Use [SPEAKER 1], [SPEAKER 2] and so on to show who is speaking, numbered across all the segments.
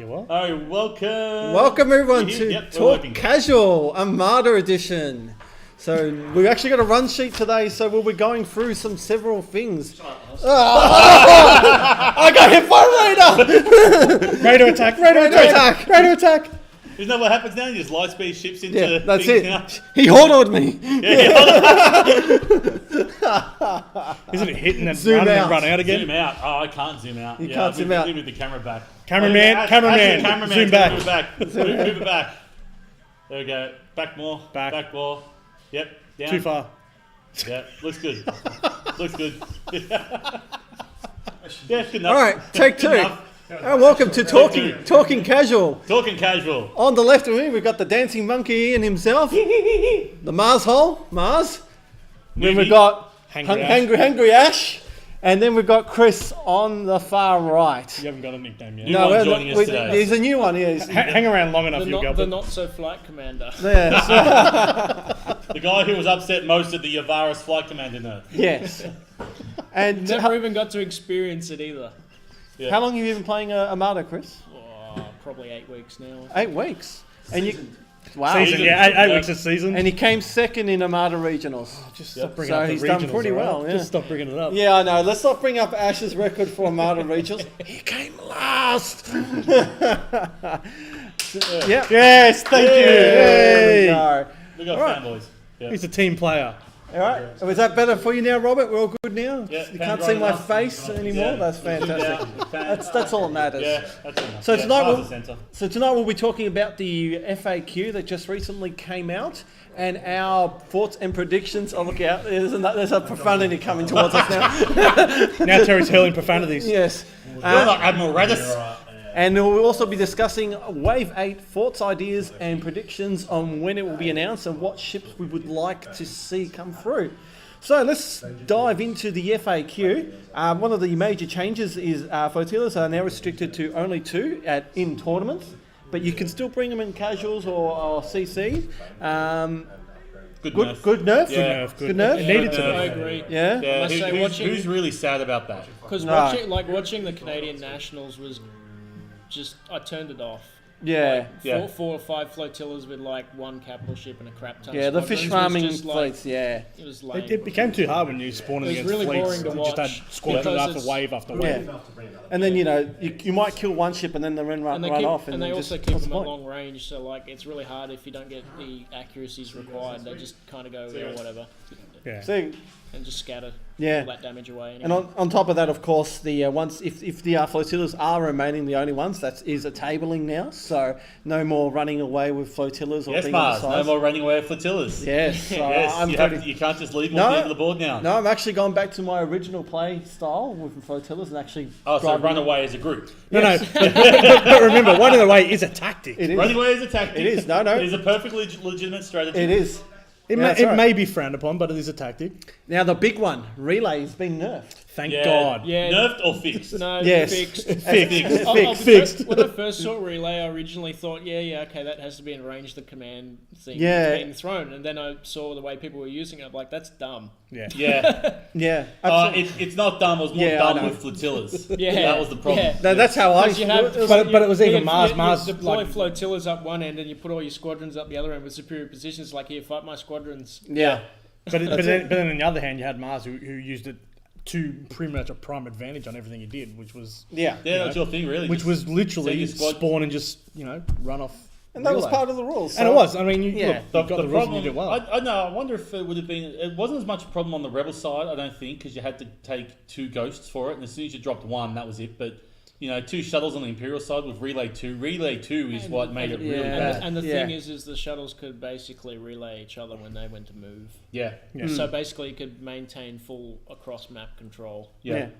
[SPEAKER 1] You what?
[SPEAKER 2] Oh, welcome.
[SPEAKER 3] Welcome everyone to Talk Casual Armada Edition. So we've actually got a run sheet today, so we'll be going through several things. I got hit by a raider!
[SPEAKER 1] Raider attack! Raider attack!
[SPEAKER 2] Isn't that what happens now? You just light speed ships into
[SPEAKER 3] that's
[SPEAKER 2] things
[SPEAKER 3] it.
[SPEAKER 2] now?
[SPEAKER 3] He horned me.
[SPEAKER 1] Isn't it hitting and
[SPEAKER 3] Zoom
[SPEAKER 1] run
[SPEAKER 3] out.
[SPEAKER 1] and run out again?
[SPEAKER 2] Zoom out. Oh, I can't zoom out.
[SPEAKER 3] You can't zoom out.
[SPEAKER 2] Move the camera back.
[SPEAKER 1] Cameraman, zoom back.
[SPEAKER 2] Move it back. Move it back. There we go. Back more. Back more. Yep. Down.
[SPEAKER 1] Too far.
[SPEAKER 2] Yeah. Looks good. Looks good. Yeah, good enough.
[SPEAKER 3] All right, take two.
[SPEAKER 2] Enough.
[SPEAKER 3] And welcome to Talking Casual.
[SPEAKER 2] Talking casual.
[SPEAKER 3] On the left of me, we've got the dancing monkey Ian himself, the Mars hole, Mars. Then we've got Hungry Ash, and then we've got Chris on the far right.
[SPEAKER 1] You haven't got a nickname yet.
[SPEAKER 2] New one joining us today.
[SPEAKER 3] There's a new one. Yeah,
[SPEAKER 1] Hang around long enough, you'll go.
[SPEAKER 4] The not so flight commander.
[SPEAKER 3] yes.
[SPEAKER 2] The guy who was upset most at the Yavaris flight commander nerd.
[SPEAKER 3] Yes. And
[SPEAKER 4] Never even got to experience it either.
[SPEAKER 2] Yeah.
[SPEAKER 3] how long have you been playing Armada, Chris?
[SPEAKER 4] Oh, probably 8 weeks now.
[SPEAKER 3] 8 weeks. And you, wow.
[SPEAKER 1] Season, yeah, 8 weeks a season.
[SPEAKER 3] And he came second in Armada Regionals.
[SPEAKER 1] Just stop bringing
[SPEAKER 3] So
[SPEAKER 1] up the
[SPEAKER 3] he's
[SPEAKER 1] regionals,
[SPEAKER 3] done pretty
[SPEAKER 1] alright?
[SPEAKER 3] well, yeah.
[SPEAKER 1] Just stop bringing it up.
[SPEAKER 3] Yeah, I know. Let's not bring up Ash's record for Armada Regionals. He came last. Yep. Yes, thank you. There we go.
[SPEAKER 2] We got
[SPEAKER 3] Alright.
[SPEAKER 2] fanboys. Yeah.
[SPEAKER 1] He's a team player.
[SPEAKER 3] All right. Was that better for you now, Robert? We're all good now?
[SPEAKER 2] Yeah,
[SPEAKER 3] You can't see my
[SPEAKER 2] enough.
[SPEAKER 3] face anymore?
[SPEAKER 2] Yeah.
[SPEAKER 3] That's fantastic.
[SPEAKER 2] Yeah.
[SPEAKER 3] That's all that matters.
[SPEAKER 2] Yeah, that's enough.
[SPEAKER 3] So
[SPEAKER 2] yeah,
[SPEAKER 3] tonight
[SPEAKER 2] pass
[SPEAKER 3] we'll-
[SPEAKER 2] the centre.
[SPEAKER 3] So tonight we'll be talking about the FAQ that just recently came out and our thoughts and predictions. Oh, look out. There's a profundity coming towards us now.
[SPEAKER 1] Now Terry's hurling profanities.
[SPEAKER 3] Yes.
[SPEAKER 2] You're like Admiral Redis.
[SPEAKER 3] And we'll also be discussing Wave 8 thoughts, ideas and predictions on when it will be announced and what ships we would like to see come through. So let's dive into the FAQ. One of the major changes is flotillas are now restricted to only 2 in tournaments, but you can still bring them in casuals or CC.
[SPEAKER 2] Good nerf.
[SPEAKER 3] Good nerf.
[SPEAKER 2] Yeah.
[SPEAKER 3] Good nerf.
[SPEAKER 1] It needed
[SPEAKER 4] I
[SPEAKER 1] to
[SPEAKER 4] agree.
[SPEAKER 3] Yeah.
[SPEAKER 2] Yeah,
[SPEAKER 4] Must say
[SPEAKER 2] who's really sad about that?
[SPEAKER 4] Because
[SPEAKER 3] No.
[SPEAKER 4] watching the Canadian Nationals was just, I turned it off.
[SPEAKER 3] Yeah.
[SPEAKER 2] Yeah.
[SPEAKER 4] 4 or 5 flotillas with like 1 capital ship and a crap ton
[SPEAKER 3] Yeah,
[SPEAKER 4] of
[SPEAKER 3] the fish
[SPEAKER 4] squadrons was
[SPEAKER 3] farming
[SPEAKER 4] just
[SPEAKER 3] fleets, yeah.
[SPEAKER 4] It was lame.
[SPEAKER 1] It became too hard when you spawned
[SPEAKER 4] It was
[SPEAKER 1] against
[SPEAKER 4] really
[SPEAKER 1] fleets.
[SPEAKER 4] boring to
[SPEAKER 1] You just had
[SPEAKER 4] watch
[SPEAKER 1] squadron
[SPEAKER 4] because
[SPEAKER 1] after
[SPEAKER 4] it's-
[SPEAKER 1] wave after
[SPEAKER 3] Yeah.
[SPEAKER 1] wave.
[SPEAKER 3] And then, you might kill one ship and then the run
[SPEAKER 4] and they
[SPEAKER 3] off.
[SPEAKER 4] and they
[SPEAKER 3] then
[SPEAKER 4] also
[SPEAKER 3] just,
[SPEAKER 4] keep
[SPEAKER 3] what's
[SPEAKER 4] them
[SPEAKER 3] the
[SPEAKER 4] at
[SPEAKER 3] point?
[SPEAKER 4] long range, so like it's really hard if you don't get the accuracies required. They just kind of go whatever,
[SPEAKER 1] Yeah.
[SPEAKER 3] So,
[SPEAKER 4] and just scatter
[SPEAKER 3] yeah.
[SPEAKER 4] all that damage away.
[SPEAKER 3] And on top of that, of course, the once if the flotillas are remaining the only ones, that is a tabling now. So no more running away with flotillas or
[SPEAKER 2] Yes,
[SPEAKER 3] being on
[SPEAKER 2] Mars.
[SPEAKER 3] the
[SPEAKER 2] No
[SPEAKER 3] sides.
[SPEAKER 2] more running away with flotillas.
[SPEAKER 3] Yes, so
[SPEAKER 2] Yes, you can't just leave them
[SPEAKER 3] No.
[SPEAKER 2] at the end of the board now.
[SPEAKER 3] No, I'm actually going back to my original play style with flotillas and actually.
[SPEAKER 2] Oh, so
[SPEAKER 3] driving
[SPEAKER 2] run
[SPEAKER 3] them.
[SPEAKER 2] away as a group.
[SPEAKER 1] No, but remember, running away is a tactic.
[SPEAKER 3] It is.
[SPEAKER 2] Running away is a tactic.
[SPEAKER 3] It is. No.
[SPEAKER 2] It is a perfectly legitimate strategy.
[SPEAKER 3] It is.
[SPEAKER 1] It,
[SPEAKER 3] Yeah,
[SPEAKER 1] may,
[SPEAKER 3] that's
[SPEAKER 1] it
[SPEAKER 3] right.
[SPEAKER 1] may be frowned upon, but it is a tactic.
[SPEAKER 3] Now the big one, relay, has been nerfed.
[SPEAKER 1] Thank
[SPEAKER 2] Yeah.
[SPEAKER 1] God.
[SPEAKER 4] Yeah.
[SPEAKER 2] Nerfed or fixed?
[SPEAKER 4] No,
[SPEAKER 3] Yes.
[SPEAKER 4] fixed.
[SPEAKER 3] Fixed.
[SPEAKER 4] I'll be
[SPEAKER 3] Fixed.
[SPEAKER 4] fair, when I first saw relay, I originally thought, okay, that has to be in range the command thing
[SPEAKER 3] Yeah.
[SPEAKER 4] being thrown, and then I saw the way people were using it. I'm like, that's dumb.
[SPEAKER 1] Yeah.
[SPEAKER 2] Yeah.
[SPEAKER 3] Yeah. absolutely.
[SPEAKER 2] It's not dumb. It was more
[SPEAKER 3] Yeah, I
[SPEAKER 2] dumb
[SPEAKER 3] know.
[SPEAKER 2] with flotillas.
[SPEAKER 4] Yeah,
[SPEAKER 2] That was the problem.
[SPEAKER 4] yeah.
[SPEAKER 3] No, that's how I.
[SPEAKER 4] Because you have,
[SPEAKER 1] But it was even
[SPEAKER 4] you-
[SPEAKER 1] Mars.
[SPEAKER 4] you
[SPEAKER 1] Mars,
[SPEAKER 4] deploy
[SPEAKER 1] like-
[SPEAKER 4] flotillas up one end, and you put all your squadrons up the other end with superior positions. Like, here, fight my squadrons.
[SPEAKER 3] Yeah.
[SPEAKER 1] But then on the other hand, you had Mars who used it to pretty much a prime advantage on everything he did, which was
[SPEAKER 3] Yeah.
[SPEAKER 2] Yeah, that's your thing, really.
[SPEAKER 1] which
[SPEAKER 2] Just
[SPEAKER 1] was literally
[SPEAKER 2] send your squad-
[SPEAKER 1] spawn and just run off.
[SPEAKER 3] And that was
[SPEAKER 1] relay.
[SPEAKER 3] part of the rules.
[SPEAKER 1] And it was. I mean, you
[SPEAKER 3] Yeah.
[SPEAKER 1] got the rules and you
[SPEAKER 2] problem,
[SPEAKER 1] did well.
[SPEAKER 2] I know. I wonder if it would have been. It wasn't as much a problem on the rebel side, I don't think, because you had to take 2 ghosts for it, and as soon as you dropped 1, that was it. But 2 shuttles on the Imperial side with relay 2. Relay 2 is what made it really
[SPEAKER 3] yeah.
[SPEAKER 2] bad.
[SPEAKER 4] And the
[SPEAKER 3] Yeah.
[SPEAKER 4] thing is the shuttles could basically relay each other when they went to move.
[SPEAKER 2] Yeah.
[SPEAKER 1] Yeah.
[SPEAKER 4] So basically, you could maintain full across map control.
[SPEAKER 2] Yeah.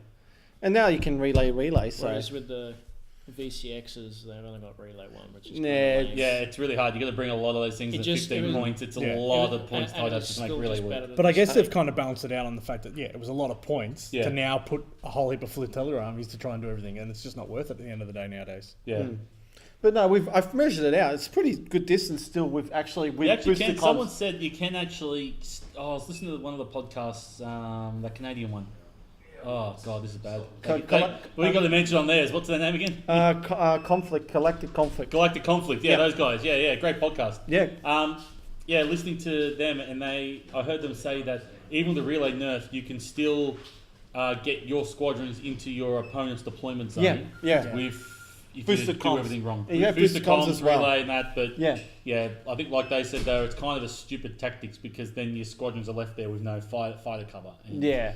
[SPEAKER 3] And now you can relay. So
[SPEAKER 4] Whereas with the VCXs, they've only got relay 1, which is
[SPEAKER 3] Yeah,
[SPEAKER 4] kind of lame.
[SPEAKER 2] Yeah, it's really hard. You got to bring a lot of those things
[SPEAKER 4] It
[SPEAKER 2] at
[SPEAKER 4] just-
[SPEAKER 2] 15
[SPEAKER 4] it was-
[SPEAKER 2] points. It's a
[SPEAKER 1] Yeah.
[SPEAKER 2] lot
[SPEAKER 4] And-
[SPEAKER 2] of points
[SPEAKER 4] and
[SPEAKER 2] tied up
[SPEAKER 4] it's
[SPEAKER 2] to make
[SPEAKER 4] still
[SPEAKER 2] really
[SPEAKER 4] just
[SPEAKER 2] work.
[SPEAKER 4] better than
[SPEAKER 1] But I
[SPEAKER 4] just
[SPEAKER 1] guess
[SPEAKER 4] take-
[SPEAKER 1] they've kind of balanced it out on the fact that it was a lot of points
[SPEAKER 2] Yeah.
[SPEAKER 1] to now put a whole heap of flotilla armies to try and do everything, and it's just not worth it at the end of the day nowadays.
[SPEAKER 2] Yeah.
[SPEAKER 3] But no, I've measured it out. It's pretty good distance still with actually with
[SPEAKER 2] You actually
[SPEAKER 3] booster
[SPEAKER 2] can.
[SPEAKER 3] comms.
[SPEAKER 2] Someone said you can actually. Oh, I was listening to one of the podcasts, the Canadian one. Oh god, this is bad.
[SPEAKER 3] Co-
[SPEAKER 2] We got to mention on theirs. What's their name again?
[SPEAKER 3] Conflict, Galactic Conflict.
[SPEAKER 2] Galactic Conflict. Yeah, those guys. Yeah, great podcast.
[SPEAKER 3] Yeah.
[SPEAKER 2] Listening to them, and I heard them say that even with the relay nerf, you can still get your squadrons into your opponent's deployment zone.
[SPEAKER 3] Yeah.
[SPEAKER 2] With if
[SPEAKER 3] Boosted
[SPEAKER 2] you do
[SPEAKER 3] comms.
[SPEAKER 2] everything wrong.
[SPEAKER 3] Yeah,
[SPEAKER 2] Boosted
[SPEAKER 3] boosted comms
[SPEAKER 2] comms,
[SPEAKER 3] as well.
[SPEAKER 2] relay, and that. But
[SPEAKER 3] Yeah.
[SPEAKER 2] I think like they said though, it's kind of a stupid tactics because then your squadrons are left there with no fighter cover. And
[SPEAKER 3] Yeah.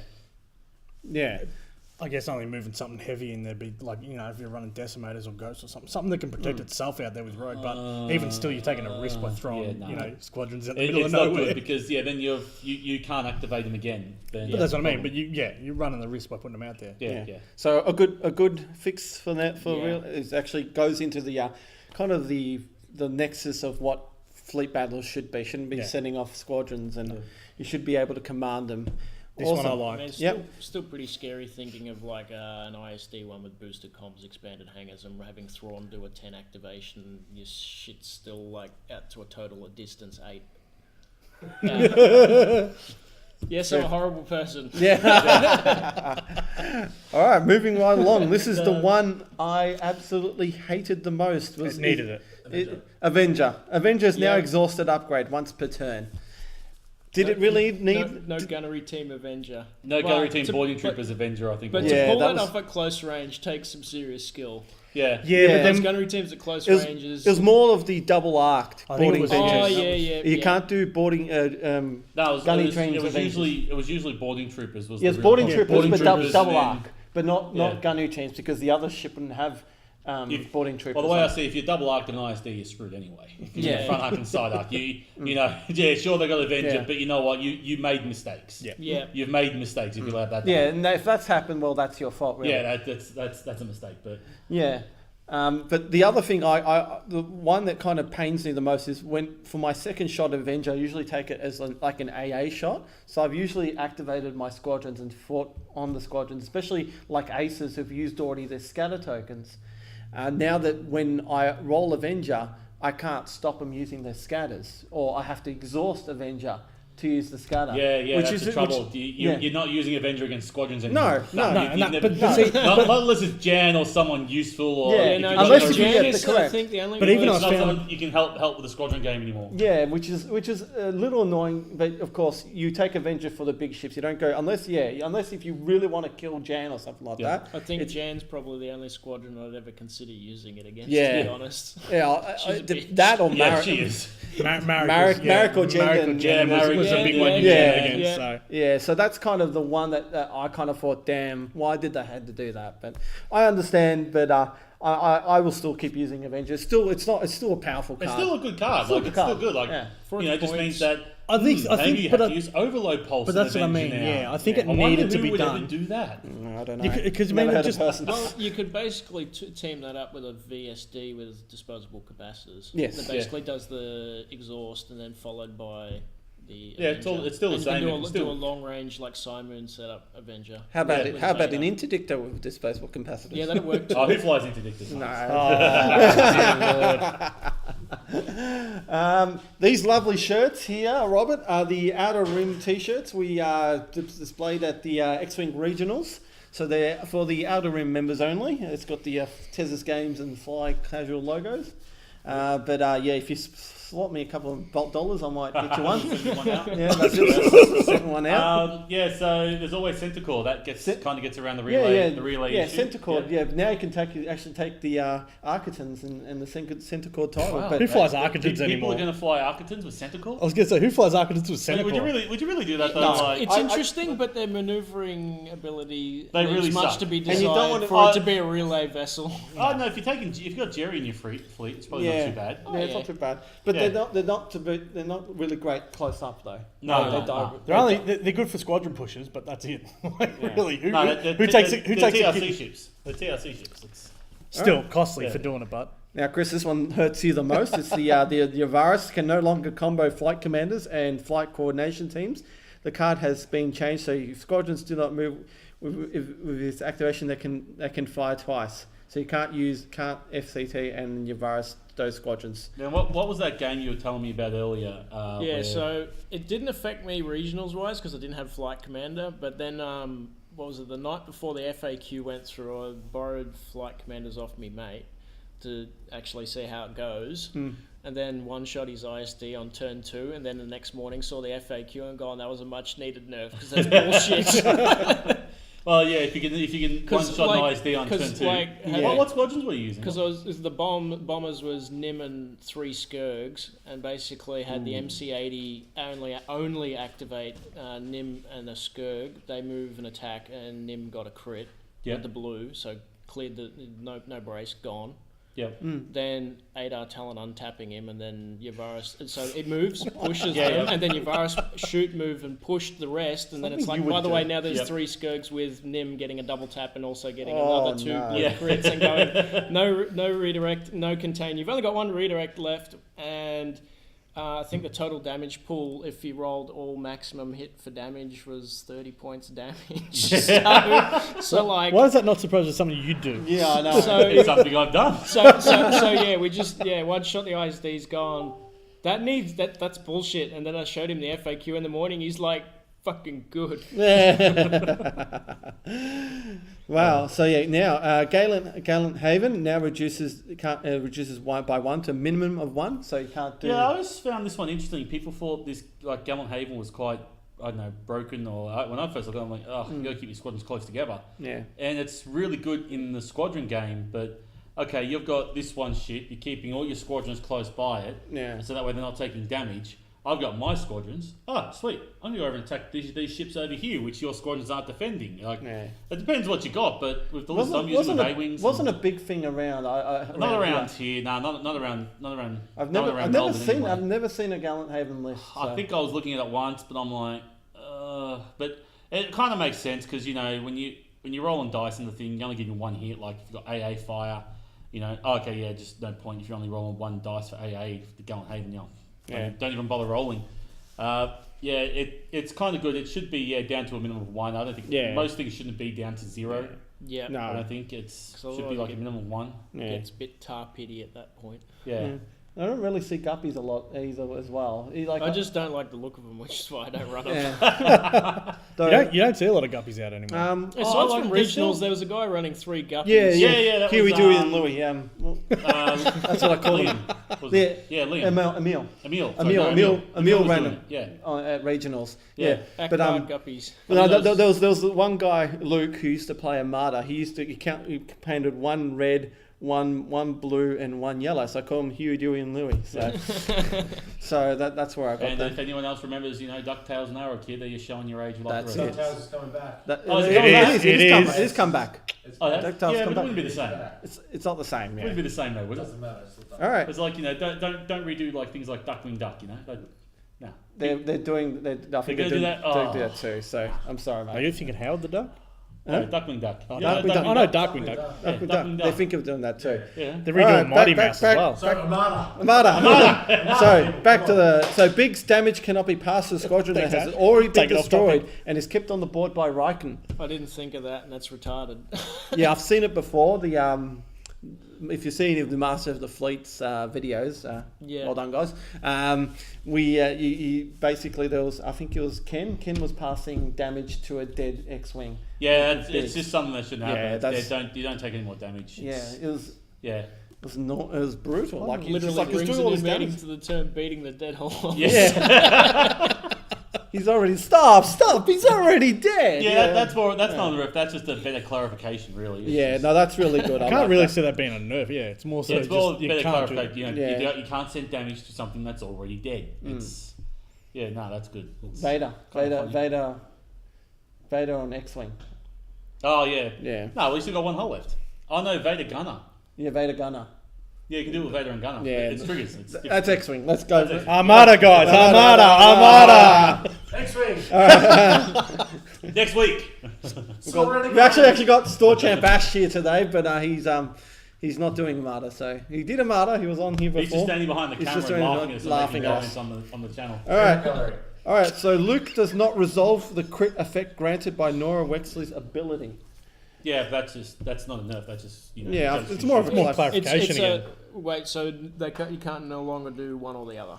[SPEAKER 1] I guess only moving something heavy in there be like, if you're running decimators or ghosts or something that can protect itself out there with rogue. But even still, you're taking a risk by throwing squadrons in the middle of
[SPEAKER 2] It's not
[SPEAKER 1] nowhere.
[SPEAKER 2] good because then you can't activate them again. Then
[SPEAKER 1] But that's what I mean. But you're running the risk by putting them out there.
[SPEAKER 2] Yeah.
[SPEAKER 3] So a good fix for that
[SPEAKER 4] Yeah.
[SPEAKER 3] real is actually goes into the kind of the nexus of what fleet battles should be. Shouldn't be setting off squadrons, and you should be able to command them.
[SPEAKER 1] This
[SPEAKER 3] Awesome.
[SPEAKER 1] one I
[SPEAKER 4] I
[SPEAKER 1] like.
[SPEAKER 4] mean, it's still pretty scary thinking of like an ISD one with boosted comms, expanded hangars, and having Thrawn do a 10 activation. Your shit's still like out to a total of distance 8. Yes, I'm a horrible person.
[SPEAKER 3] Yeah. All right, moving right along. This is the one I absolutely hated the most.
[SPEAKER 1] It needed it.
[SPEAKER 3] Avenger. Avenger's now
[SPEAKER 4] Yeah.
[SPEAKER 3] exhausted upgrade once per turn. Did it really need...
[SPEAKER 4] no gunnery team Avenger?
[SPEAKER 2] No
[SPEAKER 4] Well,
[SPEAKER 2] gallery team
[SPEAKER 4] to-
[SPEAKER 2] boarding
[SPEAKER 4] but-
[SPEAKER 2] troopers Avenger, I think.
[SPEAKER 4] But
[SPEAKER 3] Yeah,
[SPEAKER 4] to pull
[SPEAKER 3] that
[SPEAKER 4] that
[SPEAKER 3] was-
[SPEAKER 4] off at close range takes some serious skill.
[SPEAKER 2] yeah.
[SPEAKER 1] Yeah, but
[SPEAKER 4] Those
[SPEAKER 1] then
[SPEAKER 4] gunnery teams at close
[SPEAKER 3] It was,
[SPEAKER 4] ranges.
[SPEAKER 3] it was more of the double arced
[SPEAKER 1] I think it
[SPEAKER 3] boarding
[SPEAKER 1] was-
[SPEAKER 3] Avengers.
[SPEAKER 4] Oh
[SPEAKER 1] Avengers.
[SPEAKER 4] yeah.
[SPEAKER 3] You can't do boarding
[SPEAKER 2] No, it
[SPEAKER 3] gunny
[SPEAKER 2] was,
[SPEAKER 3] trains
[SPEAKER 2] it was
[SPEAKER 3] Avengers.
[SPEAKER 2] usually boarding troopers. Was
[SPEAKER 3] Yes,
[SPEAKER 2] the real
[SPEAKER 3] boarding
[SPEAKER 2] problem.
[SPEAKER 3] troopers,
[SPEAKER 2] Boarding
[SPEAKER 3] but
[SPEAKER 2] troopers
[SPEAKER 3] double
[SPEAKER 2] and
[SPEAKER 3] arc, but not
[SPEAKER 2] Yeah.
[SPEAKER 3] gunny teams because the other ship wouldn't have boarding troopers.
[SPEAKER 2] Well, the way I
[SPEAKER 3] on.
[SPEAKER 2] see it, if you're double arced in ISD, you're screwed anyway. If you're
[SPEAKER 4] Yeah.
[SPEAKER 2] front arc and side arc, sure they got Avenger,
[SPEAKER 3] Yeah.
[SPEAKER 2] but you know what? You made mistakes.
[SPEAKER 1] Yeah.
[SPEAKER 4] Yeah.
[SPEAKER 2] You've made mistakes if you allowed that. to
[SPEAKER 3] Yeah,
[SPEAKER 2] happen.
[SPEAKER 3] and if that's happened, well, that's your fault, really.
[SPEAKER 2] Yeah, that's a mistake. But
[SPEAKER 3] Yeah. But the other thing, the one that kind of pains me the most is when, for my second shot of Avenger, I usually take it as like an AA shot. So I've usually activated my squadrons and fought on the squadrons, especially like aces who've used already their scatter tokens. Now that when I roll Avenger, I can't stop them using their scatters, or I have to exhaust Avenger to use the scatter.
[SPEAKER 2] yeah, that's the trouble.
[SPEAKER 3] which-
[SPEAKER 2] You're not using Avenger against squadrons anymore.
[SPEAKER 3] No,
[SPEAKER 2] you've never,
[SPEAKER 1] but see,
[SPEAKER 2] not unless it's Jan or someone useful or
[SPEAKER 3] Yeah,
[SPEAKER 2] if
[SPEAKER 4] Yeah,
[SPEAKER 2] you've
[SPEAKER 4] no,
[SPEAKER 2] got
[SPEAKER 3] unless
[SPEAKER 2] no-
[SPEAKER 3] if you
[SPEAKER 4] Jan
[SPEAKER 3] get
[SPEAKER 4] is,
[SPEAKER 3] the correct.
[SPEAKER 4] I think the only
[SPEAKER 1] But even
[SPEAKER 4] one-
[SPEAKER 2] it's
[SPEAKER 1] I
[SPEAKER 2] not
[SPEAKER 1] found-
[SPEAKER 2] someone you can help with the squadron game anymore.
[SPEAKER 3] Yeah, which is a little annoying, but of course you take Avenger for the big ships. You don't go unless if you really want to kill Jan or something like
[SPEAKER 2] Yeah.
[SPEAKER 3] that.
[SPEAKER 4] I think
[SPEAKER 3] It's-
[SPEAKER 4] Jan's probably the only squadron I'd ever consider using it against,
[SPEAKER 3] Yeah.
[SPEAKER 4] to be honest.
[SPEAKER 3] Yeah,
[SPEAKER 4] She's a bitch.
[SPEAKER 3] that or
[SPEAKER 2] Yeah,
[SPEAKER 3] Marek.
[SPEAKER 2] she is.
[SPEAKER 3] Marek or Jen
[SPEAKER 1] was
[SPEAKER 2] Yeah,
[SPEAKER 1] a
[SPEAKER 2] Marek was a
[SPEAKER 1] big
[SPEAKER 4] yeah,
[SPEAKER 1] one you
[SPEAKER 3] yeah,
[SPEAKER 1] did against.
[SPEAKER 4] yeah.
[SPEAKER 1] So.
[SPEAKER 3] Yeah, so that's kind of the one that I kind of thought, damn, why did they had to do that? But I understand, but I will still keep using Avenger. It's still a powerful card.
[SPEAKER 2] It's still a good card.
[SPEAKER 3] Still a
[SPEAKER 2] Like
[SPEAKER 3] good
[SPEAKER 2] it's still
[SPEAKER 3] card.
[SPEAKER 2] good. Like
[SPEAKER 3] Yeah.
[SPEAKER 2] it just means that
[SPEAKER 1] I think-
[SPEAKER 2] maybe you
[SPEAKER 1] but
[SPEAKER 2] have
[SPEAKER 1] I-
[SPEAKER 2] to use overload pulse.
[SPEAKER 1] But
[SPEAKER 2] in
[SPEAKER 1] that's what I
[SPEAKER 2] Avenger
[SPEAKER 1] mean.
[SPEAKER 2] now.
[SPEAKER 1] Yeah, I think
[SPEAKER 3] Yeah.
[SPEAKER 1] it
[SPEAKER 2] I wonder
[SPEAKER 1] needed to
[SPEAKER 2] who
[SPEAKER 1] be
[SPEAKER 2] would ever
[SPEAKER 1] done.
[SPEAKER 2] do that.
[SPEAKER 3] I don't know.
[SPEAKER 1] Because
[SPEAKER 3] Never
[SPEAKER 1] maybe
[SPEAKER 3] had a
[SPEAKER 1] just
[SPEAKER 3] person.
[SPEAKER 4] Well, you could basically team that up with a VSD with disposable capacitors.
[SPEAKER 3] Yes.
[SPEAKER 4] That basically does the exhaust and then followed by the
[SPEAKER 2] Yeah, it's still the
[SPEAKER 4] and
[SPEAKER 2] same.
[SPEAKER 4] You can
[SPEAKER 2] It's
[SPEAKER 4] do
[SPEAKER 2] still-
[SPEAKER 4] a long range like Moon setup Avenger.
[SPEAKER 3] How about
[SPEAKER 2] Yeah,
[SPEAKER 3] it? How about an
[SPEAKER 4] Data.
[SPEAKER 3] interdictor with disposable capacitors?
[SPEAKER 4] Yeah, that'll work too.
[SPEAKER 2] Oh, who flies interdictors?
[SPEAKER 3] No.
[SPEAKER 1] Oh,
[SPEAKER 3] These lovely shirts here, Robert, are the Outer Rim T-shirts we displayed at the X Wing Regionals. So they're for the Outer Rim members only. It's got the Tezos Games and Fly Casual logos. If you slot me a couple of dollars, I might get you one. Yeah, that's it. Second one out.
[SPEAKER 2] So there's always Centaur that kind of gets around the
[SPEAKER 3] Yeah,
[SPEAKER 2] relay.
[SPEAKER 3] yeah,
[SPEAKER 2] The relay
[SPEAKER 3] yeah.
[SPEAKER 2] issue.
[SPEAKER 3] Centaur. Yeah. Now you can actually take the Architons and the Centaur title.
[SPEAKER 2] Wow.
[SPEAKER 3] But
[SPEAKER 1] Who flies
[SPEAKER 2] People
[SPEAKER 1] Architons
[SPEAKER 2] are
[SPEAKER 1] anymore?
[SPEAKER 2] going to fly Architons with Centaur.
[SPEAKER 1] I was going to say, who flies Architons with Seneca?
[SPEAKER 2] Would you really do that though?
[SPEAKER 3] No.
[SPEAKER 2] Like,
[SPEAKER 4] It's
[SPEAKER 3] I-
[SPEAKER 4] interesting, but their manoeuvring ability
[SPEAKER 2] They
[SPEAKER 4] leaves
[SPEAKER 2] really
[SPEAKER 4] much
[SPEAKER 2] suck.
[SPEAKER 4] to be
[SPEAKER 3] And you
[SPEAKER 4] desired
[SPEAKER 3] don't want to-
[SPEAKER 4] for it to be a relay vessel.
[SPEAKER 2] oh no, if you've got Jerry in your fleet, it's probably not too bad.
[SPEAKER 3] Yeah, it's
[SPEAKER 4] yeah.
[SPEAKER 3] not too bad. But
[SPEAKER 2] Yeah.
[SPEAKER 3] they're not really great close up though.
[SPEAKER 2] No.
[SPEAKER 1] They're good for squadron pushers, but that's it. Really, who takes it? Who
[SPEAKER 2] the
[SPEAKER 1] takes
[SPEAKER 2] TRC
[SPEAKER 1] it?
[SPEAKER 2] ships? The TRC ships. It's,
[SPEAKER 1] Still costly
[SPEAKER 2] Yeah.
[SPEAKER 1] for doing it, but
[SPEAKER 3] Now, Chris, this one hurts you the most. It's the Yavaris can no longer combo flight commanders and flight coordination teams. The card has been changed, so if squadrons do not move with its activation, they can fire twice. So you can't FCT and Yavaris those squadrons.
[SPEAKER 2] now, what was that game you were telling me about earlier?
[SPEAKER 4] Yeah, so it didn't affect me regionals wise because I didn't have flight commander, but then what was it? The night before the FAQ went through, I borrowed Flight Commanders off me mate to actually see how it goes. And then one shot his ISD on turn 2, and then the next morning saw the FAQ and gone, that was a much needed nerf because that's bullshit.
[SPEAKER 2] Well, yeah, if you can one shot an ISD on turn 2. What squadrons were you using?
[SPEAKER 4] Because the bombers was Nim and 3 Skirgs, and basically had the MC-80 only activate Nim and a Skirg. They move and attack, and Nim got a crit with the blue, so cleared the no brace, gone.
[SPEAKER 2] Yep.
[SPEAKER 4] Then Adar Talon untapping him, and then Yavaris. So it moves, pushes them, and then Yavaris shoot, move, and push the rest. And then it's like, by the way, now there's 3 Skirgs with Nim getting a double tap and also getting another 2 blue crits and going, no redirect, no contain. You've only got 1 redirect left, and I think the total damage pool, if you rolled all maximum hit for damage, was 30 points damage. so like,
[SPEAKER 1] why is that not surprised? It's something you do.
[SPEAKER 3] Yeah, I know.
[SPEAKER 2] It's something I've done.
[SPEAKER 4] So yeah, we just one shot the ISD's gone. That's bullshit. And then I showed him the FAQ in the morning. He's like, fucking good.
[SPEAKER 3] Wow. So yeah, now Gallant Haven now reduces by 1 to a minimum of 1. So you can't do.
[SPEAKER 2] Yeah, I always found this one interesting. People thought this like Gallant Haven was quite, I don't know, broken, or when I first looked at it, I'm like, you gotta keep your squadrons close together.
[SPEAKER 3] Yeah.
[SPEAKER 2] And it's really good in the squadron game, but okay, you've got this one ship. You're keeping all your squadrons close by it.
[SPEAKER 3] Yeah.
[SPEAKER 2] So that way they're not taking damage. I've got my squadrons. Oh, sweet. I'm going to go over and attack these ships over here, which your squadrons aren't defending. Like, it depends what you got, but with the list I'm using with A-Wings...
[SPEAKER 3] Wasn't a big thing around...
[SPEAKER 2] not around here. No, not around...
[SPEAKER 3] I've never seen a Gallant Haven list. So.
[SPEAKER 2] I think I was looking at it once, but I'm like... But it kind of makes sense, because, you know, when you're rolling dice in the thing, you're only getting 1 hit. Like, if you've got AA fire, you know... just no point if you're only rolling 1 dice for AA for the Gallant Haven, you know. Don't even bother rolling. It's kind of good. It should be down to a minimum of 1. I don't think most things shouldn't be down to 0.
[SPEAKER 4] Yeah.
[SPEAKER 2] No, I don't think it should be like a minimum of 1.
[SPEAKER 4] Yeah, it's a bit tar pity at that point.
[SPEAKER 2] Yeah.
[SPEAKER 3] I don't really see guppies a lot either as well.
[SPEAKER 4] I just don't like the look of them, which is why I don't run them.
[SPEAKER 1] You don't see a lot of guppies out anymore.
[SPEAKER 4] Aside from regionals, there was a guy running 3 guppies.
[SPEAKER 3] Yeah. Huey, Dewey, and Louie. That's what I call him.
[SPEAKER 2] Liam.
[SPEAKER 3] Emil ran them. At regionals. Yeah,
[SPEAKER 4] but guppies.
[SPEAKER 3] There was one guy, Luke, who used to play Armada. He painted 1 red, one blue, and 1 yellow. So I call him Huey, Dewey, and Louie. So that's where I got that.
[SPEAKER 2] And if anyone else remembers, DuckTales and Arrow Kid, you're showing your age.
[SPEAKER 3] That's
[SPEAKER 2] it.
[SPEAKER 5] DuckTales is coming back.
[SPEAKER 3] It is come back.
[SPEAKER 2] But it wouldn't be the same.
[SPEAKER 3] It's not the same.
[SPEAKER 2] It wouldn't be the same though, would it?
[SPEAKER 5] Doesn't matter.
[SPEAKER 3] All right.
[SPEAKER 2] It's like don't redo like things like Duck Wing Duck. No.
[SPEAKER 3] They're doing. I think they're doing that too. So I'm sorry, mate.
[SPEAKER 1] Are you thinking Howard the Duck?
[SPEAKER 2] No, Duckwing Duck.
[SPEAKER 1] Oh, no, Darkwing Duck.
[SPEAKER 3] They think of doing that too.
[SPEAKER 1] Yeah. They're redoing Mighty Mouse as well.
[SPEAKER 5] So Armada.
[SPEAKER 3] So back to Big's damage cannot be passed to the squadron that has already been destroyed and is kept on the board by Riken.
[SPEAKER 4] I didn't think of that, and that's retarded.
[SPEAKER 3] Yeah, I've seen it before. If you've seen the Master of the Fleet's videos, well done, guys. You basically, there was, I think it was Ken. Ken was passing damage to a dead X-wing.
[SPEAKER 2] Yeah, it's just something that shouldn't happen. You don't take any more damage.
[SPEAKER 3] It was.
[SPEAKER 2] Yeah.
[SPEAKER 3] It was brutal.
[SPEAKER 4] Like literally brings doing all this damage to the term beating the dead horse.
[SPEAKER 3] Yeah. He's already stop. He's already dead.
[SPEAKER 2] Yeah, that's not a nerf. That's just a better clarification, really.
[SPEAKER 3] That's really good.
[SPEAKER 1] I can't really see that being a nerf. Yeah, it's more so
[SPEAKER 2] it's more
[SPEAKER 1] just
[SPEAKER 2] better clarification. You can't send damage to something that's already dead. It's that's good. It's
[SPEAKER 3] Vader on X-wing.
[SPEAKER 2] Oh yeah.
[SPEAKER 3] Yeah.
[SPEAKER 2] No, we still got 1 hull left. Oh no, Vader Gunner.
[SPEAKER 3] Yeah, Vader Gunner.
[SPEAKER 2] Yeah, you can do it with Vader and Gunner.
[SPEAKER 3] Yeah,
[SPEAKER 2] it's triggers.
[SPEAKER 3] That's X-wing. Let's go.
[SPEAKER 1] Armada, guys. Armada.
[SPEAKER 5] X-Wing.
[SPEAKER 2] Next week.
[SPEAKER 3] We actually got Store Champ Ash here today, but he's not doing Armada. So he did Armada. He was on here before.
[SPEAKER 2] He's just standing behind the camera and laughing at us on the channel.
[SPEAKER 3] All right. So Luke does not resolve the crit effect granted by Nora Wexley's ability.
[SPEAKER 2] Yeah, that's not a nerf. That's just
[SPEAKER 3] it's more of a
[SPEAKER 1] clarification again.
[SPEAKER 4] Wait, so you can't no longer do one or the other?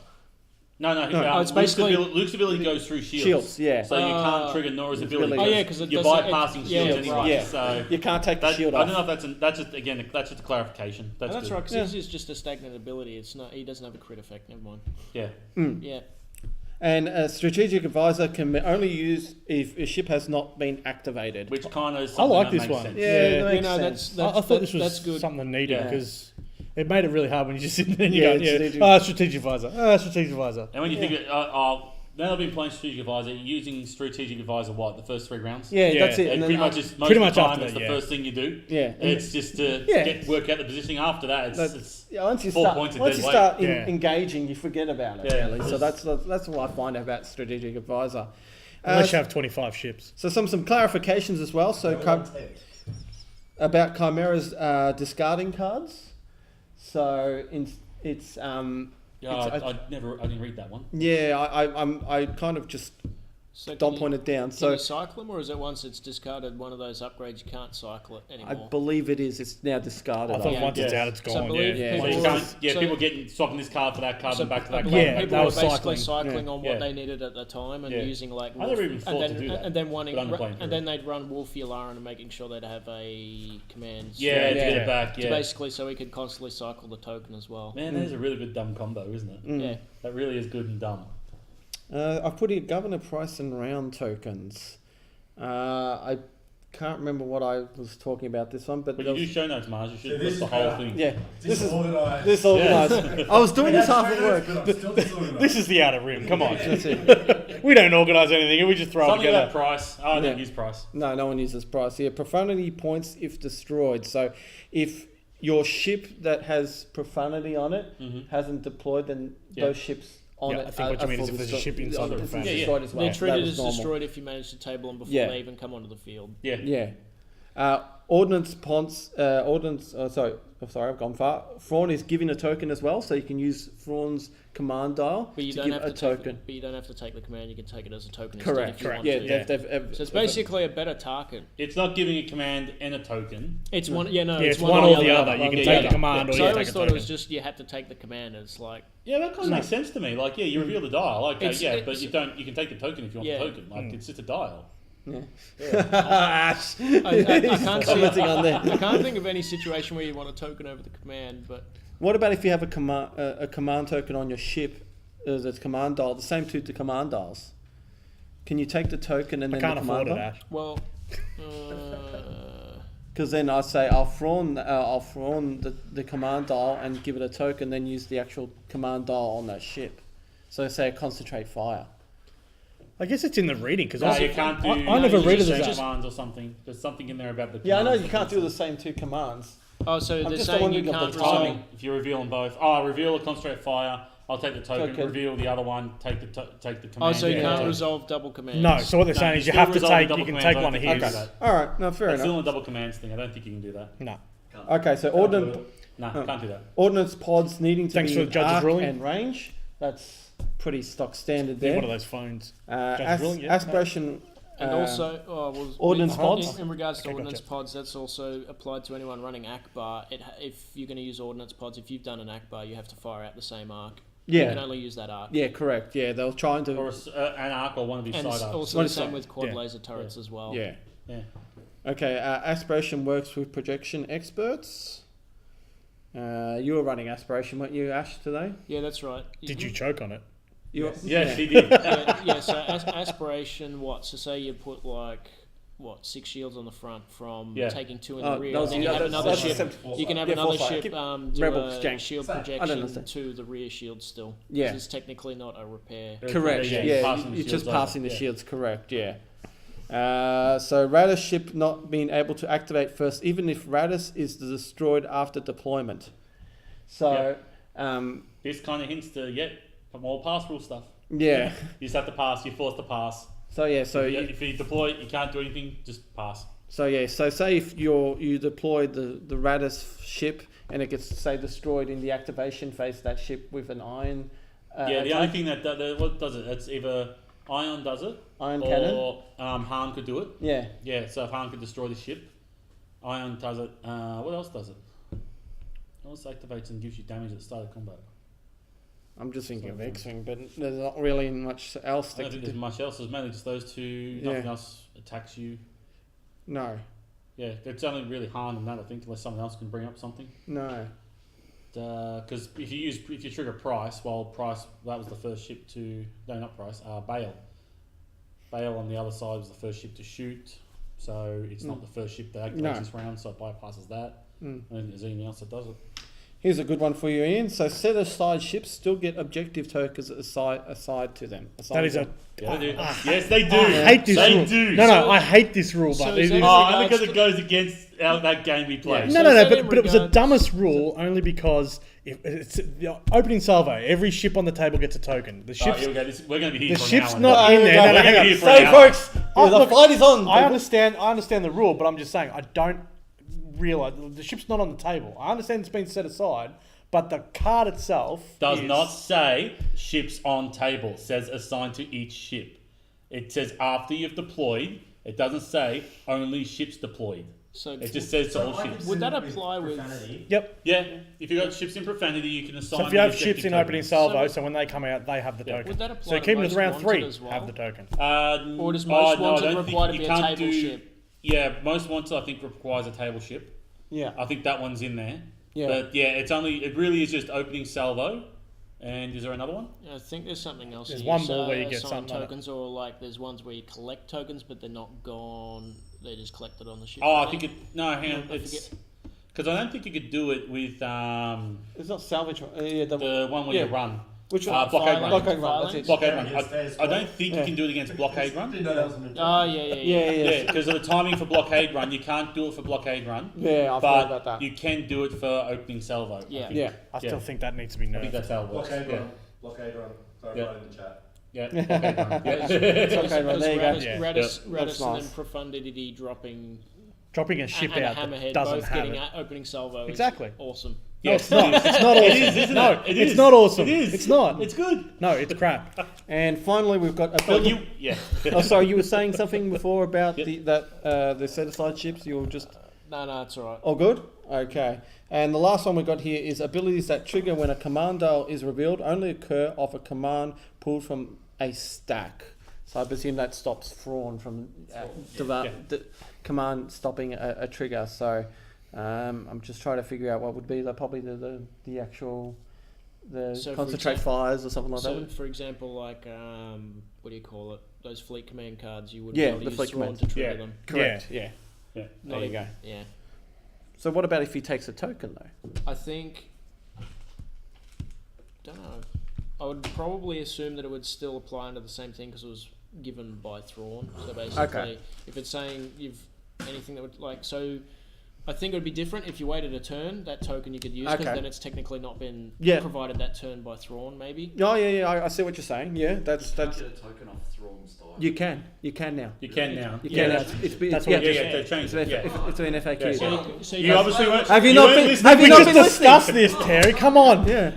[SPEAKER 2] No.
[SPEAKER 4] it's basically
[SPEAKER 2] Luke's ability goes through shields.
[SPEAKER 3] Shields, yeah.
[SPEAKER 2] So you can't trigger Nora's ability.
[SPEAKER 3] Oh,
[SPEAKER 4] yeah, 'cause it
[SPEAKER 2] you're
[SPEAKER 4] does-
[SPEAKER 2] bypassing
[SPEAKER 4] it-
[SPEAKER 2] shields
[SPEAKER 4] yeah,
[SPEAKER 2] anyway.
[SPEAKER 4] right.
[SPEAKER 3] Yeah.
[SPEAKER 2] So
[SPEAKER 3] You can't take the
[SPEAKER 2] that,
[SPEAKER 3] shield
[SPEAKER 2] I
[SPEAKER 3] off.
[SPEAKER 2] don't know if that's just a clarification. That's
[SPEAKER 4] that's
[SPEAKER 2] good.
[SPEAKER 4] right, because this is just a stagnant ability. It's not. He doesn't have a crit effect. Never mind.
[SPEAKER 2] Yeah.
[SPEAKER 4] Yeah.
[SPEAKER 3] And a strategic advisor can be only used if a ship has not been activated.
[SPEAKER 2] Which kind of
[SPEAKER 1] I like
[SPEAKER 2] that
[SPEAKER 1] this
[SPEAKER 2] makes
[SPEAKER 1] one.
[SPEAKER 2] sense.
[SPEAKER 3] Yeah,
[SPEAKER 1] Yeah.
[SPEAKER 3] that makes
[SPEAKER 4] I
[SPEAKER 3] sense.
[SPEAKER 1] thought this was
[SPEAKER 4] that's good.
[SPEAKER 1] something needed
[SPEAKER 3] Yeah.
[SPEAKER 1] because it made it really hard when you just sit there and you
[SPEAKER 3] Yeah,
[SPEAKER 1] go,
[SPEAKER 3] strategic-
[SPEAKER 1] strategic advisor.
[SPEAKER 2] And when you think, now I've been playing strategic advisor, using strategic advisor the first 3 rounds.
[SPEAKER 3] Yeah,
[SPEAKER 1] Yeah.
[SPEAKER 3] that's it.
[SPEAKER 2] And
[SPEAKER 3] And
[SPEAKER 2] pretty
[SPEAKER 3] then
[SPEAKER 2] much, most
[SPEAKER 1] pretty
[SPEAKER 2] of
[SPEAKER 1] much
[SPEAKER 2] the time,
[SPEAKER 1] after
[SPEAKER 2] it's
[SPEAKER 1] that,
[SPEAKER 2] the
[SPEAKER 1] yeah.
[SPEAKER 2] first thing you do.
[SPEAKER 3] Yeah.
[SPEAKER 2] It's just to work out the positioning after that. It's
[SPEAKER 3] yeah, once you
[SPEAKER 2] 4
[SPEAKER 3] start,
[SPEAKER 2] points a
[SPEAKER 3] once you
[SPEAKER 2] dead
[SPEAKER 3] start
[SPEAKER 1] weight. Yeah.
[SPEAKER 3] engaging, you forget about it.
[SPEAKER 2] Yeah.
[SPEAKER 3] Really. So that's what I find about strategic advisor.
[SPEAKER 1] Unless you have 25 ships.
[SPEAKER 3] So some clarifications as well. So about Chimera's discarding cards. So it's
[SPEAKER 2] I didn't read that one.
[SPEAKER 3] yeah, I kind of just
[SPEAKER 4] So
[SPEAKER 3] Dom
[SPEAKER 4] can you-
[SPEAKER 3] pointed down.
[SPEAKER 4] Can
[SPEAKER 3] So
[SPEAKER 4] you cycle them, or is it once it's discarded one of those upgrades, you can't cycle it
[SPEAKER 3] I
[SPEAKER 4] anymore?
[SPEAKER 3] believe it is. It's now discarded.
[SPEAKER 1] I thought
[SPEAKER 3] think.
[SPEAKER 1] once it's
[SPEAKER 2] Yeah.
[SPEAKER 1] out, it's
[SPEAKER 4] So I
[SPEAKER 1] gone.
[SPEAKER 4] believe
[SPEAKER 1] Yeah.
[SPEAKER 3] Yeah.
[SPEAKER 2] So you
[SPEAKER 4] people-
[SPEAKER 2] can't,
[SPEAKER 4] so-
[SPEAKER 2] people swapping this card for that card
[SPEAKER 4] So
[SPEAKER 2] and back to that
[SPEAKER 4] I
[SPEAKER 2] card.
[SPEAKER 4] believe
[SPEAKER 1] Yeah,
[SPEAKER 4] people
[SPEAKER 1] that
[SPEAKER 4] were
[SPEAKER 1] was
[SPEAKER 4] basically
[SPEAKER 1] cycling.
[SPEAKER 4] cycling on what
[SPEAKER 2] Yeah.
[SPEAKER 4] they needed at the time and
[SPEAKER 2] Yeah.
[SPEAKER 4] using like
[SPEAKER 2] I never even thought to do that.
[SPEAKER 4] and then wanting
[SPEAKER 2] But I'm playing
[SPEAKER 4] and then they'd run Wolf Yularan and making sure they'd have a command
[SPEAKER 2] Yeah, to get
[SPEAKER 3] Yeah.
[SPEAKER 2] it back.
[SPEAKER 4] to
[SPEAKER 2] Yeah.
[SPEAKER 4] basically so we could constantly cycle the token as well.
[SPEAKER 2] Man, that is a really good dumb combo, isn't it?
[SPEAKER 3] Mm.
[SPEAKER 4] Yeah.
[SPEAKER 2] That really is good and dumb.
[SPEAKER 3] I've put in Governor Price and round tokens. I can't remember what I was talking about this one, but
[SPEAKER 2] But
[SPEAKER 3] there
[SPEAKER 2] you do
[SPEAKER 3] was-
[SPEAKER 2] show notes, Mars. You
[SPEAKER 5] So
[SPEAKER 2] should
[SPEAKER 5] this
[SPEAKER 2] list the
[SPEAKER 5] is
[SPEAKER 2] whole
[SPEAKER 5] better.
[SPEAKER 2] thing.
[SPEAKER 3] yeah, this is
[SPEAKER 5] Disorganised.
[SPEAKER 3] disorganized. I was doing this half at work.
[SPEAKER 5] But I'm still disorganised.
[SPEAKER 1] This is the outer rim. Come on.
[SPEAKER 3] That's it.
[SPEAKER 1] We don't organise anything. We just throw it
[SPEAKER 2] Something about
[SPEAKER 1] together.
[SPEAKER 2] price. Oh, I
[SPEAKER 3] Yeah.
[SPEAKER 2] don't use price.
[SPEAKER 3] No, no one uses price. Yeah, profanity points if destroyed. So if your ship that has profanity on it hasn't deployed, then
[SPEAKER 2] Yeah.
[SPEAKER 3] those ships on
[SPEAKER 1] Yeah,
[SPEAKER 3] it
[SPEAKER 1] I think what you mean is
[SPEAKER 3] full
[SPEAKER 1] if there's a
[SPEAKER 3] destro-
[SPEAKER 1] ship inside
[SPEAKER 3] on
[SPEAKER 1] the
[SPEAKER 3] it, it's
[SPEAKER 1] profanity.
[SPEAKER 3] destroyed as well.
[SPEAKER 4] They're
[SPEAKER 3] That
[SPEAKER 4] treated
[SPEAKER 3] was
[SPEAKER 4] as
[SPEAKER 3] normal.
[SPEAKER 4] destroyed if you manage to table them before
[SPEAKER 3] Yeah.
[SPEAKER 4] they even come onto the field.
[SPEAKER 2] Yeah.
[SPEAKER 3] Yeah. Ordnance pods. Sorry, I've gone far. Thrawn is giving a token as well, so you can use Thrawn's command dial
[SPEAKER 4] But you
[SPEAKER 3] to
[SPEAKER 4] don't
[SPEAKER 3] give
[SPEAKER 4] have
[SPEAKER 3] a
[SPEAKER 4] to
[SPEAKER 3] token.
[SPEAKER 4] But you don't have to take the command. You can take it as a token
[SPEAKER 3] Correct.
[SPEAKER 4] instead if you want
[SPEAKER 3] Yeah,
[SPEAKER 4] to. So it's basically a better target.
[SPEAKER 2] It's not giving a command and a token.
[SPEAKER 4] It's one. Yeah, no.
[SPEAKER 1] Yeah, it's one or the other. You can
[SPEAKER 2] Yeah,
[SPEAKER 1] take
[SPEAKER 2] yeah.
[SPEAKER 1] the command or
[SPEAKER 4] So
[SPEAKER 1] you
[SPEAKER 4] I
[SPEAKER 1] take
[SPEAKER 4] always
[SPEAKER 1] a
[SPEAKER 4] thought it
[SPEAKER 1] token.
[SPEAKER 4] was just you had to take the command. It's like
[SPEAKER 2] Yeah, that kind of makes sense to me. Like, yeah, you reveal the dial. Okay,
[SPEAKER 4] It's-
[SPEAKER 2] yeah,
[SPEAKER 4] it's-
[SPEAKER 2] but you don't. You can take the token if you want
[SPEAKER 4] Yeah.
[SPEAKER 2] the token. Like, it's just a dial.
[SPEAKER 3] Ash.
[SPEAKER 4] I can't see.
[SPEAKER 3] Commenting on that.
[SPEAKER 4] I can't think of any situation where you want a token over the command, but
[SPEAKER 3] What about if you have a command token on your ship as a command dial, the same two to command dials? Can you take the token and
[SPEAKER 1] I
[SPEAKER 3] then
[SPEAKER 1] can't
[SPEAKER 3] the command
[SPEAKER 1] afford it,
[SPEAKER 3] dial?
[SPEAKER 1] Ash.
[SPEAKER 4] well.
[SPEAKER 3] Because then I say I'll thrawn the command dial and give it a token, then use the actual command dial on that ship. So say concentrate fire.
[SPEAKER 1] I guess it's in the reading because
[SPEAKER 2] No, you can't do.
[SPEAKER 1] I never
[SPEAKER 2] you
[SPEAKER 1] read it
[SPEAKER 2] just
[SPEAKER 1] as
[SPEAKER 2] say
[SPEAKER 1] that.
[SPEAKER 2] commands or something. There's something in there about the.
[SPEAKER 3] Yeah, I know
[SPEAKER 2] commands.
[SPEAKER 3] you can't do the same two commands.
[SPEAKER 4] Oh, so
[SPEAKER 3] I'm
[SPEAKER 4] they're
[SPEAKER 3] just
[SPEAKER 4] saying you
[SPEAKER 3] wondering of
[SPEAKER 4] can't
[SPEAKER 3] the
[SPEAKER 4] resolve.
[SPEAKER 3] timing.
[SPEAKER 2] If you reveal them both, reveal a concentrate fire. I'll take the token.
[SPEAKER 3] Token.
[SPEAKER 2] Reveal the other one. Take the command.
[SPEAKER 4] Oh, so you
[SPEAKER 2] yeah.
[SPEAKER 4] can't
[SPEAKER 2] Yeah.
[SPEAKER 4] resolve double commands.
[SPEAKER 1] No, so what they're
[SPEAKER 2] No,
[SPEAKER 1] saying
[SPEAKER 2] you
[SPEAKER 1] is you
[SPEAKER 2] still
[SPEAKER 1] have to
[SPEAKER 2] resolve the
[SPEAKER 1] take.
[SPEAKER 2] double
[SPEAKER 1] You can
[SPEAKER 2] commands.
[SPEAKER 1] take
[SPEAKER 2] I
[SPEAKER 1] one
[SPEAKER 2] don't
[SPEAKER 1] of
[SPEAKER 2] think you
[SPEAKER 1] his.
[SPEAKER 2] can do that.
[SPEAKER 3] All right, no, fair
[SPEAKER 2] That's still
[SPEAKER 3] enough.
[SPEAKER 2] a double commands thing. I don't think you can do that.
[SPEAKER 1] No.
[SPEAKER 3] Okay, so
[SPEAKER 2] No, can't do that.
[SPEAKER 3] ordnance pods needing to
[SPEAKER 1] Thanks
[SPEAKER 3] be
[SPEAKER 1] for
[SPEAKER 3] in
[SPEAKER 1] the judge's
[SPEAKER 3] arc
[SPEAKER 1] ruling.
[SPEAKER 3] and range. That's pretty stock standard
[SPEAKER 1] They're
[SPEAKER 3] there.
[SPEAKER 1] one of those phones. Judge's ruling, yeah.
[SPEAKER 3] Aspiration.
[SPEAKER 4] And also,
[SPEAKER 3] ordnance pods?
[SPEAKER 4] In regards to
[SPEAKER 1] Okay,
[SPEAKER 4] ordnance
[SPEAKER 1] gotcha.
[SPEAKER 4] pods, that's also applied to anyone running Akbar. If you're going to use ordnance pods, if you've done an Akbar, you have to fire out the same arc. You can
[SPEAKER 3] Yeah,
[SPEAKER 4] only use that arc.
[SPEAKER 3] yeah, correct. Yeah, they're trying to.
[SPEAKER 2] Or an arc or one of these
[SPEAKER 4] And
[SPEAKER 2] side
[SPEAKER 4] it's
[SPEAKER 2] arcs.
[SPEAKER 4] also
[SPEAKER 3] What
[SPEAKER 4] the
[SPEAKER 3] is
[SPEAKER 4] same
[SPEAKER 3] that?
[SPEAKER 4] with quad
[SPEAKER 1] Yeah.
[SPEAKER 4] laser turrets as well.
[SPEAKER 3] Yeah.
[SPEAKER 2] Yeah.
[SPEAKER 3] Okay, aspiration works with projection experts. You were running aspiration, weren't you, Ash, today?
[SPEAKER 4] Yeah, that's right.
[SPEAKER 1] Did you choke on it?
[SPEAKER 3] You
[SPEAKER 2] Yes, he did.
[SPEAKER 4] Yeah, so aspiration, what? So say you put like, 6 shields on the front from
[SPEAKER 2] Yeah.
[SPEAKER 4] taking 2 in
[SPEAKER 3] Oh,
[SPEAKER 4] the rear,
[SPEAKER 3] that
[SPEAKER 4] and
[SPEAKER 3] was-
[SPEAKER 4] then you
[SPEAKER 3] yeah,
[SPEAKER 4] have
[SPEAKER 3] that's-
[SPEAKER 4] another
[SPEAKER 3] that's
[SPEAKER 4] ship.
[SPEAKER 3] acceptable.
[SPEAKER 4] You can have
[SPEAKER 3] Yeah,
[SPEAKER 4] another
[SPEAKER 3] foresight.
[SPEAKER 4] ship
[SPEAKER 3] Keep-
[SPEAKER 4] do
[SPEAKER 3] Rebel
[SPEAKER 4] a
[SPEAKER 3] exchange.
[SPEAKER 4] shield
[SPEAKER 3] I don't
[SPEAKER 4] projection
[SPEAKER 3] understand.
[SPEAKER 4] to the rear shield still.
[SPEAKER 3] Yeah.
[SPEAKER 4] It's technically not a repair.
[SPEAKER 3] Correct.
[SPEAKER 2] Yeah,
[SPEAKER 3] Yeah,
[SPEAKER 2] passing the
[SPEAKER 3] you're just
[SPEAKER 2] shields
[SPEAKER 3] passing
[SPEAKER 2] over.
[SPEAKER 3] the
[SPEAKER 2] Yeah.
[SPEAKER 3] shields. Correct. Yeah. So Radis ship not being able to activate first, even if Radis is destroyed after deployment. So,
[SPEAKER 2] This kind of hints to more pass rule stuff.
[SPEAKER 3] yeah.
[SPEAKER 2] You just have to pass. You're forced to pass.
[SPEAKER 3] So yeah. So
[SPEAKER 2] If you deploy, you can't do anything. Just pass.
[SPEAKER 3] So yeah, so say if you deploy the Radis ship and it gets say destroyed in the activation phase of that ship with an iron.
[SPEAKER 2] The only thing that what does it? It's either Ion does it,
[SPEAKER 3] Iron cannon.
[SPEAKER 2] or Han could do it.
[SPEAKER 3] Yeah.
[SPEAKER 2] Yeah, so if Han could destroy the ship, Ion does it. What else does it? What else activates and gives you damage at the start of combat?
[SPEAKER 3] I'm just thinking of X-Wing, but there's not really much else.
[SPEAKER 2] I don't think there's much else. There's mainly just those two. Nothing else attacks you.
[SPEAKER 3] No.
[SPEAKER 2] Yeah, it's only really harm than that, I think, unless someone else can bring up something.
[SPEAKER 3] No.
[SPEAKER 2] Because if you trigger Price, that was the first ship to not Price, Bale. Bale on the other side was the first ship to shoot, so it's not the first ship that takes this round, so it bypasses that. I don't think there's anything else that does it.
[SPEAKER 3] Here's a good one for you, Ian. So set aside ships still get objective tokens aside to them.
[SPEAKER 1] That is a...
[SPEAKER 2] Yeah, they do. Yes, they do.
[SPEAKER 1] I hate this rule.
[SPEAKER 2] Do.
[SPEAKER 1] No, I hate this rule, but...
[SPEAKER 2] only because it goes against that game we play.
[SPEAKER 1] No, but it was the dumbest rule only because if it's the opening salvo. Every ship on the table gets a token. The ship's,
[SPEAKER 2] we're going to be here
[SPEAKER 1] the
[SPEAKER 2] for
[SPEAKER 1] ship's
[SPEAKER 2] an hour.
[SPEAKER 1] not in there. No, hang on.
[SPEAKER 3] So, folks, the fight is on.
[SPEAKER 1] I understand the rule, but I'm just saying I don't realise the ship's not on the table. I understand it's been set aside, but the card itself
[SPEAKER 2] does not say ships on table. It says assigned to each ship. It says after you've deployed. It doesn't say only ships deployed.
[SPEAKER 4] So
[SPEAKER 2] it just says to all ships.
[SPEAKER 4] Would that apply with?
[SPEAKER 1] Yep.
[SPEAKER 2] Yeah. If you've got ships in profanity, you can assign.
[SPEAKER 1] So if you have ships in opening salvo, so when they come out, they have the token.
[SPEAKER 4] Would that apply
[SPEAKER 1] so keep them to round 3.
[SPEAKER 4] Well?
[SPEAKER 1] Have the token.
[SPEAKER 4] Or does most wanted require to be a table ship?
[SPEAKER 2] Yeah, most wanted I think requires a table ship.
[SPEAKER 3] Yeah.
[SPEAKER 2] I think that one's in there.
[SPEAKER 3] Yeah.
[SPEAKER 2] But yeah, it really is just opening salvo. And is there another one?
[SPEAKER 4] I think there's something else.
[SPEAKER 1] There's one more where you get
[SPEAKER 4] some
[SPEAKER 1] something
[SPEAKER 4] tokens, or like there's ones where you collect tokens, but they're not gone. They're just collected on the ship.
[SPEAKER 2] Oh, I think it. No, hang on. It's because I don't think you could do it with
[SPEAKER 3] It's not salvage.
[SPEAKER 2] the one where you run.
[SPEAKER 3] Which one?
[SPEAKER 2] Blockade run.
[SPEAKER 3] Blockade run. That's it.
[SPEAKER 2] Blockade run. I don't think you can do it against blockade run.
[SPEAKER 4] Oh yeah.
[SPEAKER 2] Because of the timing for blockade run, you can't do it for blockade run.
[SPEAKER 3] Yeah, I've heard about that.
[SPEAKER 2] You can do it for opening salvo.
[SPEAKER 4] Yeah.
[SPEAKER 1] I still think that needs to be
[SPEAKER 2] I think
[SPEAKER 1] nerfed.
[SPEAKER 2] that's how it works.
[SPEAKER 5] Blockade run. Sorry, right in the chat.
[SPEAKER 2] Yeah. Blockade run. Yeah.
[SPEAKER 3] It's okay, right, there you go.
[SPEAKER 4] Radis and
[SPEAKER 3] nice.
[SPEAKER 4] then Profundity dropping
[SPEAKER 1] a ship
[SPEAKER 4] and
[SPEAKER 1] out
[SPEAKER 4] a Hammerhead
[SPEAKER 1] that doesn't
[SPEAKER 4] both
[SPEAKER 1] have
[SPEAKER 4] getting
[SPEAKER 1] it.
[SPEAKER 4] opening salvo.
[SPEAKER 1] Exactly.
[SPEAKER 4] Awesome.
[SPEAKER 1] No, it's not. It's not awesome.
[SPEAKER 2] It is, isn't
[SPEAKER 1] no,
[SPEAKER 2] it?
[SPEAKER 1] it's not awesome.
[SPEAKER 2] It is.
[SPEAKER 1] It's not.
[SPEAKER 2] It's good.
[SPEAKER 1] No, it's crap.
[SPEAKER 3] And finally, we've got.
[SPEAKER 2] Oh,
[SPEAKER 3] sorry, you were saying something before about the set aside ships. You were just.
[SPEAKER 4] No, it's alright.
[SPEAKER 3] All good. Okay. And the last one we got here is abilities that trigger when a command dial is revealed only occur off a command pulled from a stack. So I presume that stops Thrawn from the command stopping a trigger. So I'm just trying to figure out what would be probably the actual concentrate fires or something like that.
[SPEAKER 4] So for example, like what do you call it? Those fleet command cards, you would
[SPEAKER 3] Yeah,
[SPEAKER 4] be able
[SPEAKER 3] the
[SPEAKER 4] to
[SPEAKER 3] fleet
[SPEAKER 4] use Thrawn
[SPEAKER 3] command.
[SPEAKER 4] to trigger them.
[SPEAKER 3] Correct. Yeah.
[SPEAKER 2] Yeah.
[SPEAKER 3] There you go.
[SPEAKER 4] Yeah.
[SPEAKER 3] So what about if he takes a token though?
[SPEAKER 4] I think. Don't know. I would probably assume that it would still apply under the same thing because it was given by Thrawn. So basically, if it's saying anything that would I think it would be different if you waited a turn. That token you could use because then it's technically not been provided that turn by Thrawn. Maybe.
[SPEAKER 3] Oh yeah. I see what you're saying. Yeah, that's.
[SPEAKER 6] Get a token off Thrawn's die.
[SPEAKER 3] You can now.
[SPEAKER 2] You can now.
[SPEAKER 3] You can now. It's
[SPEAKER 2] changed.
[SPEAKER 3] It's an FAQ.
[SPEAKER 4] So
[SPEAKER 2] You obviously weren't.
[SPEAKER 3] Have you not been listening?
[SPEAKER 1] Discuss this, Terry. Come on.
[SPEAKER 3] Yeah.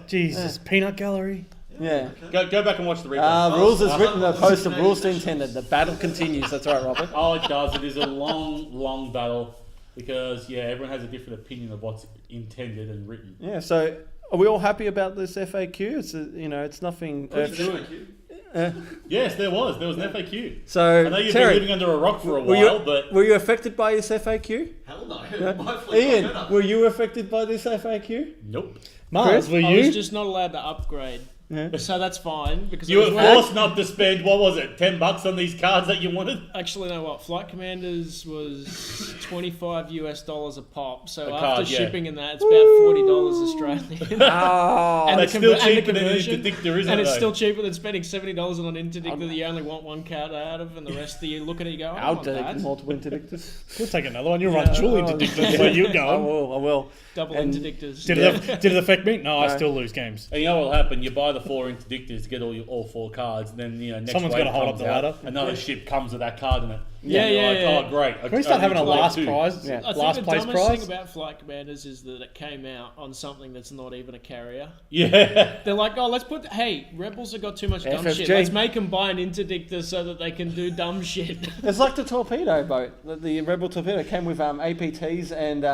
[SPEAKER 1] Jesus, peanut gallery.
[SPEAKER 3] Yeah.
[SPEAKER 2] Go back and watch the replay.
[SPEAKER 3] Rules is written, the post of rules to intended. The battle continues. That's right, Robert.
[SPEAKER 2] Oh, it does. It is a long battle because everyone has a different opinion of what's intended and written.
[SPEAKER 3] Yeah. So, are we all happy about this FAQ? It's nothing.
[SPEAKER 2] Yes, there was an FAQ.
[SPEAKER 3] So,
[SPEAKER 2] I know you've
[SPEAKER 3] Terry,
[SPEAKER 2] been living under a rock for a while, but
[SPEAKER 3] were you affected by this FAQ?
[SPEAKER 6] Hell no. My fleet
[SPEAKER 3] Ian,
[SPEAKER 6] got better.
[SPEAKER 3] were you affected by this FAQ?
[SPEAKER 2] nope.
[SPEAKER 1] Mars, were
[SPEAKER 4] I
[SPEAKER 1] you?
[SPEAKER 4] was just not allowed to upgrade.
[SPEAKER 3] Yeah.
[SPEAKER 4] So that's fine because
[SPEAKER 2] You
[SPEAKER 4] I
[SPEAKER 2] were
[SPEAKER 4] was
[SPEAKER 2] forced not to spend what was it, $10 on these cards that you wanted?
[SPEAKER 4] Actually, know what? Flight Commanders was $25 a pop. So
[SPEAKER 2] A
[SPEAKER 4] after
[SPEAKER 2] card, yeah.
[SPEAKER 4] shipping and that, it's about $40 Australian.
[SPEAKER 3] Oh,
[SPEAKER 4] And
[SPEAKER 2] That's
[SPEAKER 4] the
[SPEAKER 2] still
[SPEAKER 4] conver- and the
[SPEAKER 2] cheaper than an
[SPEAKER 4] conversion.
[SPEAKER 2] interdictor, isn't
[SPEAKER 4] And
[SPEAKER 2] it?
[SPEAKER 4] it's
[SPEAKER 2] though?
[SPEAKER 4] still cheaper than spending $70 on an interdictor that you only want one card out of, and the rest of you look at it, you go, "I
[SPEAKER 3] I'll
[SPEAKER 4] want
[SPEAKER 3] take
[SPEAKER 4] that."
[SPEAKER 3] multiple interdictors.
[SPEAKER 1] We'll take another one. You'll run dual interdictors where you
[SPEAKER 3] I
[SPEAKER 1] go.
[SPEAKER 3] will.
[SPEAKER 4] Double
[SPEAKER 3] And-
[SPEAKER 4] interdictors.
[SPEAKER 1] Did it affect me? No, I
[SPEAKER 3] No.
[SPEAKER 1] still lose games.
[SPEAKER 2] And you know what will happen? You buy the 4 interdictors to get all 4 cards, and then next
[SPEAKER 1] Someone's
[SPEAKER 2] wave
[SPEAKER 1] gotta hold
[SPEAKER 2] comes
[SPEAKER 1] up the
[SPEAKER 2] out,
[SPEAKER 1] ladder.
[SPEAKER 2] Another ship comes with that card in it.
[SPEAKER 4] Yeah,
[SPEAKER 2] And you're like,
[SPEAKER 4] yeah.
[SPEAKER 2] Oh, great!
[SPEAKER 1] Can we start having a last prize?
[SPEAKER 3] Yeah.
[SPEAKER 4] I think
[SPEAKER 1] Last
[SPEAKER 4] the
[SPEAKER 1] place
[SPEAKER 4] dumbest
[SPEAKER 1] prize?
[SPEAKER 4] thing about Flight Commanders is that it came out on something that's not even a carrier.
[SPEAKER 2] Yeah.
[SPEAKER 4] They're like, hey, Rebels have got too much dumb shit.
[SPEAKER 3] FFG.
[SPEAKER 4] Let's make them buy an interdictor so that they can do dumb shit.
[SPEAKER 3] It's like the torpedo boat. The Rebel torpedo came with APTs and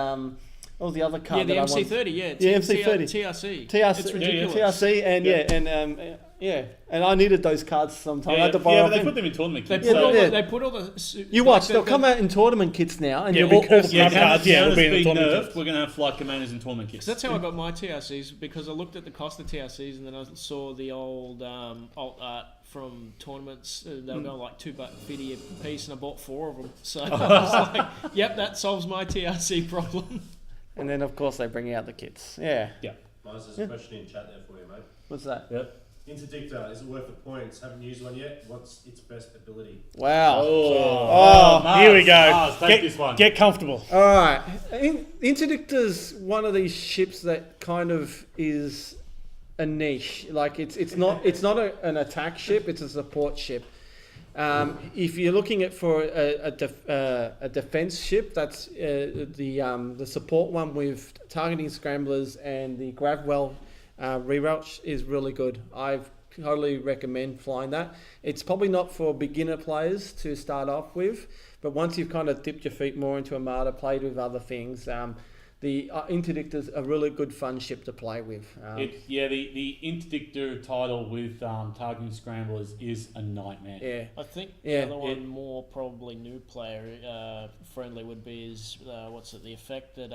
[SPEAKER 3] What was the other card?
[SPEAKER 4] Yeah, the
[SPEAKER 3] that I wanted?
[SPEAKER 4] MC30. Yeah,
[SPEAKER 3] Yeah, MC30.
[SPEAKER 4] TRC.
[SPEAKER 3] TRC,
[SPEAKER 4] It's ridiculous.
[SPEAKER 3] TRC, and I needed those cards sometime. I had to borrow
[SPEAKER 2] but they
[SPEAKER 3] them.
[SPEAKER 2] put them in tournament
[SPEAKER 4] They
[SPEAKER 2] kits.
[SPEAKER 4] put,
[SPEAKER 2] so-
[SPEAKER 4] all
[SPEAKER 3] yeah.
[SPEAKER 4] they put all the.
[SPEAKER 3] You watch, they'll come out in tournament kits now, and
[SPEAKER 1] Yeah,
[SPEAKER 3] you'll
[SPEAKER 1] all the
[SPEAKER 2] Yeah,
[SPEAKER 1] cards,
[SPEAKER 2] now
[SPEAKER 1] will be in the
[SPEAKER 2] being
[SPEAKER 1] tournament
[SPEAKER 2] nerfed,
[SPEAKER 1] kits.
[SPEAKER 2] we're going to have flight commanders in tournament kits.
[SPEAKER 4] That's how I got my TRCs, because I looked at the cost of TRCs and then I saw the old alt art from tournaments. They were going like $2.50 a piece, and I bought 4 of them. So I was like, "Yep, that solves my TRC problem."
[SPEAKER 3] And then, of course, they bring out the kits. Yeah.
[SPEAKER 5] Miles, there's a question in chat there for you, mate.
[SPEAKER 3] What's that?
[SPEAKER 2] Yep.
[SPEAKER 5] Interdictor, is it worth the points? Haven't used one yet. What's its best ability?
[SPEAKER 3] Wow.
[SPEAKER 2] Mars,
[SPEAKER 1] Here we go.
[SPEAKER 2] Mars, take this one.
[SPEAKER 1] Get comfortable.
[SPEAKER 3] All right. Interdictor's one of these ships that kind of is a niche. Like it's not an attack ship. It's a support ship. If you're looking at for a defense ship, that's the support one with targeting scramblers and the Gravwell reroute is really good. I totally recommend flying that. It's probably not for beginner players to start off with, but once you've kind of dipped your feet more into Armada, played with other things, the Interdictor's a really good fun ship to play with.
[SPEAKER 2] The Interdictor title with targeting scramblers is a nightmare.
[SPEAKER 3] Yeah.
[SPEAKER 4] I think the other one, more probably new player friendly, would be the effect that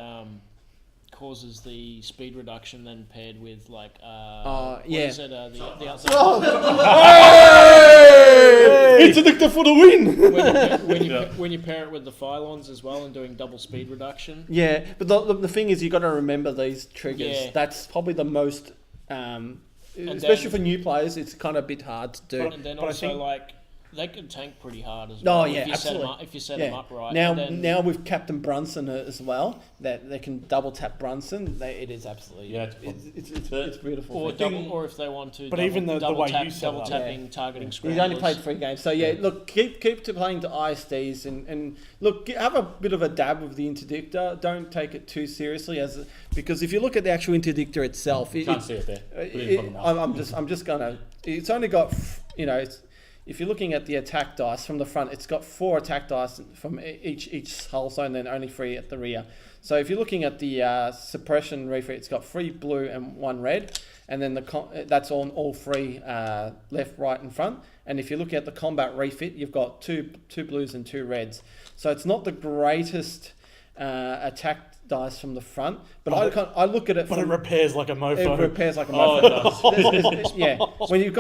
[SPEAKER 4] causes the speed reduction, then paired with like what is it, the outside
[SPEAKER 3] Interdictor for the win.
[SPEAKER 4] when you pair it with the Phylons as well and doing double speed reduction.
[SPEAKER 3] Yeah, but the thing is, you got to remember these triggers.
[SPEAKER 4] Yeah.
[SPEAKER 3] That's probably the most, especially
[SPEAKER 4] then-
[SPEAKER 3] for new players. It's kind of a bit hard to do.
[SPEAKER 4] And then
[SPEAKER 1] But I
[SPEAKER 4] also
[SPEAKER 1] think-
[SPEAKER 4] like they can tank pretty hard as
[SPEAKER 3] Oh,
[SPEAKER 4] well.
[SPEAKER 3] yeah,
[SPEAKER 4] if you
[SPEAKER 3] absolutely.
[SPEAKER 4] set them up right.
[SPEAKER 3] Now,
[SPEAKER 4] And then,
[SPEAKER 3] now with Captain Brunson as well, that they can double tap Brunson. It is absolutely it's beautiful.
[SPEAKER 4] or
[SPEAKER 2] the thing-
[SPEAKER 4] double, or if they want to,
[SPEAKER 1] But
[SPEAKER 4] double,
[SPEAKER 1] even the
[SPEAKER 4] double
[SPEAKER 1] way
[SPEAKER 4] tap,
[SPEAKER 1] you set
[SPEAKER 4] double
[SPEAKER 1] it up.
[SPEAKER 4] tapping, targeting
[SPEAKER 3] He's
[SPEAKER 4] scramblers.
[SPEAKER 3] only played 3 games, so yeah. Look, keep to playing to ISDs and look, have a bit of a dab with the Interdictor. Don't take it too seriously, because if you look at the actual Interdictor itself,
[SPEAKER 2] Can't see it there. Put it in front of me.
[SPEAKER 3] I'm just gonna. It's only got if you're looking at the attack dice from the front, it's got 4 attack dice from each hull zone, and then only 3 at the rear. So if you're looking at the suppression refit, it's got 3 blue and 1 red, and then that's on all 3 left, right, and front. And if you look at the combat refit, you've got two blues and 2 reds. So it's not the greatest attack dice from the front, but I look at it.
[SPEAKER 1] But it repairs like a mofo.
[SPEAKER 3] It repairs like a
[SPEAKER 2] Oh,
[SPEAKER 3] mofo.
[SPEAKER 2] it does.
[SPEAKER 3] Yeah, when if you've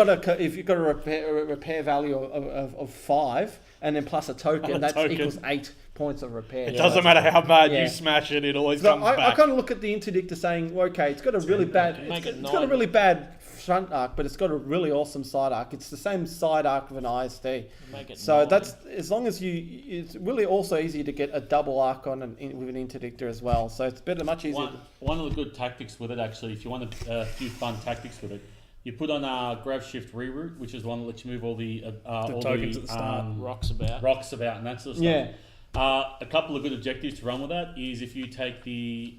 [SPEAKER 3] got a repair value of 5 and then plus a token, that
[SPEAKER 1] token.
[SPEAKER 3] equals 8 points of repair.
[SPEAKER 1] It doesn't matter how bad
[SPEAKER 3] Yeah.
[SPEAKER 1] you smash it; it always
[SPEAKER 3] So
[SPEAKER 1] comes
[SPEAKER 3] I
[SPEAKER 1] back.
[SPEAKER 3] kind of look at the Interdictor saying, well, okay, it's got a really bad,
[SPEAKER 4] Make it
[SPEAKER 3] it's got a
[SPEAKER 4] 9.
[SPEAKER 3] really bad front arc, but it's got a really awesome side arc. It's the same side arc of an ISD.
[SPEAKER 4] Make it
[SPEAKER 3] So
[SPEAKER 4] 9.
[SPEAKER 3] that's as long as it's really also easy to get a double arc on with an Interdictor as well. So it's much easier.
[SPEAKER 2] One of the good tactics with it, actually, if you want a few fun tactics with it, you put on grab shift reroute, which is the one that lets you move all the
[SPEAKER 1] tokens at the start.
[SPEAKER 4] rocks about.
[SPEAKER 2] rocks about and that sort of
[SPEAKER 3] Yeah.
[SPEAKER 2] stuff. A couple of good objectives to run with that is if you take the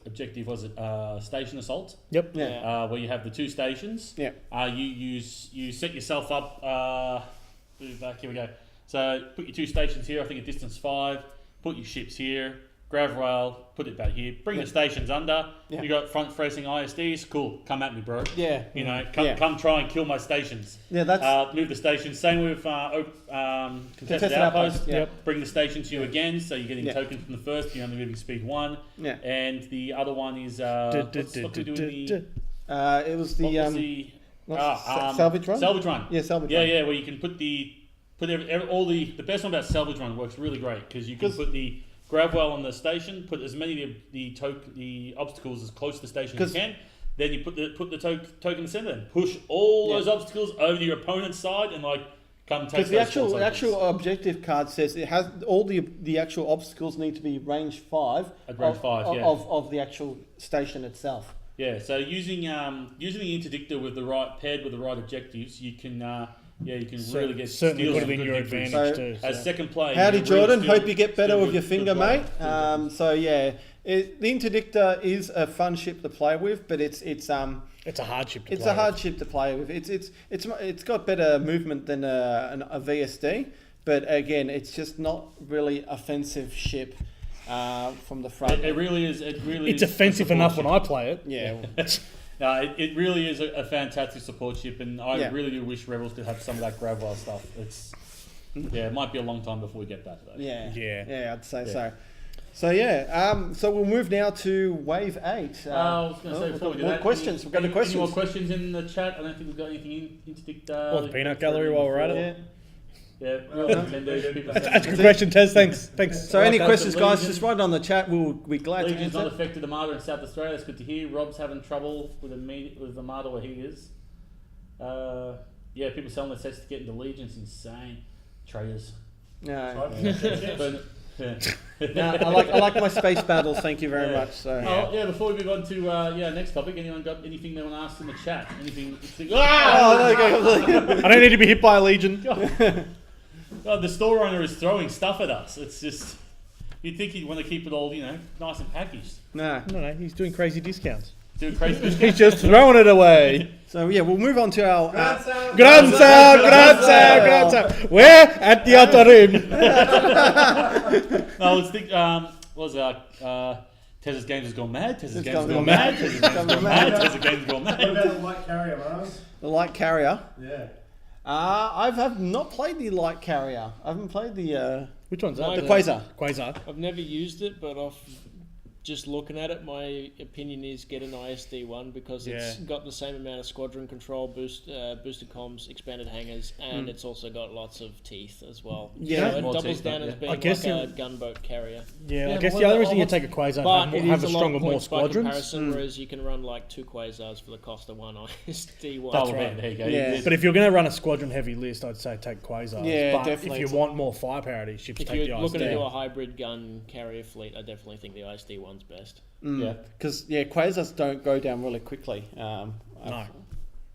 [SPEAKER 2] objective, station assault,
[SPEAKER 1] Yep.
[SPEAKER 3] Yeah.
[SPEAKER 2] where you have the 2 stations.
[SPEAKER 3] Yeah.
[SPEAKER 2] You set yourself up. Move back. Here we go. So put your 2 stations here. I think at distance 5. Put your ships here. Grav rail. Put it back here. Bring the stations under.
[SPEAKER 3] Yeah.
[SPEAKER 2] You got front facing ISDs. Cool. Come at me, bro.
[SPEAKER 3] Yeah.
[SPEAKER 2] You know,
[SPEAKER 3] Yeah.
[SPEAKER 2] come try and kill my stations.
[SPEAKER 3] Yeah, that's
[SPEAKER 2] Move the stations. Same with contested
[SPEAKER 3] Contested
[SPEAKER 2] outpost.
[SPEAKER 3] outpost, yeah.
[SPEAKER 2] Bring the station to you again, so you're getting
[SPEAKER 3] Yeah.
[SPEAKER 2] tokens from the first. You're only moving speed 1.
[SPEAKER 3] Yeah.
[SPEAKER 2] And the other one is what do we do in the
[SPEAKER 3] it was
[SPEAKER 2] what was
[SPEAKER 3] the
[SPEAKER 2] the
[SPEAKER 3] salvage run.
[SPEAKER 2] salvage run.
[SPEAKER 3] Yeah, salvage
[SPEAKER 2] Yeah,
[SPEAKER 3] run.
[SPEAKER 2] yeah, where you can put the best one about salvage run works really great because you can put the grab well on the station, put as many of the obstacles as close to the station as you can. Then you put the token in the center and push all those obstacles over to your opponent's side and come take
[SPEAKER 3] Because
[SPEAKER 2] those
[SPEAKER 3] the actual objective card says it has all the actual obstacles need to be range 5
[SPEAKER 2] At range 5, yeah.
[SPEAKER 3] of the actual station itself.
[SPEAKER 2] Yeah, so using the interdictor paired with the right objectives, you can really get
[SPEAKER 1] Certainly
[SPEAKER 2] steals
[SPEAKER 1] put it
[SPEAKER 2] and
[SPEAKER 1] in
[SPEAKER 2] good
[SPEAKER 1] your
[SPEAKER 2] victories.
[SPEAKER 1] advantage
[SPEAKER 3] So-
[SPEAKER 1] too.
[SPEAKER 2] As
[SPEAKER 1] So.
[SPEAKER 2] second player,
[SPEAKER 3] Howdy,
[SPEAKER 2] you can really
[SPEAKER 3] Jordan.
[SPEAKER 2] steal-
[SPEAKER 3] Hope you get better
[SPEAKER 2] steal
[SPEAKER 3] with your
[SPEAKER 2] good
[SPEAKER 3] finger,
[SPEAKER 2] play.
[SPEAKER 3] mate. The Interdictor is a fun ship to play with, but it's
[SPEAKER 1] It's a hardship to
[SPEAKER 3] it's
[SPEAKER 1] play
[SPEAKER 3] a hard ship to play with. It's got better movement than a VSD, but again, it's just not really offensive ship. from the front.
[SPEAKER 2] It really is.
[SPEAKER 1] It's offensive enough when I play it.
[SPEAKER 3] Yeah.
[SPEAKER 2] No, it really is a fantastic support ship, and I really do wish Rebels could have some of that Gravwell stuff. It might be a long time before we get that though.
[SPEAKER 3] Yeah, I'd say so. So so we'll move now to Wave 8.
[SPEAKER 2] I was going to say before we do
[SPEAKER 3] more
[SPEAKER 2] that,
[SPEAKER 3] questions. We've got the questions.
[SPEAKER 2] Any more questions in the chat? I don't think we've got anything in particular.
[SPEAKER 1] Or the peanut gallery while we're at it.
[SPEAKER 2] Yeah, Nintendo, people
[SPEAKER 1] That's a good question, Tez. Thanks.
[SPEAKER 3] So any questions, guys, just write it on the chat. We'll be glad to
[SPEAKER 2] Legion's
[SPEAKER 3] answer.
[SPEAKER 2] not affected Armada in South Australia. That's good to hear. Rob's having trouble with Armada where he is. People selling their sets to get into Legion's insane. Traitors.
[SPEAKER 3] No.
[SPEAKER 2] Yeah.
[SPEAKER 3] I like my space battles. Thank you very much. So.
[SPEAKER 2] Before we move on to next topic, anyone got anything they want to ask in the chat? Anything?
[SPEAKER 1] I don't need to be hit by a Legion.
[SPEAKER 2] God, the store owner is throwing stuff at us. It's just you'd think he'd want to keep it all, nice and packaged.
[SPEAKER 3] No,
[SPEAKER 1] he's doing crazy discounts.
[SPEAKER 2] Doing crazy discounts.
[SPEAKER 1] He's just throwing it away.
[SPEAKER 3] So we'll move on to our
[SPEAKER 1] Grand sound. We're at the outer rim.
[SPEAKER 2] No, let's think. What was that? Tez's Games has gone mad. Tez's Games has
[SPEAKER 3] gone
[SPEAKER 2] gone
[SPEAKER 3] mad.
[SPEAKER 2] mad. Tez's Games has gone mad. Tez's Games has gone
[SPEAKER 5] What
[SPEAKER 2] mad.
[SPEAKER 5] about the light carrier, Mars?
[SPEAKER 3] the light carrier.
[SPEAKER 5] Yeah.
[SPEAKER 3] I've not played the light carrier. I haven't played the
[SPEAKER 1] Which one's that?
[SPEAKER 3] the Quasar.
[SPEAKER 1] Quasar.
[SPEAKER 4] I've never used it, but off just looking at it, my opinion is get an ISD one because it's got the same amount of squadron control, boosted comms, expanded hangars, and it's also got lots of teeth as well.
[SPEAKER 3] Yeah.
[SPEAKER 4] So it
[SPEAKER 2] More
[SPEAKER 4] doubles
[SPEAKER 2] teeth,
[SPEAKER 4] down
[SPEAKER 2] yeah.
[SPEAKER 4] as being
[SPEAKER 1] I guess
[SPEAKER 4] like a gunboat carrier.
[SPEAKER 1] I guess the other reason you take a Quasar
[SPEAKER 4] But it
[SPEAKER 1] have
[SPEAKER 4] is
[SPEAKER 1] a
[SPEAKER 4] a lot
[SPEAKER 1] stronger,
[SPEAKER 4] of
[SPEAKER 1] more
[SPEAKER 4] points by
[SPEAKER 1] squadrons.
[SPEAKER 4] comparison, whereas you can run like 2 Quasars for the cost of 1 ISD one.
[SPEAKER 2] That's
[SPEAKER 1] right.
[SPEAKER 2] There you go.
[SPEAKER 3] Yeah.
[SPEAKER 1] But if you're going to run a squadron heavy list, I'd say take Quasars.
[SPEAKER 3] Yeah,
[SPEAKER 1] but
[SPEAKER 3] definitely.
[SPEAKER 1] if you want more firepower to ships,
[SPEAKER 4] If
[SPEAKER 1] take the
[SPEAKER 4] you're
[SPEAKER 1] ISD.
[SPEAKER 4] looking to do a hybrid gun carrier fleet, I definitely think the ISD one's best.
[SPEAKER 2] Yeah.
[SPEAKER 3] Because Quasars don't go down really quickly.
[SPEAKER 1] No.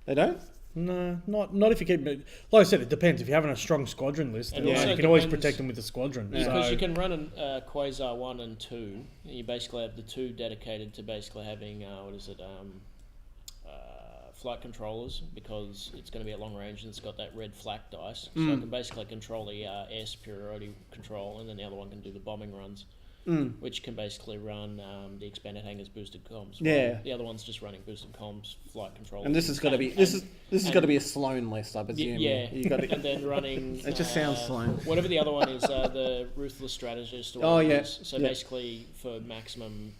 [SPEAKER 3] They don't.
[SPEAKER 1] No, not if you keep. Like I said, it depends. If you're having a strong squadron list,
[SPEAKER 4] And
[SPEAKER 1] then
[SPEAKER 4] also
[SPEAKER 1] you can always
[SPEAKER 4] depends-
[SPEAKER 1] protect them with the squadron.
[SPEAKER 4] Because
[SPEAKER 1] So-
[SPEAKER 4] you can run a Quasar 1 and 2. You basically have the 2 dedicated to basically having, flight controllers, because it's going to be at long range and it's got that red flak dice. So it can basically control the air superiority control, and then the other one can do the bombing runs, which can basically run the expanded hangars boosted comms.
[SPEAKER 3] Yeah.
[SPEAKER 4] The other one's just running boosted comms, flight control.
[SPEAKER 3] And this is going to be this is going to be a Sloan list, I presume.
[SPEAKER 4] Yeah,
[SPEAKER 3] You got
[SPEAKER 4] and then running.
[SPEAKER 3] It just sounds Sloan.
[SPEAKER 4] Whatever the other one is, the ruthless strategist. Or
[SPEAKER 3] Oh,
[SPEAKER 4] whatever it
[SPEAKER 3] yeah,
[SPEAKER 4] is. So
[SPEAKER 3] yeah.
[SPEAKER 4] basically for maximum.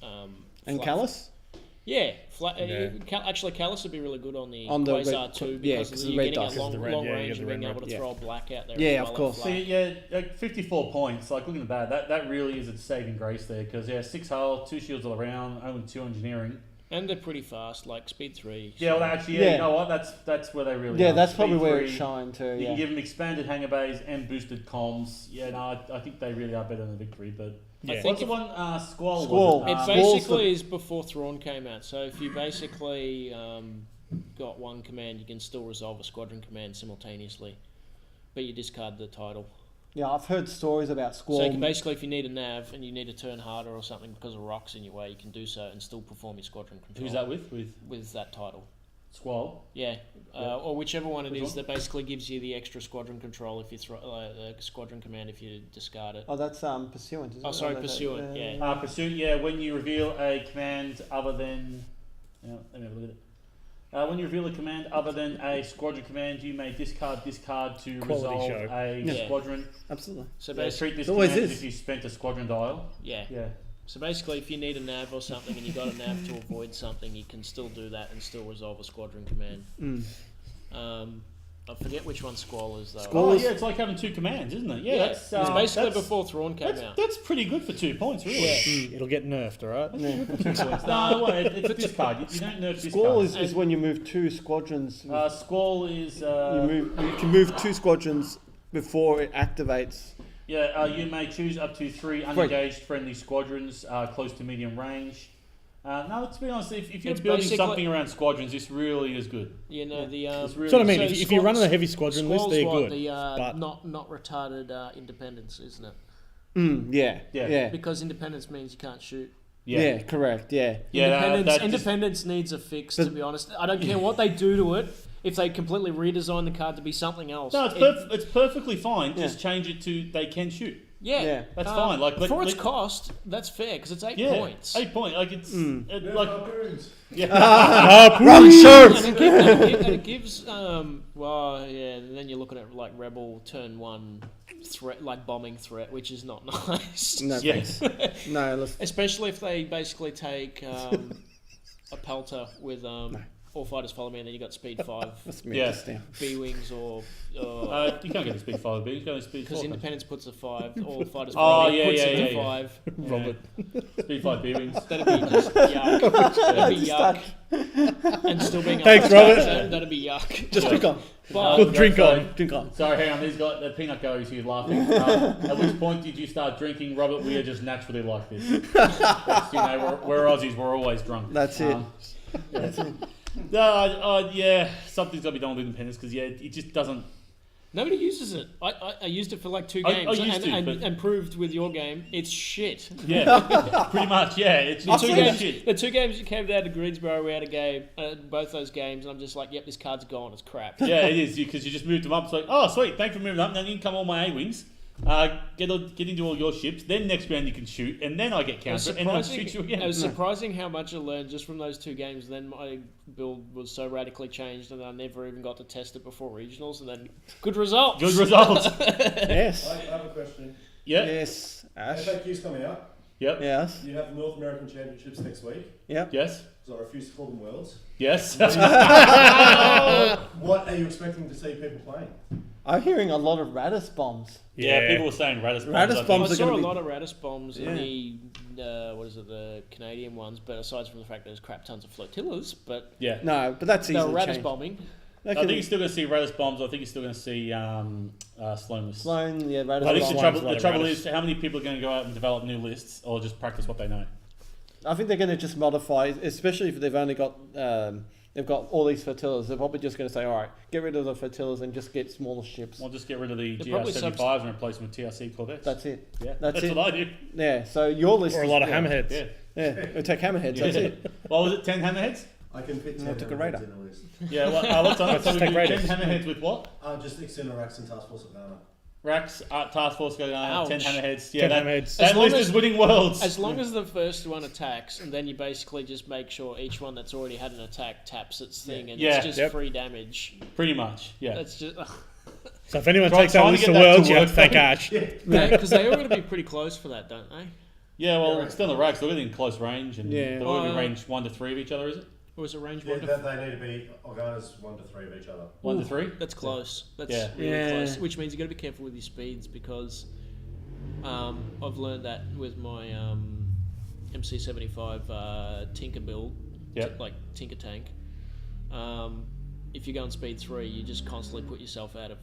[SPEAKER 3] And Callus.
[SPEAKER 4] Yeah, actually, Callus would be really good on the
[SPEAKER 3] On the
[SPEAKER 4] Quasar
[SPEAKER 3] red-
[SPEAKER 4] too,
[SPEAKER 3] yeah,
[SPEAKER 4] because
[SPEAKER 3] 'cause the
[SPEAKER 4] you're
[SPEAKER 3] red
[SPEAKER 4] getting
[SPEAKER 3] dice
[SPEAKER 4] a
[SPEAKER 3] is
[SPEAKER 4] long,
[SPEAKER 1] the red,
[SPEAKER 4] long
[SPEAKER 1] yeah, you
[SPEAKER 4] range
[SPEAKER 1] get
[SPEAKER 4] and
[SPEAKER 1] the
[SPEAKER 4] being
[SPEAKER 1] red
[SPEAKER 4] able to
[SPEAKER 1] red,
[SPEAKER 4] throw black out there.
[SPEAKER 3] Yeah,
[SPEAKER 4] as
[SPEAKER 3] of
[SPEAKER 4] well,
[SPEAKER 3] course.
[SPEAKER 4] and
[SPEAKER 2] See,
[SPEAKER 4] flag.
[SPEAKER 2] like 54 points. Like looking at that really is a saving grace there because 6 hull, 2 shields all around, only 2 engineering.
[SPEAKER 4] And they're pretty fast, like speed 3.
[SPEAKER 2] Yeah, well, actually,
[SPEAKER 3] Yeah.
[SPEAKER 2] You know what? That's where they really.
[SPEAKER 3] Yeah,
[SPEAKER 2] are.
[SPEAKER 3] that's
[SPEAKER 2] Speed
[SPEAKER 3] probably where
[SPEAKER 2] 3,
[SPEAKER 3] it shined too.
[SPEAKER 2] You
[SPEAKER 3] Yeah.
[SPEAKER 2] can give them expanded hangar bays and boosted comms. Yeah, no, I think they really are better than the Victory. But
[SPEAKER 1] Yeah.
[SPEAKER 4] I think
[SPEAKER 2] what's the one? Squall.
[SPEAKER 3] Squall.
[SPEAKER 2] Was it?
[SPEAKER 4] It
[SPEAKER 3] Squall's
[SPEAKER 4] basically is before Thrawn came out. So if you basically got one command, you can still resolve a squadron command simultaneously, but you discard the title.
[SPEAKER 3] Yeah, I've heard stories about Squall.
[SPEAKER 4] So you can basically, if you need a nav and you need to turn harder or something because of rocks in your way, you can do so and still perform your squadron control.
[SPEAKER 2] Who's that with?
[SPEAKER 4] With that title.
[SPEAKER 2] Squall.
[SPEAKER 4] Yeah, or whichever one it
[SPEAKER 2] Which
[SPEAKER 4] is
[SPEAKER 2] one?
[SPEAKER 4] that basically gives you the extra squadron control if you throw squadron command if you discard it.
[SPEAKER 3] Oh, that's Pursuant. Isn't
[SPEAKER 4] Oh,
[SPEAKER 3] it?
[SPEAKER 4] sorry,
[SPEAKER 3] That-
[SPEAKER 4] Pursuant, yeah.
[SPEAKER 2] Pursuit. Yeah, when you reveal a command other than. Let me have a look at it. When you reveal a command other than a squadron command, you may discard to
[SPEAKER 1] Quality
[SPEAKER 2] resolve
[SPEAKER 1] show.
[SPEAKER 2] a
[SPEAKER 4] Yeah.
[SPEAKER 2] squadron.
[SPEAKER 3] Absolutely.
[SPEAKER 4] So
[SPEAKER 2] Yeah,
[SPEAKER 4] basically,
[SPEAKER 2] treat this
[SPEAKER 3] It always
[SPEAKER 2] command
[SPEAKER 3] is.
[SPEAKER 2] as if you spent a squadron dial.
[SPEAKER 4] yeah.
[SPEAKER 2] Yeah.
[SPEAKER 4] So basically, if you need a nav or something and you got a nav to avoid something, you can still do that and still resolve a squadron command. I forget which one Squall is though.
[SPEAKER 3] Squall-
[SPEAKER 2] Oh, yeah, it's like having 2 commands, isn't it? Yeah, that's
[SPEAKER 4] it's basically
[SPEAKER 2] that's,
[SPEAKER 4] before Thrawn came out.
[SPEAKER 2] That's pretty good for 2 points, really.
[SPEAKER 1] It'll get nerfed, alright?
[SPEAKER 2] No, wait, it's discard. You don't nerf discard.
[SPEAKER 3] Squall is when you move 2 squadrons.
[SPEAKER 2] Squall is.
[SPEAKER 3] You can move 2 squadrons before it activates.
[SPEAKER 2] Yeah, you may choose up to 3 unengaged friendly squadrons close to medium range. No, to be honest, if you're
[SPEAKER 4] It's
[SPEAKER 2] building
[SPEAKER 4] basically-
[SPEAKER 2] something around squadrons, this really is good.
[SPEAKER 4] You know the.
[SPEAKER 2] It's really
[SPEAKER 1] That's what I mean.
[SPEAKER 4] So
[SPEAKER 1] If you're running a heavy squadron list,
[SPEAKER 4] Squall's
[SPEAKER 1] they're
[SPEAKER 4] what,
[SPEAKER 1] good.
[SPEAKER 4] The
[SPEAKER 1] but
[SPEAKER 4] not retarded independence, isn't it?
[SPEAKER 3] Yeah.
[SPEAKER 2] Yeah.
[SPEAKER 3] Yeah.
[SPEAKER 4] Because independence means you can't shoot.
[SPEAKER 3] Yeah. Correct. Yeah.
[SPEAKER 4] Independence needs a fix. To be honest, I don't care what they do to it. If they completely redesign the card to be something else,
[SPEAKER 2] No, it's perfectly fine. Just change it to they can shoot.
[SPEAKER 4] Yeah,
[SPEAKER 2] That's fine. Like
[SPEAKER 4] for its cost, that's fair because it's 8 points.
[SPEAKER 2] 8 points. Like it's like
[SPEAKER 5] Harpoons.
[SPEAKER 3] Run shirts.
[SPEAKER 4] And it gives, then you're looking at like Rebel turn 1 threat, like bombing threat, which is not nice.
[SPEAKER 3] No,
[SPEAKER 2] yes.
[SPEAKER 3] no.
[SPEAKER 4] Especially if they basically take a pelter with all fighters follow me, and then you got speed 5 B-wings or
[SPEAKER 2] you can't get the speed 5 B. You can get speed 4.
[SPEAKER 4] because Independence puts a 5, all fighters
[SPEAKER 2] Oh,
[SPEAKER 4] follow me
[SPEAKER 2] yeah,
[SPEAKER 4] puts
[SPEAKER 2] yeah,
[SPEAKER 4] it
[SPEAKER 2] yeah,
[SPEAKER 4] to
[SPEAKER 2] yeah.
[SPEAKER 4] 5.
[SPEAKER 2] Robert. Speed 5 B-wings.
[SPEAKER 4] That'd be just yuck. That'd be yuck. And still being
[SPEAKER 1] Thanks, Robert.
[SPEAKER 4] That'd be yuck.
[SPEAKER 3] Just drink on.
[SPEAKER 4] But
[SPEAKER 3] Drink on.
[SPEAKER 2] Sorry, hang on. These got the peanut galleries here laughing. At which point did you start drinking, Robert? We are just naturally like this. It's, we're Aussies. We're always drunk.
[SPEAKER 3] That's it.
[SPEAKER 2] That's it. Something's got to be done with Independence because it just doesn't.
[SPEAKER 4] nobody uses it. I used it for like 2
[SPEAKER 2] I
[SPEAKER 4] games
[SPEAKER 2] used
[SPEAKER 4] and proved with your game it's shit.
[SPEAKER 2] Yeah, pretty much. Yeah, it's shit.
[SPEAKER 4] The 2 games you came down to Greensboro, we had a game, both those games, and I'm just like, yep, this card's gone. It's crap.
[SPEAKER 2] Yeah, it is because you just moved them up. It's like, oh, sweet, thanks for moving up. Now you can come all my A-wings. Get into all your ships. Then next round you can shoot, and then I get counter, and then I shoot you again.
[SPEAKER 4] It was surprising how much I learned just from those 2 games. Then my build was so radically changed, and I never even got to test it before regionals. And then good results.
[SPEAKER 2] Good results.
[SPEAKER 3] Yes.
[SPEAKER 5] I have a question.
[SPEAKER 2] Yeah.
[SPEAKER 3] Yes. Ash.
[SPEAKER 5] FAQ's coming out.
[SPEAKER 2] Yep.
[SPEAKER 3] Yes.
[SPEAKER 5] You have the North American Championships next week.
[SPEAKER 3] Yep.
[SPEAKER 2] Yes.
[SPEAKER 5] So I refuse to call them Worlds.
[SPEAKER 2] Yes.
[SPEAKER 5] What are you expecting to see people playing?
[SPEAKER 3] I'm hearing a lot of Radis bombs.
[SPEAKER 2] Yeah, people were saying Radis bombs.
[SPEAKER 3] Radis
[SPEAKER 2] I
[SPEAKER 3] bombs
[SPEAKER 2] think.
[SPEAKER 4] I
[SPEAKER 3] are
[SPEAKER 4] saw
[SPEAKER 3] gonna
[SPEAKER 4] a
[SPEAKER 3] be-
[SPEAKER 4] lot of Radis bombs in the Canadian ones, but aside from the fact there's crap tons of flotillas, but
[SPEAKER 2] Yeah.
[SPEAKER 3] No, but that's
[SPEAKER 4] they
[SPEAKER 3] easy.
[SPEAKER 4] were Radis bombing.
[SPEAKER 3] That
[SPEAKER 2] I
[SPEAKER 3] could
[SPEAKER 2] think
[SPEAKER 3] be
[SPEAKER 2] you're still going to see Radis bombs. I think you're still going to see Sloanless.
[SPEAKER 3] Sloan, yeah, Radis
[SPEAKER 2] I think
[SPEAKER 3] bombs.
[SPEAKER 2] the trouble is how many people are going to go out and develop new lists or just practice what they know.
[SPEAKER 3] I think they're going to just modify, especially if they've only got they've got all these flotillas. They're probably just going to say, all right, get rid of the flotillas and just get smaller ships.
[SPEAKER 2] We'll just get rid of the
[SPEAKER 4] They're probably
[SPEAKER 2] GR-75s and replace them with TRC Corvettes.
[SPEAKER 3] That's it.
[SPEAKER 2] Yeah,
[SPEAKER 3] that's it.
[SPEAKER 2] what I do.
[SPEAKER 3] Yeah. So your list
[SPEAKER 1] Or a
[SPEAKER 3] is-
[SPEAKER 1] lot of
[SPEAKER 3] yeah.
[SPEAKER 1] hammerheads.
[SPEAKER 2] Yeah.
[SPEAKER 3] Yeah, we'll take hammerheads. That's it.
[SPEAKER 2] What was it? 10 hammerheads?
[SPEAKER 5] I can fit 10
[SPEAKER 3] took a
[SPEAKER 5] hammerheads
[SPEAKER 3] radar.
[SPEAKER 5] in a list.
[SPEAKER 2] Yeah. What's on?
[SPEAKER 1] Let's
[SPEAKER 2] So
[SPEAKER 1] just
[SPEAKER 2] we
[SPEAKER 1] take
[SPEAKER 2] do 10
[SPEAKER 1] Raiders.
[SPEAKER 2] hammerheads with what?
[SPEAKER 5] Just external racks and task force of Ghana.
[SPEAKER 2] Racks, Task Force go down, 10
[SPEAKER 4] Ouch.
[SPEAKER 2] hammerheads.
[SPEAKER 1] 10
[SPEAKER 2] Yeah,
[SPEAKER 1] hammerheads.
[SPEAKER 2] That
[SPEAKER 4] As long
[SPEAKER 2] list
[SPEAKER 4] as-
[SPEAKER 2] is winning worlds.
[SPEAKER 4] As long as the first one attacks, and then you basically just make sure each one that's already had an attack taps its thing, and
[SPEAKER 2] Yeah.
[SPEAKER 4] it's just
[SPEAKER 1] Yep.
[SPEAKER 4] free damage.
[SPEAKER 2] Pretty much, yeah.
[SPEAKER 4] That's just
[SPEAKER 1] So if anyone
[SPEAKER 2] Try-
[SPEAKER 1] takes that
[SPEAKER 2] trying to
[SPEAKER 1] list
[SPEAKER 2] get
[SPEAKER 1] of
[SPEAKER 2] that to
[SPEAKER 1] worlds, you have
[SPEAKER 2] work.
[SPEAKER 1] to thank Ash.
[SPEAKER 4] because they all got to be pretty close for that, don't they?
[SPEAKER 2] Yeah, well, external racks, they're within close range, and
[SPEAKER 3] Yeah.
[SPEAKER 2] they're within range 1 to 3 of each other, is it?
[SPEAKER 4] Or was it range
[SPEAKER 5] Yeah,
[SPEAKER 4] 1 to
[SPEAKER 5] they need to be Organa's 1 to 3 of each other.
[SPEAKER 2] 1 to 3?
[SPEAKER 4] That's close. That's
[SPEAKER 2] Yeah.
[SPEAKER 4] really
[SPEAKER 3] Yeah.
[SPEAKER 4] close. Which means you got to be careful with your speeds because I've learned that with my MC75 Tinker build,
[SPEAKER 2] Yep.
[SPEAKER 4] like Tinker Tank. If you go on speed 3, you just constantly put yourself out of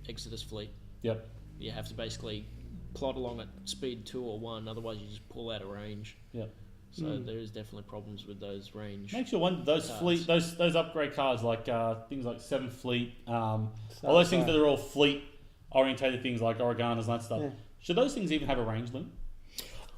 [SPEAKER 4] Exodus fleet.
[SPEAKER 2] Yep.
[SPEAKER 4] You have to basically plot along at speed 2 or 1, otherwise you just pull out of range.
[SPEAKER 2] Yep.
[SPEAKER 4] So there is definitely problems with those range.
[SPEAKER 2] Make sure those
[SPEAKER 4] cards.
[SPEAKER 2] fleet, those upgrade cards, like things like 7th Fleet, all those things that are all fleet orientated things like Oreganas and that stuff.
[SPEAKER 3] Yeah.
[SPEAKER 2] Should those things even have a range limit?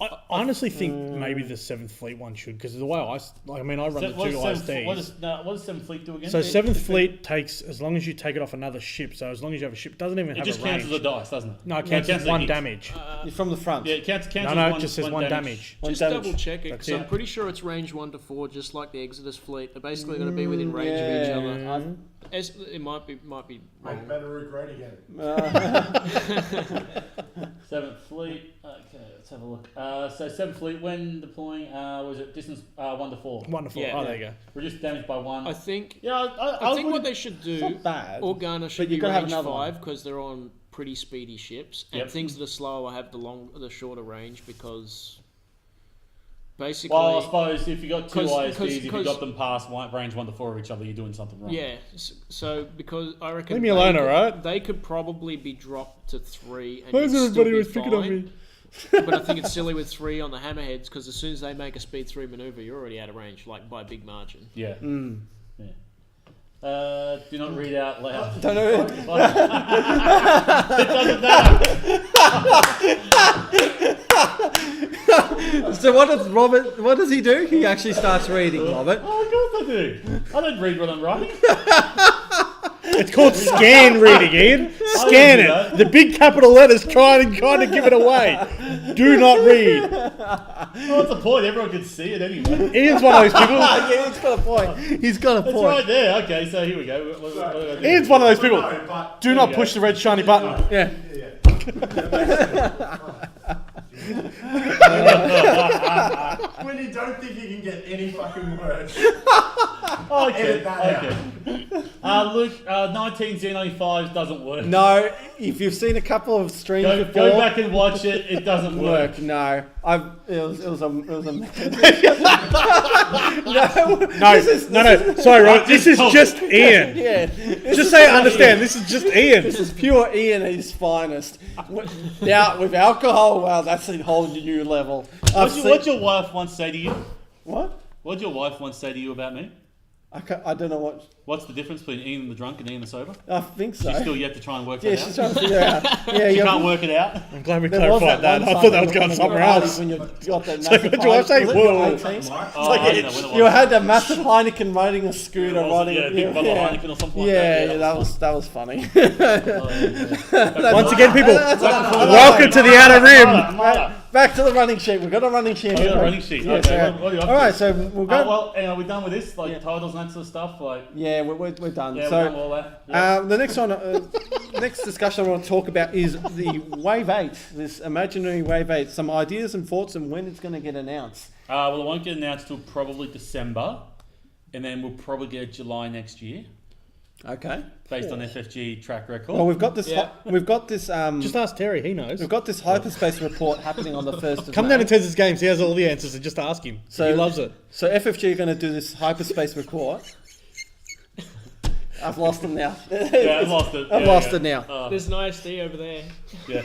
[SPEAKER 1] I honestly think maybe the 7th Fleet one should, because the way I run the
[SPEAKER 2] What
[SPEAKER 1] two
[SPEAKER 2] does
[SPEAKER 1] ISDs.
[SPEAKER 2] what does 7th Fleet do again?
[SPEAKER 1] So 7th Fleet takes, as long as you take it off another ship, so as long as you have a ship, it doesn't even
[SPEAKER 2] it
[SPEAKER 1] have
[SPEAKER 2] just
[SPEAKER 1] a
[SPEAKER 2] counts
[SPEAKER 1] range.
[SPEAKER 2] as a dice, doesn't it?
[SPEAKER 1] No, it counts as
[SPEAKER 2] as
[SPEAKER 1] 1
[SPEAKER 2] hits.
[SPEAKER 1] damage.
[SPEAKER 3] From the front.
[SPEAKER 2] Yeah, it counts
[SPEAKER 1] No,
[SPEAKER 2] as
[SPEAKER 1] no,
[SPEAKER 2] one,
[SPEAKER 1] it just says 1 damage.
[SPEAKER 3] One
[SPEAKER 4] Just
[SPEAKER 3] damage.
[SPEAKER 4] double check it,
[SPEAKER 1] That's
[SPEAKER 4] because I'm
[SPEAKER 1] it.
[SPEAKER 4] pretty sure it's range 1 to 4, just like the Exodus fleet. They're basically going to be within range of each other. It might be
[SPEAKER 5] Make
[SPEAKER 4] wrong.
[SPEAKER 5] Mandaru great again.
[SPEAKER 2] 7th Fleet. Okay, let's have a look. So 7th Fleet, when deploying, was it distance 1 to 4?
[SPEAKER 1] Wonderful.
[SPEAKER 4] Yeah.
[SPEAKER 1] Oh, there you go.
[SPEAKER 2] Reduce damage by 1.
[SPEAKER 4] I think
[SPEAKER 2] yeah,
[SPEAKER 4] I think what they should do,
[SPEAKER 3] Not bad.
[SPEAKER 4] Organa should
[SPEAKER 3] you
[SPEAKER 4] be
[SPEAKER 3] gotta have
[SPEAKER 4] range
[SPEAKER 3] another
[SPEAKER 4] 5 because they're on pretty speedy ships, and
[SPEAKER 2] Yep.
[SPEAKER 4] things that are slower have the shorter range because basically.
[SPEAKER 2] Well, I suppose if you got two
[SPEAKER 4] 'cause-
[SPEAKER 2] ISDs, if you
[SPEAKER 4] 'cause-
[SPEAKER 2] got them past range 1 to 4 of each other, you're doing something wrong.
[SPEAKER 4] Yeah, so because I reckon
[SPEAKER 1] Leave me alone,
[SPEAKER 4] they could-
[SPEAKER 1] alright?
[SPEAKER 4] They could probably be dropped to 3, and
[SPEAKER 1] Why
[SPEAKER 4] you'd
[SPEAKER 1] is
[SPEAKER 4] still
[SPEAKER 1] everybody
[SPEAKER 4] be
[SPEAKER 1] always picking on
[SPEAKER 4] fine.
[SPEAKER 1] me?
[SPEAKER 4] But I think it's silly with 3 on the hammerheads because as soon as they make a speed 3 maneuver, you're already out of range, like by a big margin.
[SPEAKER 2] Yeah.
[SPEAKER 3] Mm.
[SPEAKER 2] Yeah. Do not read out loud.
[SPEAKER 3] Don't know.
[SPEAKER 2] It doesn't matter.
[SPEAKER 3] So what does Robert? What does he do? He actually starts reading, Robert.
[SPEAKER 2] Oh, of course I do. I don't read what I'm writing.
[SPEAKER 1] It's called scan reading, Ian. Scan it. The big capital letters trying to give it away. Do not read.
[SPEAKER 2] What's the point? Everyone can see it anyway.
[SPEAKER 1] Ian's one of those people.
[SPEAKER 3] Yeah, he's got a point. He's got a
[SPEAKER 2] It's
[SPEAKER 3] point.
[SPEAKER 2] right there. Okay, so here we go. What do I do?
[SPEAKER 1] Ian's one of those people.
[SPEAKER 5] No, but
[SPEAKER 1] Do not push the red shiny button.
[SPEAKER 3] Yeah.
[SPEAKER 5] when you don't think you can get any fucking words.
[SPEAKER 2] Okay.
[SPEAKER 5] Edit that
[SPEAKER 2] Okay. Luke, 19Z95s doesn't work.
[SPEAKER 3] No, if you've seen a couple of streams
[SPEAKER 2] Go
[SPEAKER 3] before,
[SPEAKER 2] back and watch it. It doesn't work.
[SPEAKER 3] No, it was a
[SPEAKER 1] No. Sorry, Robert. This is just Ian.
[SPEAKER 3] yeah.
[SPEAKER 1] Just so you understand, this is just Ian.
[SPEAKER 3] This is pure Ian at his finest. Now with alcohol, well, that's a whole new level.
[SPEAKER 2] What'd your wife once say to you?
[SPEAKER 3] What?
[SPEAKER 2] What'd your wife once say to you about me?
[SPEAKER 3] I don't know what.
[SPEAKER 2] What's the difference between Ian the drunk and Ian the sober?
[SPEAKER 3] I think so.
[SPEAKER 2] She's still yet to try and work
[SPEAKER 3] Yeah,
[SPEAKER 2] that
[SPEAKER 3] she's
[SPEAKER 2] out.
[SPEAKER 3] trying to figure out. Yeah,
[SPEAKER 2] She
[SPEAKER 3] you
[SPEAKER 2] can't work it out.
[SPEAKER 1] I'm glad we
[SPEAKER 3] There was
[SPEAKER 1] clarified that.
[SPEAKER 3] one
[SPEAKER 1] I
[SPEAKER 3] time
[SPEAKER 1] thought that was
[SPEAKER 3] when
[SPEAKER 1] going
[SPEAKER 3] you
[SPEAKER 1] somewhere
[SPEAKER 3] got
[SPEAKER 1] else.
[SPEAKER 3] When you got that
[SPEAKER 1] So
[SPEAKER 3] massive
[SPEAKER 1] what do I say?
[SPEAKER 3] was it
[SPEAKER 1] Whoa.
[SPEAKER 3] 18?
[SPEAKER 2] Oh, I don't know when it
[SPEAKER 3] You
[SPEAKER 2] was.
[SPEAKER 3] had that massive Heineken riding a scooter,
[SPEAKER 2] Was it?
[SPEAKER 3] riding.
[SPEAKER 2] Yeah, big bottle of Heineken or something like
[SPEAKER 3] Yeah,
[SPEAKER 2] that.
[SPEAKER 3] yeah, that was funny.
[SPEAKER 1] Once again, people,
[SPEAKER 3] That's
[SPEAKER 1] welcome to the outer rim.
[SPEAKER 2] Armada.
[SPEAKER 3] Back to the running sheet. We've got a running sheet.
[SPEAKER 2] Oh,
[SPEAKER 3] here.
[SPEAKER 2] you got a running sheet.
[SPEAKER 3] Yeah,
[SPEAKER 2] Okay,
[SPEAKER 3] so-
[SPEAKER 2] what are you up
[SPEAKER 3] all
[SPEAKER 2] to?
[SPEAKER 3] right, so we'll go.
[SPEAKER 2] Well, and are we done with this? Like titles and that sort of stuff? Like,
[SPEAKER 3] Yeah, we're done.
[SPEAKER 2] yeah, we've
[SPEAKER 3] so
[SPEAKER 2] done all that. Yeah.
[SPEAKER 3] the next one, next discussion I want to talk about is the Wave 8, this imaginary Wave 8. Some ideas and thoughts on when it's going to get announced.
[SPEAKER 2] Well, it won't get announced till probably December, and then we'll probably get it July next year,
[SPEAKER 3] Okay.
[SPEAKER 2] based on FFG track record.
[SPEAKER 3] Well, we've got this.
[SPEAKER 4] Yeah.
[SPEAKER 3] We've got this.
[SPEAKER 1] Just ask Terry, he knows.
[SPEAKER 3] We've got this hyperspace report happening on the 1st of
[SPEAKER 1] Come
[SPEAKER 3] May.
[SPEAKER 1] down to Tez's games, he has all the answers, and just ask him.
[SPEAKER 3] So-
[SPEAKER 1] He loves it.
[SPEAKER 3] So FFG are going to do this hyperspace report. I've lost them now.
[SPEAKER 2] yeah, I've lost it.
[SPEAKER 3] I've
[SPEAKER 2] Yeah,
[SPEAKER 3] lost
[SPEAKER 2] yeah.
[SPEAKER 3] it now.
[SPEAKER 4] There's an ISD over there.
[SPEAKER 2] Yeah.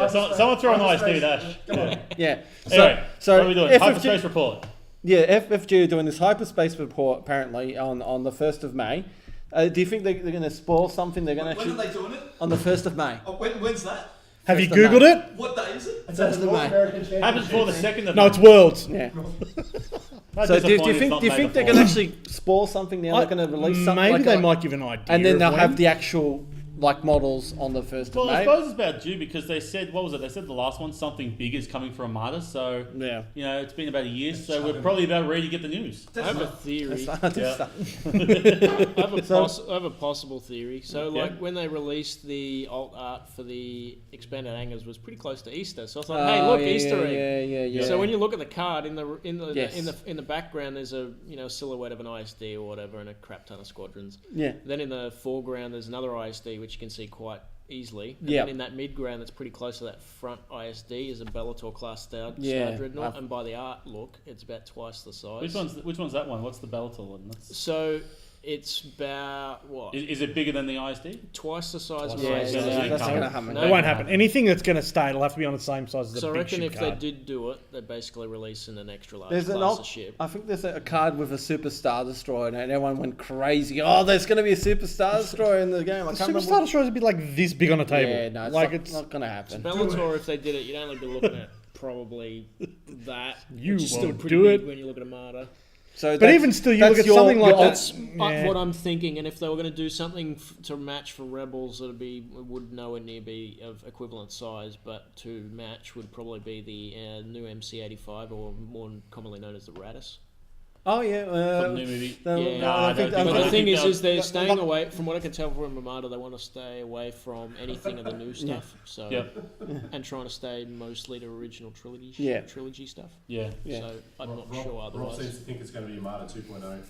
[SPEAKER 2] Someone throw an ISD dash.
[SPEAKER 5] Come on.
[SPEAKER 3] Yeah.
[SPEAKER 2] Anyway,
[SPEAKER 3] so
[SPEAKER 2] what are we doing?
[SPEAKER 3] FFG
[SPEAKER 2] Hyperspace report.
[SPEAKER 3] Yeah, FFG are doing this hyperspace report apparently on the 1st of May. Do you think they're going to spoil something? They're going to
[SPEAKER 6] When are
[SPEAKER 3] shoot
[SPEAKER 6] they doing it?
[SPEAKER 3] on the 1st of May.
[SPEAKER 6] Oh, when's that?
[SPEAKER 1] Have you
[SPEAKER 3] First of
[SPEAKER 1] Googled
[SPEAKER 3] May.
[SPEAKER 1] it?
[SPEAKER 6] What day is it?
[SPEAKER 3] First of May.
[SPEAKER 2] Happens before the second of
[SPEAKER 1] No, it's Worlds.
[SPEAKER 3] Yeah.
[SPEAKER 2] That's
[SPEAKER 3] So do you
[SPEAKER 2] disappointing it's not
[SPEAKER 3] think
[SPEAKER 2] made
[SPEAKER 3] they're
[SPEAKER 2] before.
[SPEAKER 3] going to actually spoil something now? They're going to release something.
[SPEAKER 1] Maybe
[SPEAKER 3] like
[SPEAKER 1] they
[SPEAKER 3] a-
[SPEAKER 1] might give an idea.
[SPEAKER 3] and then they'll
[SPEAKER 1] of
[SPEAKER 3] have
[SPEAKER 1] when.
[SPEAKER 3] the actual like models on the 1st
[SPEAKER 2] Well,
[SPEAKER 3] of
[SPEAKER 2] I
[SPEAKER 3] May.
[SPEAKER 2] suppose it's about due because they said, what was it? They said the last one, something big is coming for Armada. So,
[SPEAKER 3] Yeah.
[SPEAKER 2] you know, it's been about a year. So we're probably about ready to get the news.
[SPEAKER 4] I have a theory.
[SPEAKER 3] That's
[SPEAKER 2] Yeah.
[SPEAKER 4] I have a possible theory. So,
[SPEAKER 2] Yeah.
[SPEAKER 4] like when they released the alt art for the expanded hangers was pretty close to Easter. So I thought, hey, look, Easter egg.
[SPEAKER 3] Yeah.
[SPEAKER 4] So when you look at the card in the
[SPEAKER 3] Yes.
[SPEAKER 4] in the background, there's a silhouette of an ISD or whatever, and a crap ton of squadrons.
[SPEAKER 3] Yeah.
[SPEAKER 4] Then in the foreground, there's another ISD which you can see quite easily. And
[SPEAKER 3] Yep.
[SPEAKER 4] then in that midground, that's pretty close to that front ISD, is a Bellator class Star
[SPEAKER 3] Yeah.
[SPEAKER 4] Dreadnought, and by the art look, it's about twice the size.
[SPEAKER 2] Which one's that one? What's the Bellator one?
[SPEAKER 4] So it's about what?
[SPEAKER 2] Is it bigger than the ISD?
[SPEAKER 4] Twice the size of
[SPEAKER 3] Yeah,
[SPEAKER 4] an ISD.
[SPEAKER 3] that's
[SPEAKER 2] coming.
[SPEAKER 3] going to happen.
[SPEAKER 4] No.
[SPEAKER 1] It won't happen. Anything that's going to stay, it'll have to be on the same size as the
[SPEAKER 4] So I
[SPEAKER 1] big
[SPEAKER 4] reckon
[SPEAKER 1] ship
[SPEAKER 4] if
[SPEAKER 1] card.
[SPEAKER 4] they did do it, they're basically releasing an extra large
[SPEAKER 3] There's an
[SPEAKER 4] class
[SPEAKER 3] alt,
[SPEAKER 4] of ship.
[SPEAKER 3] I think there's a card with a Super Star Destroyer, and everyone went crazy. Oh, there's going to be a Super Star Destroyer in the game. I
[SPEAKER 1] The
[SPEAKER 3] can't
[SPEAKER 1] Super
[SPEAKER 3] remember.
[SPEAKER 1] Star Destroyer would be like this big on a table.
[SPEAKER 3] Yeah, no, it's
[SPEAKER 1] like
[SPEAKER 3] not,
[SPEAKER 1] it's
[SPEAKER 3] not going to happen.
[SPEAKER 4] Bellator, if they did it, you'd only be looking at probably that.
[SPEAKER 1] You
[SPEAKER 4] which is still
[SPEAKER 1] won't
[SPEAKER 4] pretty
[SPEAKER 1] do
[SPEAKER 4] big
[SPEAKER 1] it.
[SPEAKER 4] when you look at Armada.
[SPEAKER 3] So
[SPEAKER 1] But
[SPEAKER 3] that's-
[SPEAKER 1] even still, you
[SPEAKER 3] that's
[SPEAKER 1] look at
[SPEAKER 3] your-
[SPEAKER 1] something like
[SPEAKER 3] your
[SPEAKER 1] that.
[SPEAKER 4] That's
[SPEAKER 1] Yeah.
[SPEAKER 4] what I'm thinking, and if they were going to do something to match for Rebels, would nowhere near be of equivalent size, but to match would probably be the new MC-85, or more commonly known as the Radis.
[SPEAKER 3] Oh yeah,
[SPEAKER 2] For the new movie.
[SPEAKER 3] the-
[SPEAKER 4] Yeah.
[SPEAKER 2] Nah, I don't think
[SPEAKER 4] But
[SPEAKER 2] so.
[SPEAKER 4] the thing
[SPEAKER 2] think
[SPEAKER 4] is they're
[SPEAKER 3] that-
[SPEAKER 4] staying
[SPEAKER 3] that-
[SPEAKER 4] away, from what I can tell from Armada, they want to stay away from anything of the new stuff. So
[SPEAKER 2] Yep.
[SPEAKER 4] and trying to stay mostly to original trilogy
[SPEAKER 3] Yeah.
[SPEAKER 4] trilogy stuff.
[SPEAKER 2] Yeah.
[SPEAKER 3] Yeah.
[SPEAKER 4] So I'm not sure
[SPEAKER 5] Rob
[SPEAKER 4] otherwise.
[SPEAKER 5] seems to think it's going to be Armada 2.0.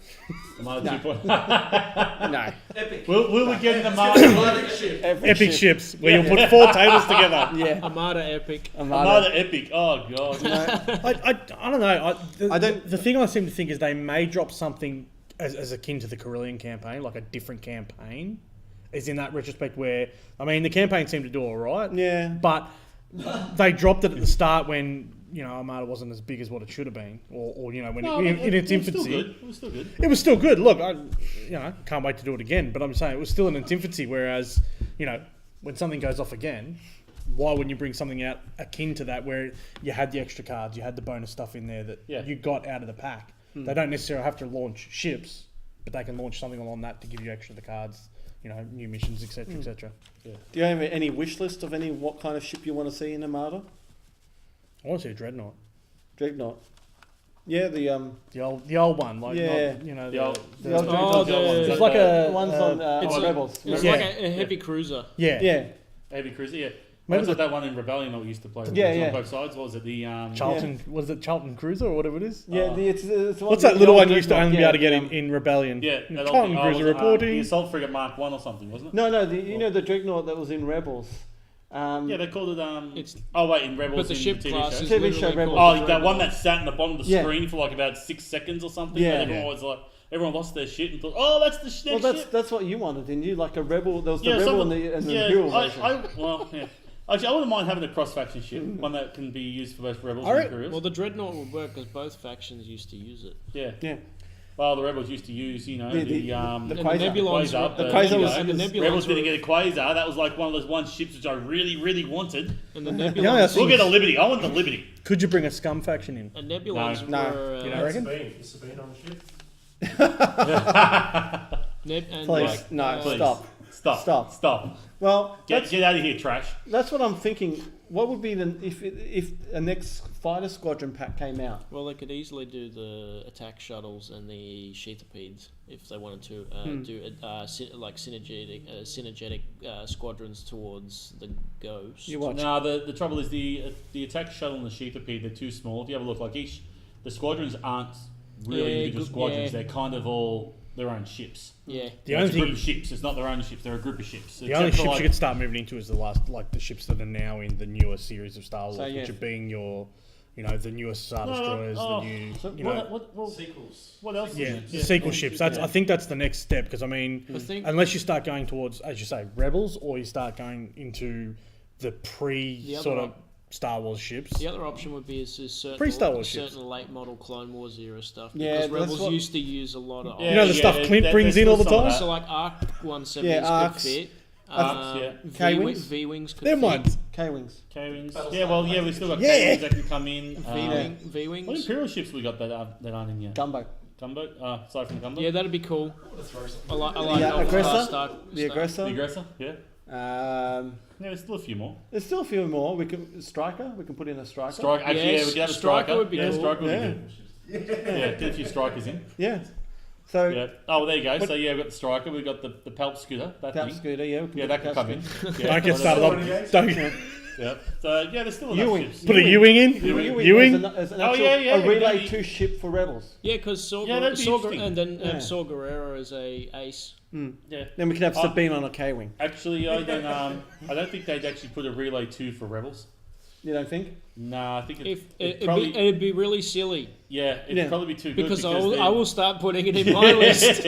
[SPEAKER 2] Armada
[SPEAKER 3] No.
[SPEAKER 2] 2.0.
[SPEAKER 3] no.
[SPEAKER 6] Epic.
[SPEAKER 2] Will we get an Armada?
[SPEAKER 6] Bloody shit.
[SPEAKER 1] Epic ships where you put 4 tables together.
[SPEAKER 3] Yeah.
[SPEAKER 4] Armada Epic.
[SPEAKER 2] Armada Epic. Oh god.
[SPEAKER 1] I don't know.
[SPEAKER 3] I don't-
[SPEAKER 1] The thing I seem to think is they may drop something as akin to the Carillion campaign, like a different campaign. Is in that retrospect where, I mean, the campaign seemed to do all right.
[SPEAKER 3] Yeah.
[SPEAKER 1] But they dropped it at the start when, Armada wasn't as big as what it should have been. Or when in its infancy.
[SPEAKER 2] It was still good.
[SPEAKER 1] It was still good. Look, I can't wait to do it again. But I'm saying it was still in its infancy. Whereas, when something goes off again, why wouldn't you bring something out akin to that where you had the extra cards, you had the bonus stuff in there that you got out of the pack? They don't necessarily have to launch ships, but they can launch something along that to give you extra the cards new missions, etc., etc.
[SPEAKER 3] Do you have any wish list of what kind of ship you want to see in Armada?
[SPEAKER 1] I want to see a dreadnought.
[SPEAKER 3] Dreadnought. Yeah,
[SPEAKER 1] The old one, like
[SPEAKER 3] Yeah.
[SPEAKER 1] not,
[SPEAKER 2] The old-
[SPEAKER 3] the old
[SPEAKER 4] Oh,
[SPEAKER 3] Dreadnought.
[SPEAKER 1] it's like a
[SPEAKER 3] ones on
[SPEAKER 4] it's
[SPEAKER 3] Rebels.
[SPEAKER 4] It's
[SPEAKER 1] Yeah.
[SPEAKER 4] like a heavy cruiser.
[SPEAKER 1] yeah.
[SPEAKER 3] Yeah.
[SPEAKER 2] Heavy cruiser, yeah.
[SPEAKER 1] Maybe
[SPEAKER 2] Maybe like that one in Rebellion that we used to play.
[SPEAKER 3] Yeah,
[SPEAKER 2] It was
[SPEAKER 3] yeah.
[SPEAKER 2] on both sides. What was it? The
[SPEAKER 1] Charlton was it Charlton Cruiser or whatever it is?
[SPEAKER 3] Yeah, it's
[SPEAKER 1] What's that little one you used to only be able to get in Rebellion?
[SPEAKER 2] Yeah, that old
[SPEAKER 1] Charlton
[SPEAKER 2] thing.
[SPEAKER 1] Cruiser
[SPEAKER 2] The
[SPEAKER 1] reporting.
[SPEAKER 2] assault frigate Mark 1 or something, wasn't it?
[SPEAKER 3] No, the Dreadnought that was in Rebels.
[SPEAKER 2] Yeah, they called it.
[SPEAKER 4] It's-
[SPEAKER 2] Oh wait, in Rebels.
[SPEAKER 4] But the
[SPEAKER 2] in
[SPEAKER 4] ship
[SPEAKER 2] TV
[SPEAKER 4] class
[SPEAKER 2] show.
[SPEAKER 4] is
[SPEAKER 3] TV
[SPEAKER 4] literally
[SPEAKER 3] show Rebels.
[SPEAKER 4] called
[SPEAKER 2] Oh,
[SPEAKER 4] the
[SPEAKER 2] that one
[SPEAKER 4] Dreadnought.
[SPEAKER 2] that sat in the bottom of the
[SPEAKER 3] Yeah.
[SPEAKER 2] screen for like about 6 seconds or something.
[SPEAKER 3] Yeah.
[SPEAKER 2] And everyone was like, everyone lost their shit and thought, oh, that's the shit.
[SPEAKER 3] Well, that's what you wanted, didn't you? Like a Rebel. There was the Rebel
[SPEAKER 2] some-
[SPEAKER 3] and the
[SPEAKER 2] yeah,
[SPEAKER 3] Imperial version.
[SPEAKER 2] yeah. Actually, I wouldn't mind having a cross-faction ship, one that can be used for both Rebels
[SPEAKER 1] I
[SPEAKER 2] and
[SPEAKER 1] re-
[SPEAKER 2] Imperials.
[SPEAKER 4] Well, the Dreadnought would work because both factions used to use it.
[SPEAKER 2] Yeah.
[SPEAKER 3] Yeah.
[SPEAKER 2] Well, the Rebels used to use,
[SPEAKER 3] The
[SPEAKER 4] And
[SPEAKER 3] Quasar.
[SPEAKER 4] the Nebulons,
[SPEAKER 2] Quasar,
[SPEAKER 3] The
[SPEAKER 2] but,
[SPEAKER 3] Quasar
[SPEAKER 2] you
[SPEAKER 3] was-
[SPEAKER 2] know,
[SPEAKER 4] and the Nebulons
[SPEAKER 2] Rebels didn't
[SPEAKER 4] were-
[SPEAKER 2] get a Quasar. That was like one of those one ships which I really, really wanted.
[SPEAKER 4] And the
[SPEAKER 1] Yeah,
[SPEAKER 4] Nebulons,
[SPEAKER 2] We'll get a Liberty. I want the Liberty.
[SPEAKER 1] Could you bring a scum faction in?
[SPEAKER 4] and Nebulons
[SPEAKER 3] No.
[SPEAKER 4] were.
[SPEAKER 1] You know, reckon?
[SPEAKER 5] Is Sabine on the ship?
[SPEAKER 4] And
[SPEAKER 3] Please,
[SPEAKER 4] like,
[SPEAKER 3] no,
[SPEAKER 2] Please.
[SPEAKER 3] stop.
[SPEAKER 2] Stop.
[SPEAKER 3] Stop. Well,
[SPEAKER 2] Get out of here, trash.
[SPEAKER 3] that's what I'm thinking. What would be if a next fighter squadron pack came out?
[SPEAKER 4] Well, they could easily do the attack shuttles and the sheathopeds if they wanted to do synergetic squadrons towards the Ghost.
[SPEAKER 3] You watch.
[SPEAKER 2] No, the trouble is the attack shuttle and the Sheathopede, they're too small. If you have a look, like the squadrons aren't really
[SPEAKER 4] Yeah,
[SPEAKER 2] individual
[SPEAKER 4] good-
[SPEAKER 2] squadrons.
[SPEAKER 4] yeah.
[SPEAKER 2] They're kind of all their own ships.
[SPEAKER 4] Yeah.
[SPEAKER 1] The
[SPEAKER 2] It's
[SPEAKER 1] only
[SPEAKER 2] a group
[SPEAKER 1] thing,
[SPEAKER 2] of ships. It's not their own ships. They're a group of ships.
[SPEAKER 1] the only
[SPEAKER 2] Except for,
[SPEAKER 1] ships you could start moving into is the ships that are now in the newer series of Star Wars,
[SPEAKER 3] So, yeah.
[SPEAKER 1] which are being the newest Star Destroyers,
[SPEAKER 2] oh,
[SPEAKER 1] the new,
[SPEAKER 3] so
[SPEAKER 2] what
[SPEAKER 5] Sequels.
[SPEAKER 2] what else?
[SPEAKER 1] yeah,
[SPEAKER 2] is
[SPEAKER 1] the
[SPEAKER 2] it?
[SPEAKER 1] sequel ships. I think that's the next step because I mean,
[SPEAKER 4] The thing-
[SPEAKER 1] unless you start going towards, as you say, Rebels, or you start going into the
[SPEAKER 4] The other
[SPEAKER 1] sort of
[SPEAKER 4] op-
[SPEAKER 1] Star Wars ships.
[SPEAKER 4] The other option would be is certain
[SPEAKER 1] Pre-Star Wars ships.
[SPEAKER 4] certain late model Clone Wars era stuff
[SPEAKER 3] Yeah,
[SPEAKER 4] because
[SPEAKER 3] that's
[SPEAKER 4] Rebels
[SPEAKER 3] what-
[SPEAKER 4] used to use a lot of
[SPEAKER 2] Yeah,
[SPEAKER 1] You know the stuff Clint
[SPEAKER 2] there-
[SPEAKER 1] brings
[SPEAKER 2] there's
[SPEAKER 1] in all the
[SPEAKER 2] still some of
[SPEAKER 1] time?
[SPEAKER 2] that.
[SPEAKER 4] so like Arc 170s
[SPEAKER 3] Yeah,
[SPEAKER 4] could
[SPEAKER 3] Arcs.
[SPEAKER 4] fit.
[SPEAKER 2] Yeah.
[SPEAKER 3] K-Wings?
[SPEAKER 4] V-Wings could
[SPEAKER 1] They're
[SPEAKER 4] fit.
[SPEAKER 1] mines.
[SPEAKER 3] K-wings.
[SPEAKER 2] K-wings. Yeah, well, yeah, we still got
[SPEAKER 1] Yeah.
[SPEAKER 2] K-wings that can come in.
[SPEAKER 4] V-Wings.
[SPEAKER 2] What Imperial ships we got that aren't in yet?
[SPEAKER 3] Gumbo.
[SPEAKER 2] Gumbo? Aside from Gumbo?
[SPEAKER 4] Yeah, that'd be cool. I like
[SPEAKER 3] The aggressor.
[SPEAKER 4] Star,
[SPEAKER 3] The aggressor.
[SPEAKER 2] The Aggressor? Yeah.
[SPEAKER 3] Um,
[SPEAKER 2] Yeah, there's still a few more.
[SPEAKER 3] there's still a few more. We can put in a striker.
[SPEAKER 2] Strike. Actually,
[SPEAKER 4] Yes,
[SPEAKER 2] yeah, we could have a
[SPEAKER 4] Striker
[SPEAKER 2] striker.
[SPEAKER 4] would be
[SPEAKER 2] yeah,
[SPEAKER 4] cool.
[SPEAKER 2] striker would
[SPEAKER 3] Yeah.
[SPEAKER 2] be good. Yeah, get a few strikers in.
[SPEAKER 3] Yeah. So
[SPEAKER 2] Yeah. Oh, well, there you go. So yeah, we've got the striker. We've got the Palp scooter. That
[SPEAKER 3] Tap
[SPEAKER 2] thing.
[SPEAKER 3] scooter. Yeah. We can
[SPEAKER 2] Yeah,
[SPEAKER 3] put
[SPEAKER 2] that could
[SPEAKER 3] Tap
[SPEAKER 2] come in.
[SPEAKER 3] scooter.
[SPEAKER 2] Yeah.
[SPEAKER 1] Don't get started on. Don't
[SPEAKER 2] Yeah. So yeah, there's still enough
[SPEAKER 3] U-wing.
[SPEAKER 2] ships.
[SPEAKER 1] put a U-wing in.
[SPEAKER 3] U-wing
[SPEAKER 1] U-wing.
[SPEAKER 3] as an
[SPEAKER 2] Oh,
[SPEAKER 3] actual,
[SPEAKER 2] yeah, yeah,
[SPEAKER 3] a relay
[SPEAKER 2] yeah.
[SPEAKER 3] 2 ship for rebels.
[SPEAKER 4] Yeah, because Saw,
[SPEAKER 2] Yeah, that'd be interesting.
[SPEAKER 4] and then
[SPEAKER 3] Yeah.
[SPEAKER 4] Saw Gerrera as a ace.
[SPEAKER 2] Yeah.
[SPEAKER 3] Then we can have
[SPEAKER 2] Oh.
[SPEAKER 3] Sabine on a K-wing.
[SPEAKER 2] Actually, I don't think they'd actually put a relay 2 for rebels.
[SPEAKER 3] You don't think?
[SPEAKER 2] Nah, I think
[SPEAKER 4] It'd be really silly
[SPEAKER 2] it'd
[SPEAKER 3] Yeah.
[SPEAKER 2] probably be too good
[SPEAKER 4] because
[SPEAKER 2] then-
[SPEAKER 4] I will start putting it in my list.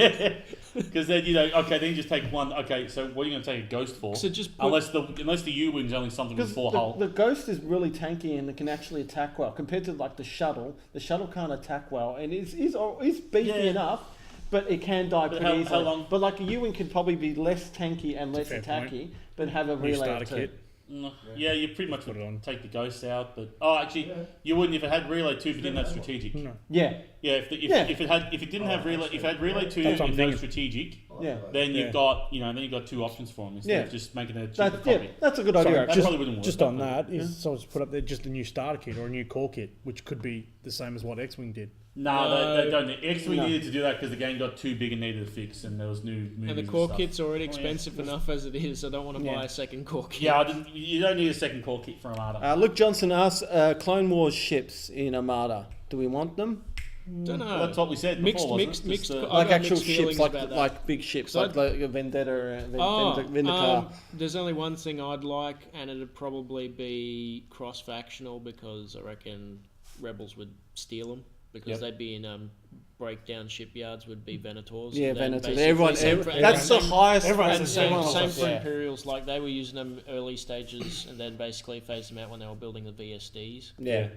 [SPEAKER 2] Because then then you just take one. Okay, so what are you going to take a ghost for?
[SPEAKER 4] So just put,
[SPEAKER 2] Unless the U-wing's only something with
[SPEAKER 3] Because
[SPEAKER 2] 4 hull.
[SPEAKER 3] the Ghost is really tanky and it can actually attack well compared to like the shuttle. The shuttle can't attack well and is beefy
[SPEAKER 2] Yeah.
[SPEAKER 3] enough, but it can die
[SPEAKER 2] But
[SPEAKER 3] pretty
[SPEAKER 2] how
[SPEAKER 3] easily.
[SPEAKER 2] long-
[SPEAKER 3] But like a U-wing could probably be less tanky and less
[SPEAKER 1] fair
[SPEAKER 3] attacky, but have a
[SPEAKER 1] New
[SPEAKER 3] relay
[SPEAKER 1] starter
[SPEAKER 3] of 2.
[SPEAKER 1] kit.
[SPEAKER 2] No. Yeah, you pretty much
[SPEAKER 1] Put
[SPEAKER 2] would
[SPEAKER 1] it on.
[SPEAKER 2] take the ghosts out, but actually, you wouldn't if it had relay 2 if it didn't have strategic.
[SPEAKER 1] No.
[SPEAKER 3] Yeah,
[SPEAKER 2] Yeah, if it didn't have relay, if it had relay 2
[SPEAKER 1] That's what I'm
[SPEAKER 2] and no
[SPEAKER 1] thinking.
[SPEAKER 2] strategic,
[SPEAKER 3] yeah.
[SPEAKER 2] then
[SPEAKER 1] Yeah.
[SPEAKER 2] you've got 2 options for them instead
[SPEAKER 3] Yeah.
[SPEAKER 2] of just making a cheaper
[SPEAKER 3] That's
[SPEAKER 2] copy.
[SPEAKER 3] that's a good
[SPEAKER 1] Sorry,
[SPEAKER 3] idea.
[SPEAKER 2] That
[SPEAKER 3] Actually.
[SPEAKER 2] probably wouldn't work.
[SPEAKER 1] Just on that, is someone's put up there just a new starter kit or a new core kit, which could be the same as what X Wing did.
[SPEAKER 2] No, they don't. X-Wing
[SPEAKER 3] No.
[SPEAKER 2] needed to do that because the game got too big and needed a fix, and there was new movies
[SPEAKER 4] and the core
[SPEAKER 2] stuff.
[SPEAKER 4] kit's already
[SPEAKER 2] yeah.
[SPEAKER 4] expensive enough as it is. I don't want to
[SPEAKER 3] Yeah.
[SPEAKER 4] buy a second core kit.
[SPEAKER 2] Yeah, you don't need a second core kit for Armada.
[SPEAKER 3] Luke Johnson asks, Clone Wars ships in Armada. Do we want them?
[SPEAKER 4] Don't know.
[SPEAKER 2] Well, that's what we said
[SPEAKER 4] Mixed-
[SPEAKER 2] before, wasn't
[SPEAKER 4] mixed-
[SPEAKER 2] it?
[SPEAKER 4] mixed-
[SPEAKER 2] Just,
[SPEAKER 4] I've
[SPEAKER 3] Like
[SPEAKER 4] got
[SPEAKER 3] actual
[SPEAKER 4] mixed
[SPEAKER 3] ships,
[SPEAKER 4] feelings
[SPEAKER 3] like
[SPEAKER 4] about that.
[SPEAKER 3] like big ships,
[SPEAKER 4] So
[SPEAKER 3] like the Vendetta,
[SPEAKER 4] Oh,
[SPEAKER 3] Vindicar.
[SPEAKER 4] there's only one thing I'd like, and it'd probably be cross-factional because I reckon Rebels would steal them because
[SPEAKER 2] Yep.
[SPEAKER 4] they'd be in breakdown shipyards would be Venators.
[SPEAKER 3] Yeah,
[SPEAKER 4] and then
[SPEAKER 3] Venator.
[SPEAKER 4] basically
[SPEAKER 3] Everyone,
[SPEAKER 4] same for-
[SPEAKER 3] that's the
[SPEAKER 4] same-
[SPEAKER 3] highest.
[SPEAKER 1] everyone
[SPEAKER 4] And
[SPEAKER 1] says
[SPEAKER 4] same,
[SPEAKER 1] everyone
[SPEAKER 4] same
[SPEAKER 1] else,
[SPEAKER 4] for
[SPEAKER 3] yeah.
[SPEAKER 4] Imperials, like they were using them early stages and then basically phased them out when they were building the VSDs.
[SPEAKER 3] Yeah.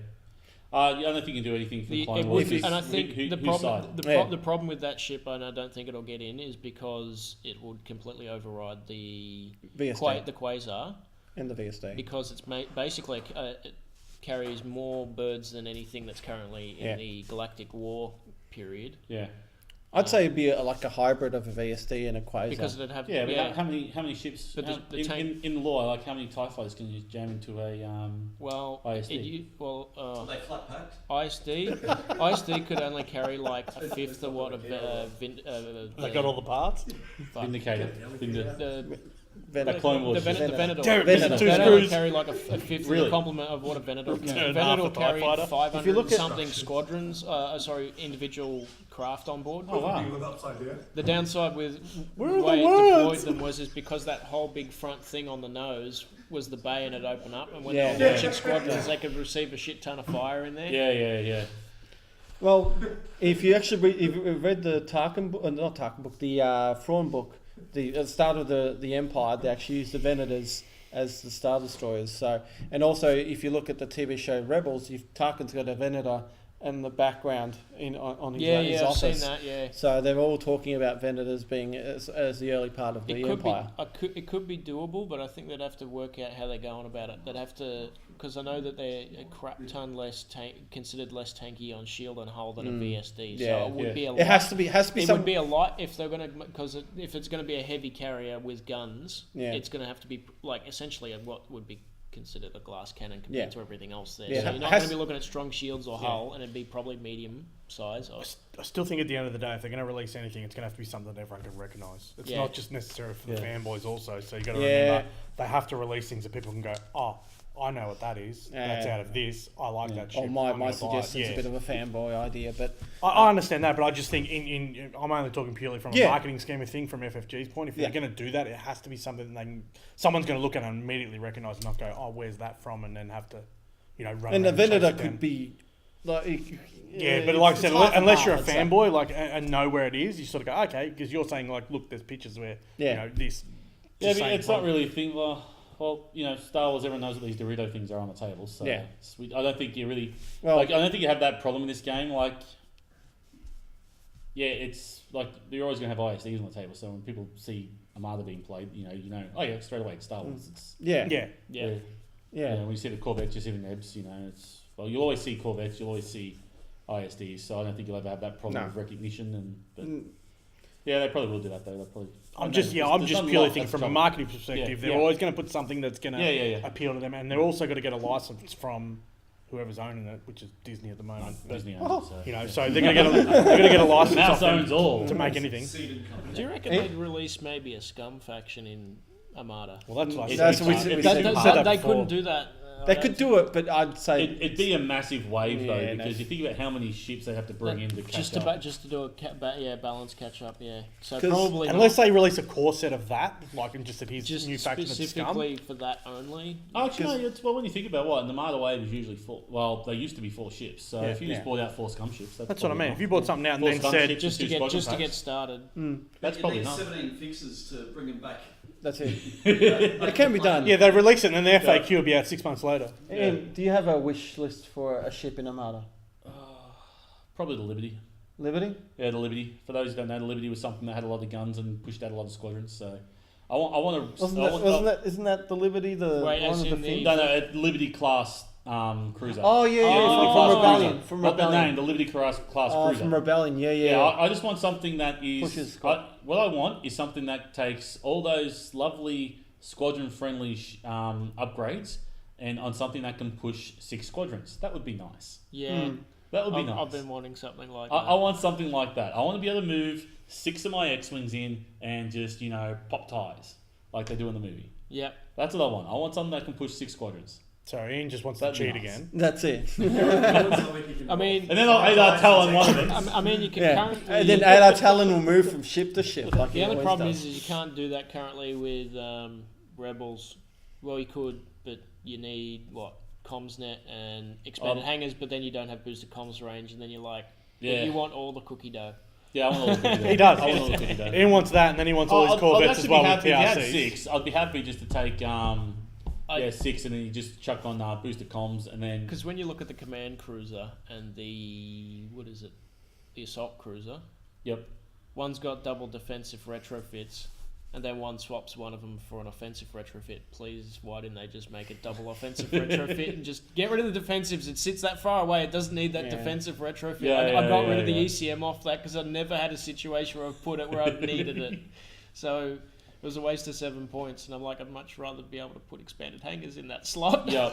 [SPEAKER 2] I don't think you can do anything from Clone
[SPEAKER 4] It
[SPEAKER 2] Wars.
[SPEAKER 4] would, and I
[SPEAKER 2] Who-
[SPEAKER 4] think
[SPEAKER 2] who-
[SPEAKER 4] the
[SPEAKER 2] whose
[SPEAKER 4] problem
[SPEAKER 2] side?
[SPEAKER 3] Yeah.
[SPEAKER 4] the problem with that ship, and I don't think it'll get in, is because it would completely override the
[SPEAKER 3] VSD
[SPEAKER 4] the Quasar
[SPEAKER 3] and the VSD.
[SPEAKER 4] because it's basically it carries more birds than anything that's currently in
[SPEAKER 3] Yeah.
[SPEAKER 4] the Galactic War period.
[SPEAKER 2] Yeah.
[SPEAKER 3] I'd say it'd be like a hybrid of a VSD and a Quasar.
[SPEAKER 4] because it'd have
[SPEAKER 2] Yeah, but how many ships
[SPEAKER 4] But the
[SPEAKER 2] in,
[SPEAKER 4] tank-
[SPEAKER 2] in the law? Like how many TIE fighters can you jam into a
[SPEAKER 4] well,
[SPEAKER 2] ISD?
[SPEAKER 6] Are they flat packed?
[SPEAKER 4] ISD could only carry like a fifth of what
[SPEAKER 1] They got all the parts.
[SPEAKER 2] Vindicator?
[SPEAKER 4] the
[SPEAKER 3] Venator.
[SPEAKER 2] Clone Wars.
[SPEAKER 4] the Venator.
[SPEAKER 1] Damn,
[SPEAKER 3] Venator.
[SPEAKER 1] two
[SPEAKER 4] Venator
[SPEAKER 1] screws.
[SPEAKER 4] carry like a fifth of
[SPEAKER 2] Really?
[SPEAKER 4] the complement of what a Venator can.
[SPEAKER 1] Turn
[SPEAKER 4] Venator
[SPEAKER 1] half
[SPEAKER 4] will
[SPEAKER 1] a TIE
[SPEAKER 4] carry
[SPEAKER 1] fighter.
[SPEAKER 4] 500
[SPEAKER 3] If you look at-
[SPEAKER 4] something squadrons, individual craft on board.
[SPEAKER 2] Oh wow!
[SPEAKER 5] With upside down.
[SPEAKER 4] The downside with
[SPEAKER 1] Where are
[SPEAKER 4] the
[SPEAKER 1] the
[SPEAKER 4] way it deployed
[SPEAKER 1] words?
[SPEAKER 4] them was because that whole big front thing on the nose was the bay and it opened up, and when
[SPEAKER 3] Yeah.
[SPEAKER 4] they were launching squadrons, they could receive a shit ton of fire in there.
[SPEAKER 2] Yeah.
[SPEAKER 3] Well, if you actually if you read the Tarkin book, not Tarkin book, the Thrawn book, at the start of the Empire, they actually used the Venators as the Star Destroyers. So, and also if you look at the TV show Rebels, Tarkin's got a Venator in the background on his
[SPEAKER 4] I've
[SPEAKER 3] office.
[SPEAKER 4] seen that. Yeah.
[SPEAKER 3] So they're all talking about Venators being as the early part of the Empire.
[SPEAKER 4] It could be doable, but I think they'd have to work out how they're going about it. They'd have to, because I know that they're a crap ton less considered less tanky on shield and hull than a VSD.
[SPEAKER 3] Yeah,
[SPEAKER 4] so it would be a
[SPEAKER 3] It has to be.
[SPEAKER 4] It
[SPEAKER 3] some.
[SPEAKER 4] would be a lot if they're going to, because if it's going to be a heavy carrier with guns,
[SPEAKER 3] Yeah.
[SPEAKER 4] it's going to have to be like essentially what would be considered a glass cannon compared
[SPEAKER 3] Yeah.
[SPEAKER 4] to everything else there.
[SPEAKER 3] Yeah,
[SPEAKER 4] So
[SPEAKER 3] it
[SPEAKER 4] you're not
[SPEAKER 3] has-
[SPEAKER 4] going to be looking at strong shields or hull, and it'd be probably medium size.
[SPEAKER 1] I still think at the end of the day, if they're going to release anything, it's going to have to be something that everyone can recognise. It's
[SPEAKER 4] Yeah.
[SPEAKER 1] not just necessary for the fanboys also. So you got to
[SPEAKER 3] Yeah.
[SPEAKER 1] remember, they have to release things that people can go, oh, I know what that is. That's
[SPEAKER 3] Yeah.
[SPEAKER 1] out of this. I like that shit.
[SPEAKER 3] Or
[SPEAKER 1] I'm
[SPEAKER 3] my
[SPEAKER 1] gonna buy it."
[SPEAKER 3] suggestion's
[SPEAKER 1] Yeah.
[SPEAKER 3] a bit of a fanboy idea, but
[SPEAKER 1] I understand that, but I just think I'm only talking purely from a
[SPEAKER 3] Yeah.
[SPEAKER 1] marketing scheme of thing, from FFG's point. If
[SPEAKER 3] Yeah.
[SPEAKER 1] they're going to do that, it has to be something that someone's going to look at and immediately recognise and not go, oh, where's that from? And then have to, run
[SPEAKER 3] and the
[SPEAKER 1] around and chase
[SPEAKER 3] Venator
[SPEAKER 1] it down.
[SPEAKER 3] could be like.
[SPEAKER 1] Yeah, but like I said,
[SPEAKER 3] it's half and
[SPEAKER 1] unless
[SPEAKER 3] half,
[SPEAKER 1] you're a
[SPEAKER 3] I'd say.
[SPEAKER 1] fanboy, and know where it is, you sort of go, okay, because you're saying like, look, there's pictures where
[SPEAKER 3] Yeah.
[SPEAKER 1] this.
[SPEAKER 2] Yeah,
[SPEAKER 1] just
[SPEAKER 2] but
[SPEAKER 1] saying
[SPEAKER 2] it's not
[SPEAKER 1] from-
[SPEAKER 2] really a thing. Well, Star Wars. Everyone knows what these Dorito things are on the table. So
[SPEAKER 3] Yeah.
[SPEAKER 2] I don't think you really.
[SPEAKER 3] Well-
[SPEAKER 2] I don't think you have that problem in this game. Like, yeah, it's like you're always going to have ISDs on the table. So when people see Armada being played, oh yeah, straight away it's Star Wars. It's
[SPEAKER 3] Yeah.
[SPEAKER 1] Yeah,
[SPEAKER 3] Yeah.
[SPEAKER 2] when you see the Corvettes, you see the Nebs. It's you'll always see Corvettes. You'll always see ISDs. So I don't think you'll ever have that problem
[SPEAKER 3] No.
[SPEAKER 2] with recognition. But yeah, they probably will do that though. They'll probably.
[SPEAKER 1] I'm
[SPEAKER 2] There's
[SPEAKER 1] just
[SPEAKER 2] not a
[SPEAKER 1] purely
[SPEAKER 2] lot
[SPEAKER 1] thinking
[SPEAKER 2] that's
[SPEAKER 1] from a
[SPEAKER 2] trouble.
[SPEAKER 1] marketing perspective.
[SPEAKER 2] Yeah.
[SPEAKER 1] They're always going to put something that's going to
[SPEAKER 2] Yeah.
[SPEAKER 1] appeal to them, and they're also got to get a license from whoever's owning it, which is Disney at the moment. But,
[SPEAKER 2] Disney owns it, so.
[SPEAKER 1] so they're going to get a license
[SPEAKER 2] Mouse
[SPEAKER 1] off them
[SPEAKER 2] owns all.
[SPEAKER 1] to make anything.
[SPEAKER 6] Seeded company.
[SPEAKER 4] Do you reckon they'd release maybe a scum faction in Armada?
[SPEAKER 1] Well, that's what I
[SPEAKER 3] That's
[SPEAKER 1] said.
[SPEAKER 3] what we
[SPEAKER 1] It's
[SPEAKER 3] said
[SPEAKER 1] too
[SPEAKER 3] that-
[SPEAKER 1] hard.
[SPEAKER 4] They
[SPEAKER 1] before.
[SPEAKER 4] couldn't do that.
[SPEAKER 3] They could do it, but I'd say
[SPEAKER 2] It'd be a massive wave though,
[SPEAKER 3] Yeah,
[SPEAKER 2] because
[SPEAKER 3] no.
[SPEAKER 2] you think about how many ships they have to bring in to catch
[SPEAKER 4] just
[SPEAKER 2] up.
[SPEAKER 4] to do a balance catch up. Yeah, so
[SPEAKER 3] 'Cause
[SPEAKER 4] probably
[SPEAKER 1] Unless
[SPEAKER 4] not
[SPEAKER 1] they release a core set of that, like and just that his
[SPEAKER 4] just
[SPEAKER 1] new faction of Scum.
[SPEAKER 4] specifically for that only.
[SPEAKER 2] Oh, actually, no, well, when you think about what, the Armada wave is usually four. Well, they used to be 4 ships. So
[SPEAKER 1] Yeah.
[SPEAKER 2] if you just bought out 4 scum ships,
[SPEAKER 1] That's what I
[SPEAKER 2] probably
[SPEAKER 1] mean.
[SPEAKER 2] enough.
[SPEAKER 1] If you bought something out and
[SPEAKER 2] 4
[SPEAKER 1] then
[SPEAKER 2] scum
[SPEAKER 1] said,
[SPEAKER 2] ships
[SPEAKER 4] Just to
[SPEAKER 2] and 2
[SPEAKER 4] get
[SPEAKER 2] squadron
[SPEAKER 4] get
[SPEAKER 2] packs,
[SPEAKER 4] started.
[SPEAKER 2] that's
[SPEAKER 6] It
[SPEAKER 2] probably
[SPEAKER 6] needs
[SPEAKER 2] enough.
[SPEAKER 6] 17 fixes to bring him back.
[SPEAKER 3] that's it. It can be done.
[SPEAKER 1] yeah, they release it and then the FAQ will be out 6 months later.
[SPEAKER 3] And do you have a wish list for a ship in Armada?
[SPEAKER 2] Probably the Liberty.
[SPEAKER 3] Liberty?
[SPEAKER 2] Yeah, the Liberty. For those who don't know, the Liberty was something that had a lot of guns and pushed out a lot of squadrons. So I want to.
[SPEAKER 3] Isn't that the Liberty, the
[SPEAKER 4] Wait,
[SPEAKER 3] one
[SPEAKER 4] as
[SPEAKER 3] of the
[SPEAKER 4] in the-
[SPEAKER 3] things?
[SPEAKER 2] No, a Liberty class cruiser.
[SPEAKER 3] Oh yeah,
[SPEAKER 2] Yeah, Liberty
[SPEAKER 3] from
[SPEAKER 2] class
[SPEAKER 3] Rebellion.
[SPEAKER 2] cruiser.
[SPEAKER 3] From
[SPEAKER 2] Not the
[SPEAKER 3] Rebellion.
[SPEAKER 2] name, the Liberty class
[SPEAKER 3] Oh,
[SPEAKER 2] cruiser.
[SPEAKER 3] from Rebellion. Yeah.
[SPEAKER 2] Yeah, I just want something that is.
[SPEAKER 3] Pushes squad.
[SPEAKER 2] What I want is something that takes all those lovely squadron-friendly upgrades and on something that can push 6 squadrons. That would be nice.
[SPEAKER 4] Yeah,
[SPEAKER 2] That would be
[SPEAKER 4] I've,
[SPEAKER 2] nice.
[SPEAKER 4] I've been wanting something like
[SPEAKER 2] I
[SPEAKER 4] that.
[SPEAKER 2] want something like that. I want to be able to move 6 of my X-wings in and just pop ties like they do in the movie.
[SPEAKER 4] Yep.
[SPEAKER 2] That's what I want. I want something that can push 6 squadrons.
[SPEAKER 1] Sorry, Ian just wants
[SPEAKER 2] That'd
[SPEAKER 1] to
[SPEAKER 2] be
[SPEAKER 1] cheat
[SPEAKER 2] nice.
[SPEAKER 1] again.
[SPEAKER 3] That's it.
[SPEAKER 4] I mean,
[SPEAKER 2] And then I'll tell on one of them.
[SPEAKER 4] I mean, you can
[SPEAKER 3] Yeah.
[SPEAKER 4] currently.
[SPEAKER 3] And then Adar Talon will move from ship to ship. Like
[SPEAKER 4] the
[SPEAKER 3] he
[SPEAKER 4] only
[SPEAKER 3] always
[SPEAKER 4] problem
[SPEAKER 3] does.
[SPEAKER 4] is you can't do that currently with Rebels. Well, you could, but you need CommsNet and expanded hangars, but then you don't have boosted comms range, and then you're like,
[SPEAKER 2] Yeah.
[SPEAKER 4] you want all the cookie dough.
[SPEAKER 2] Yeah, I want all the cookie dough.
[SPEAKER 1] He does.
[SPEAKER 2] I want all the cookie dough.
[SPEAKER 1] Ian wants that, and then he wants all his Corvettes as well with
[SPEAKER 2] If you had
[SPEAKER 1] PRCs.
[SPEAKER 2] 6, I'd be happy just to take 6, and then you just chuck on boosted comms, and then
[SPEAKER 4] Because when you look at the command cruiser and the the assault cruiser,
[SPEAKER 2] yep.
[SPEAKER 4] one's got double defensive retrofits, and then one swaps one of them for an offensive retrofit. Please, why didn't they just make a double offensive retrofit and just get rid of the defensives? It sits that far away. It doesn't need that defensive retrofit. I got rid of the ECM off that because I've never had a situation where I've put it where I've needed it. So it was a waste of 7 points, and I'm like, I'd much rather be able to put expanded hangers in that slot.
[SPEAKER 2] Yeah.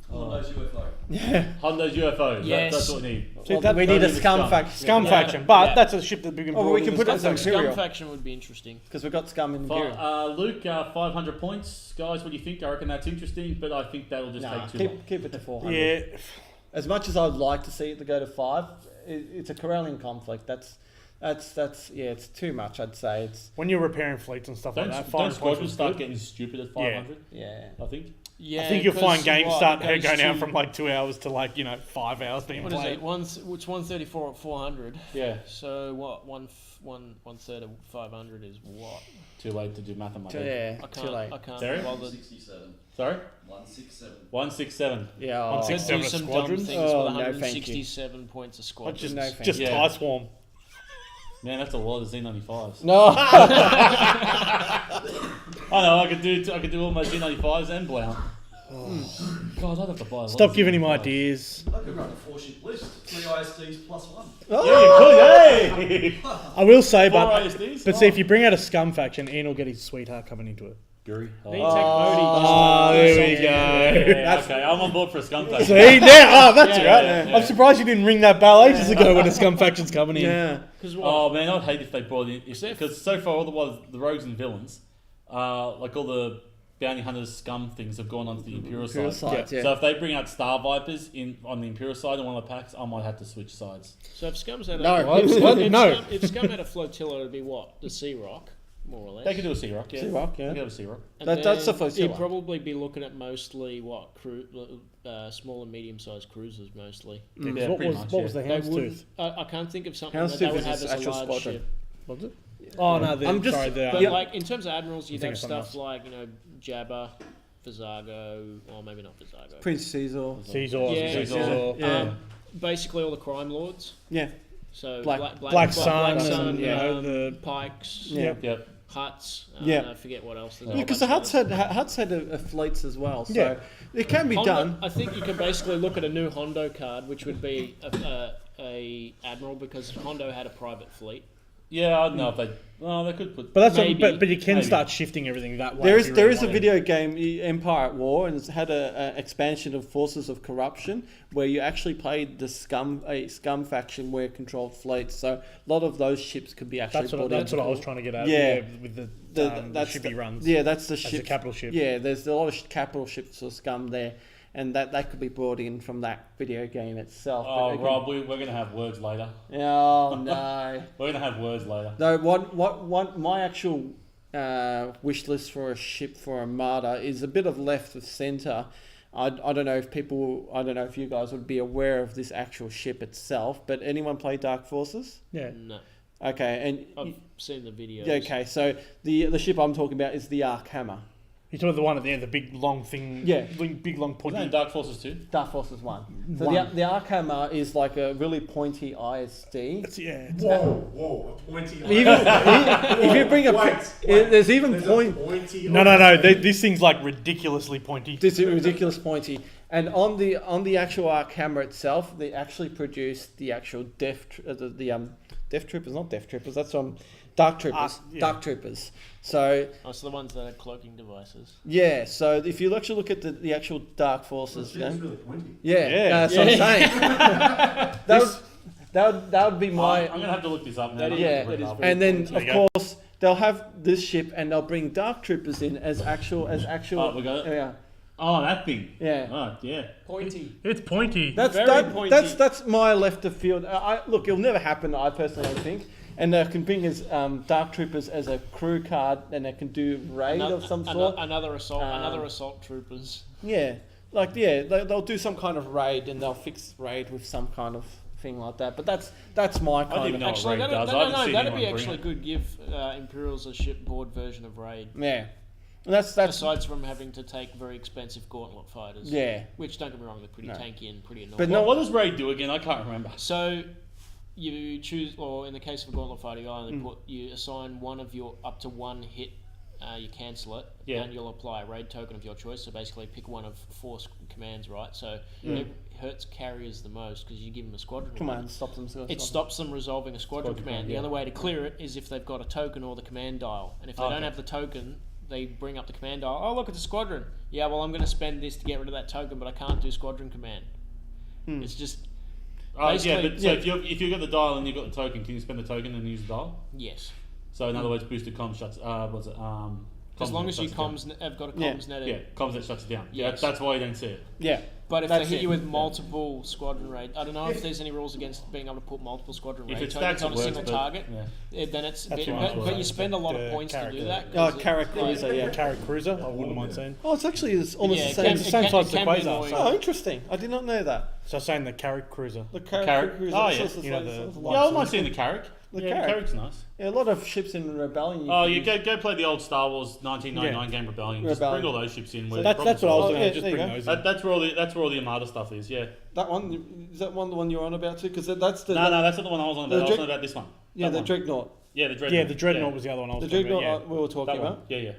[SPEAKER 6] Hondo's UFO.
[SPEAKER 2] Hondo's UFO.
[SPEAKER 4] Yes.
[SPEAKER 2] That's what we need.
[SPEAKER 3] So we need a scum faction.
[SPEAKER 1] Scum faction, but that's a ship that we can.
[SPEAKER 3] Oh, we can put it as
[SPEAKER 4] Scum
[SPEAKER 3] Imperial
[SPEAKER 4] faction would be interesting.
[SPEAKER 3] because we've got scum in Imperial.
[SPEAKER 2] Luke, 500 points. Guys, what do you think? I reckon that's interesting, but I think that'll just take too long.
[SPEAKER 3] Keep it to 400.
[SPEAKER 1] Yeah,
[SPEAKER 3] As much as I'd like to see it to go to 5, it's a Corellian conflict. That's it's too much. I'd say it's
[SPEAKER 1] when you're repairing fleets and stuff like that,
[SPEAKER 2] Don't
[SPEAKER 1] 500 points
[SPEAKER 2] squadrons
[SPEAKER 1] is
[SPEAKER 2] start
[SPEAKER 1] good.
[SPEAKER 2] getting stupid at 500?
[SPEAKER 3] yeah.
[SPEAKER 2] I think.
[SPEAKER 4] Yeah,
[SPEAKER 1] I think you'll find games start
[SPEAKER 4] goes
[SPEAKER 1] going down
[SPEAKER 4] to-
[SPEAKER 1] from like 2 hours to like 5 hours being
[SPEAKER 4] What is
[SPEAKER 1] played.
[SPEAKER 4] it? It's 134 at 400.
[SPEAKER 2] Yeah.
[SPEAKER 4] So what? One third of 500 is what?
[SPEAKER 2] Too late to do math on my
[SPEAKER 3] Too,
[SPEAKER 2] head.
[SPEAKER 3] yeah,
[SPEAKER 4] I
[SPEAKER 3] too
[SPEAKER 4] can't.
[SPEAKER 3] late.
[SPEAKER 4] I can't
[SPEAKER 2] Sorry?
[SPEAKER 4] be bothered.
[SPEAKER 6] 167.
[SPEAKER 2] Sorry?
[SPEAKER 6] 167.
[SPEAKER 2] 167.
[SPEAKER 3] Yeah,
[SPEAKER 1] On
[SPEAKER 3] oh,
[SPEAKER 1] six-
[SPEAKER 4] Do
[SPEAKER 1] 67
[SPEAKER 4] some dumb
[SPEAKER 1] squadrons?
[SPEAKER 4] things
[SPEAKER 3] Oh,
[SPEAKER 4] with
[SPEAKER 3] no, thank you.
[SPEAKER 4] 167 points a squadron.
[SPEAKER 1] Just,
[SPEAKER 3] No, thank
[SPEAKER 1] just
[SPEAKER 2] you.
[SPEAKER 1] tie swarm.
[SPEAKER 2] Man, that's a lot of Z95s.
[SPEAKER 3] no.
[SPEAKER 2] I know, I could do all my Z95s and Blount. God, I'd have to buy a lot
[SPEAKER 1] Stop
[SPEAKER 2] of
[SPEAKER 1] giving him
[SPEAKER 2] Z95s.
[SPEAKER 1] ideas.
[SPEAKER 6] I could run a 4-ship list. 3 ISDs plus 1.
[SPEAKER 2] Yeah, you could, hey!
[SPEAKER 1] I will say,
[SPEAKER 2] 4
[SPEAKER 1] but
[SPEAKER 2] ISDs?
[SPEAKER 1] see if you bring out a scum faction, Ian will get his sweetheart coming into it.
[SPEAKER 2] Guri.
[SPEAKER 1] Oh, there we go.
[SPEAKER 2] Yeah, okay, I'm on board for a scum faction.
[SPEAKER 1] See now, that's
[SPEAKER 2] Yeah,
[SPEAKER 1] right.
[SPEAKER 2] yeah, yeah.
[SPEAKER 1] I'm surprised you didn't ring that bell ages ago when a scum faction's coming in.
[SPEAKER 3] Yeah.
[SPEAKER 4] Because what?
[SPEAKER 2] Oh man, I'd hate if they brought in because so far all the rogues and villains, like all the bounty hunters scum things have gone onto the Imperial side.
[SPEAKER 3] side, yeah.
[SPEAKER 2] So if they bring out Star Vipers on the Imperial side in one of the packs, I might have to switch sides.
[SPEAKER 4] So if Scum's had
[SPEAKER 3] No.
[SPEAKER 4] a
[SPEAKER 3] What?
[SPEAKER 4] if
[SPEAKER 1] No.
[SPEAKER 4] Scum, if Scum had a flotilla, it'd be what? The Sea Rock, more or less.
[SPEAKER 2] They could do a Sea Rock, yeah.
[SPEAKER 3] Sea Rock, yeah.
[SPEAKER 2] They could have a Sea Rock.
[SPEAKER 4] And
[SPEAKER 3] That's
[SPEAKER 4] then
[SPEAKER 3] the flotilla.
[SPEAKER 4] You'd probably be looking at mostly what small and medium-sized cruisers mostly.
[SPEAKER 2] Yeah,
[SPEAKER 1] What
[SPEAKER 2] pretty
[SPEAKER 1] was
[SPEAKER 2] much,
[SPEAKER 1] what was
[SPEAKER 2] yeah.
[SPEAKER 1] the
[SPEAKER 4] They
[SPEAKER 1] houndstooth?
[SPEAKER 4] wouldn't. I can't think of something that
[SPEAKER 3] Houndstooth
[SPEAKER 4] they would
[SPEAKER 3] is
[SPEAKER 4] have
[SPEAKER 3] its
[SPEAKER 4] as a
[SPEAKER 3] actual
[SPEAKER 4] large
[SPEAKER 3] squadron.
[SPEAKER 4] ship.
[SPEAKER 1] Was it? Oh no,
[SPEAKER 3] I'm just-
[SPEAKER 1] sorry. The,
[SPEAKER 4] But
[SPEAKER 3] Yeah.
[SPEAKER 4] like in terms of admirals, you'd
[SPEAKER 1] thinking
[SPEAKER 4] have
[SPEAKER 1] of something
[SPEAKER 4] stuff like Jabba, Vizago, or maybe not Vizago.
[SPEAKER 3] Prince Caesar.
[SPEAKER 1] Caesar,
[SPEAKER 4] Yeah.
[SPEAKER 1] Caesar.
[SPEAKER 3] Yeah.
[SPEAKER 4] Basically all the crime lords.
[SPEAKER 3] Yeah.
[SPEAKER 4] So
[SPEAKER 3] Black
[SPEAKER 1] Sun,
[SPEAKER 3] yeah.
[SPEAKER 1] the
[SPEAKER 4] Pikes,
[SPEAKER 3] Yeah.
[SPEAKER 2] Yep.
[SPEAKER 4] Huts.
[SPEAKER 3] Yeah.
[SPEAKER 4] I forget what else.
[SPEAKER 3] Yeah, because the Huts had a fleets as well, so
[SPEAKER 1] Yeah.
[SPEAKER 3] it can be
[SPEAKER 4] Hondo,
[SPEAKER 3] done.
[SPEAKER 4] I think you can basically look at a new Hondo card, which would be a admiral because Hondo had a private fleet.
[SPEAKER 2] Yeah, I don't know if they. Oh, they could put.
[SPEAKER 1] But that's
[SPEAKER 4] Maybe.
[SPEAKER 1] but you can
[SPEAKER 2] Maybe.
[SPEAKER 1] start shifting everything that way.
[SPEAKER 3] There
[SPEAKER 1] if
[SPEAKER 3] is
[SPEAKER 1] you
[SPEAKER 3] there
[SPEAKER 1] really
[SPEAKER 3] is a
[SPEAKER 1] want to.
[SPEAKER 3] video game, Empire at War, and it's had a expansion of Forces of Corruption, where you actually played the scum faction where it controlled fleets. So a lot of those ships could be actually.
[SPEAKER 1] That's what
[SPEAKER 3] brought
[SPEAKER 1] that's
[SPEAKER 3] in.
[SPEAKER 1] what I was trying to get at.
[SPEAKER 3] Yeah.
[SPEAKER 1] With the
[SPEAKER 3] That's
[SPEAKER 1] ship he runs.
[SPEAKER 3] Yeah, that's the
[SPEAKER 1] as
[SPEAKER 3] ship.
[SPEAKER 1] a capital ship.
[SPEAKER 3] Yeah, there's a lot of capital ships for scum there, and that could be brought in from that video game itself.
[SPEAKER 2] Oh,
[SPEAKER 3] But it
[SPEAKER 2] Rob, we're going to have words later.
[SPEAKER 3] can- Oh no.
[SPEAKER 2] We're going to have words later.
[SPEAKER 3] No, what my actual wish list for a ship for Armada is a bit of left of centre. I don't know if you guys would be aware of this actual ship itself, but anyone play Dark Forces?
[SPEAKER 1] Yeah.
[SPEAKER 4] No,
[SPEAKER 3] Okay, and
[SPEAKER 4] I've seen the videos.
[SPEAKER 3] yeah, okay, so the ship I'm talking about is the Ark Hammer.
[SPEAKER 1] You talking about the one at the end, the big long thing.
[SPEAKER 3] Yeah.
[SPEAKER 1] Big long
[SPEAKER 2] Isn't
[SPEAKER 1] pointy.
[SPEAKER 2] that Dark Forces 2?
[SPEAKER 3] Dark Forces 1. So
[SPEAKER 1] One.
[SPEAKER 3] the Ark Hammer is like a really pointy ISD.
[SPEAKER 1] It's, yeah. It's,
[SPEAKER 5] Whoa, a pointy.
[SPEAKER 3] If you bring a there's even
[SPEAKER 5] There's
[SPEAKER 3] point.
[SPEAKER 5] a pointy.
[SPEAKER 1] no. This thing's like ridiculously pointy.
[SPEAKER 3] This is ridiculous pointy. And on the actual Ark Hammer itself, they actually produced the actual Death Troopers, not Death Troopers. That's Dark Troopers.
[SPEAKER 1] Yeah.
[SPEAKER 3] Dark Troopers. So
[SPEAKER 4] the ones that are cloaking devices.
[SPEAKER 3] yeah. So if you actually look at the actual Dark Forces,
[SPEAKER 5] It's really pointy.
[SPEAKER 3] yeah, that's what I'm saying. that would be my.
[SPEAKER 2] I'm going to have to look this up now.
[SPEAKER 3] Yeah,
[SPEAKER 4] that is very
[SPEAKER 3] and then
[SPEAKER 1] There
[SPEAKER 3] of
[SPEAKER 1] you go.
[SPEAKER 3] course they'll have this ship and they'll bring Dark Troopers in as actual.
[SPEAKER 2] Oh, we got it?
[SPEAKER 3] Yeah,
[SPEAKER 2] Oh, that thing.
[SPEAKER 3] yeah.
[SPEAKER 2] Oh, yeah.
[SPEAKER 4] Pointy.
[SPEAKER 1] It's pointy.
[SPEAKER 4] Very pointy.
[SPEAKER 3] That's my left of field. Look, it'll never happen. I personally don't think. And they can bring as Dark Troopers as a crew card, and they can do raid of some sort.
[SPEAKER 4] Another assault troopers.
[SPEAKER 3] Yeah, they'll do some kind of raid, and they'll fix raid with some kind of thing like that. But that's my
[SPEAKER 2] I don't
[SPEAKER 3] kind
[SPEAKER 2] even
[SPEAKER 3] of
[SPEAKER 2] know
[SPEAKER 4] Actually,
[SPEAKER 2] what Raid does. I haven't seen
[SPEAKER 4] that'd be
[SPEAKER 2] anyone bring
[SPEAKER 4] actually
[SPEAKER 2] it.
[SPEAKER 4] good. Give Imperials a shipboard version of Raid.
[SPEAKER 3] yeah. And that's
[SPEAKER 4] Aside from having to take very expensive gauntlet fighters.
[SPEAKER 3] yeah.
[SPEAKER 4] Which, don't get me wrong, they're pretty
[SPEAKER 3] No.
[SPEAKER 4] tanky and pretty annoying.
[SPEAKER 3] But
[SPEAKER 2] What does Raid do again? I can't remember.
[SPEAKER 4] So, you choose, or in the case of a Gauntlet Fighting Island, you assign one of your up to one hit. You cancel it, and you'll apply a raid token of your choice. So basically, pick one of 4 commands, right? So it hurts carriers the most because you give them a squadron
[SPEAKER 3] Command stops them.
[SPEAKER 4] It stops them resolving a squadron command. The other way to clear it is if they've got a token or the command dial. And if they don't have the token, they bring up the command dial. Oh, look, it's a squadron. Yeah, well, I'm going to spend this to get rid of that token, but I can't do squadron command. It's just...
[SPEAKER 2] So if you've got the dial and you've got the token, can you spend the token and use the dial?
[SPEAKER 4] Yes.
[SPEAKER 2] So in other words, boosted comms shuts.
[SPEAKER 4] As long as you have got a comms net.
[SPEAKER 2] Yeah, comms net shuts it down.
[SPEAKER 4] Yes.
[SPEAKER 2] That's why you don't see it.
[SPEAKER 3] Yeah.
[SPEAKER 4] But if they hit you with multiple squadron raid, I don't know if there's any rules against being able to put multiple squadron raid tokens on a single target. Then it's but you spend a lot of points to do that.
[SPEAKER 3] Oh, Carrick Cruiser, yeah.
[SPEAKER 1] Carrick Cruiser, I wouldn't mind saying.
[SPEAKER 3] Oh, it's actually almost
[SPEAKER 4] Yeah,
[SPEAKER 3] the same size as the Quasar.
[SPEAKER 1] so-
[SPEAKER 3] Oh, interesting. I did not know that.
[SPEAKER 1] So saying the Carrick Cruiser.
[SPEAKER 3] The
[SPEAKER 2] Carrick.
[SPEAKER 3] Carrick Cruiser.
[SPEAKER 2] Oh, yeah.
[SPEAKER 1] You know, the-
[SPEAKER 2] Yeah, I might see the Carrick.
[SPEAKER 3] The
[SPEAKER 2] The
[SPEAKER 3] Carrick.
[SPEAKER 2] Carrick's nice.
[SPEAKER 3] Yeah, a lot of ships in Rebellion.
[SPEAKER 2] Oh, you go play the old Star Wars 1999 game Rebellion. Just bring all those ships in. Where
[SPEAKER 1] That's what I was
[SPEAKER 3] Oh,
[SPEAKER 1] doing.
[SPEAKER 3] yeah,
[SPEAKER 1] Just
[SPEAKER 3] there you
[SPEAKER 1] bring
[SPEAKER 3] go.
[SPEAKER 1] those in.
[SPEAKER 2] That's where all the Armada stuff is. Yeah.
[SPEAKER 3] That one, is that one the one you're on about too? Because that's the...
[SPEAKER 2] No, that's not the one I was on about. I was on about this one.
[SPEAKER 3] Yeah,
[SPEAKER 2] That
[SPEAKER 3] the
[SPEAKER 2] one.
[SPEAKER 3] Dreadnought.
[SPEAKER 2] Yeah, the Dreadnought.
[SPEAKER 1] Yeah, the Dreadnought was the other one I was
[SPEAKER 3] The
[SPEAKER 1] talking
[SPEAKER 3] Dreadnought
[SPEAKER 1] about.
[SPEAKER 3] we were talking
[SPEAKER 2] That one.
[SPEAKER 3] about.
[SPEAKER 2] Yeah.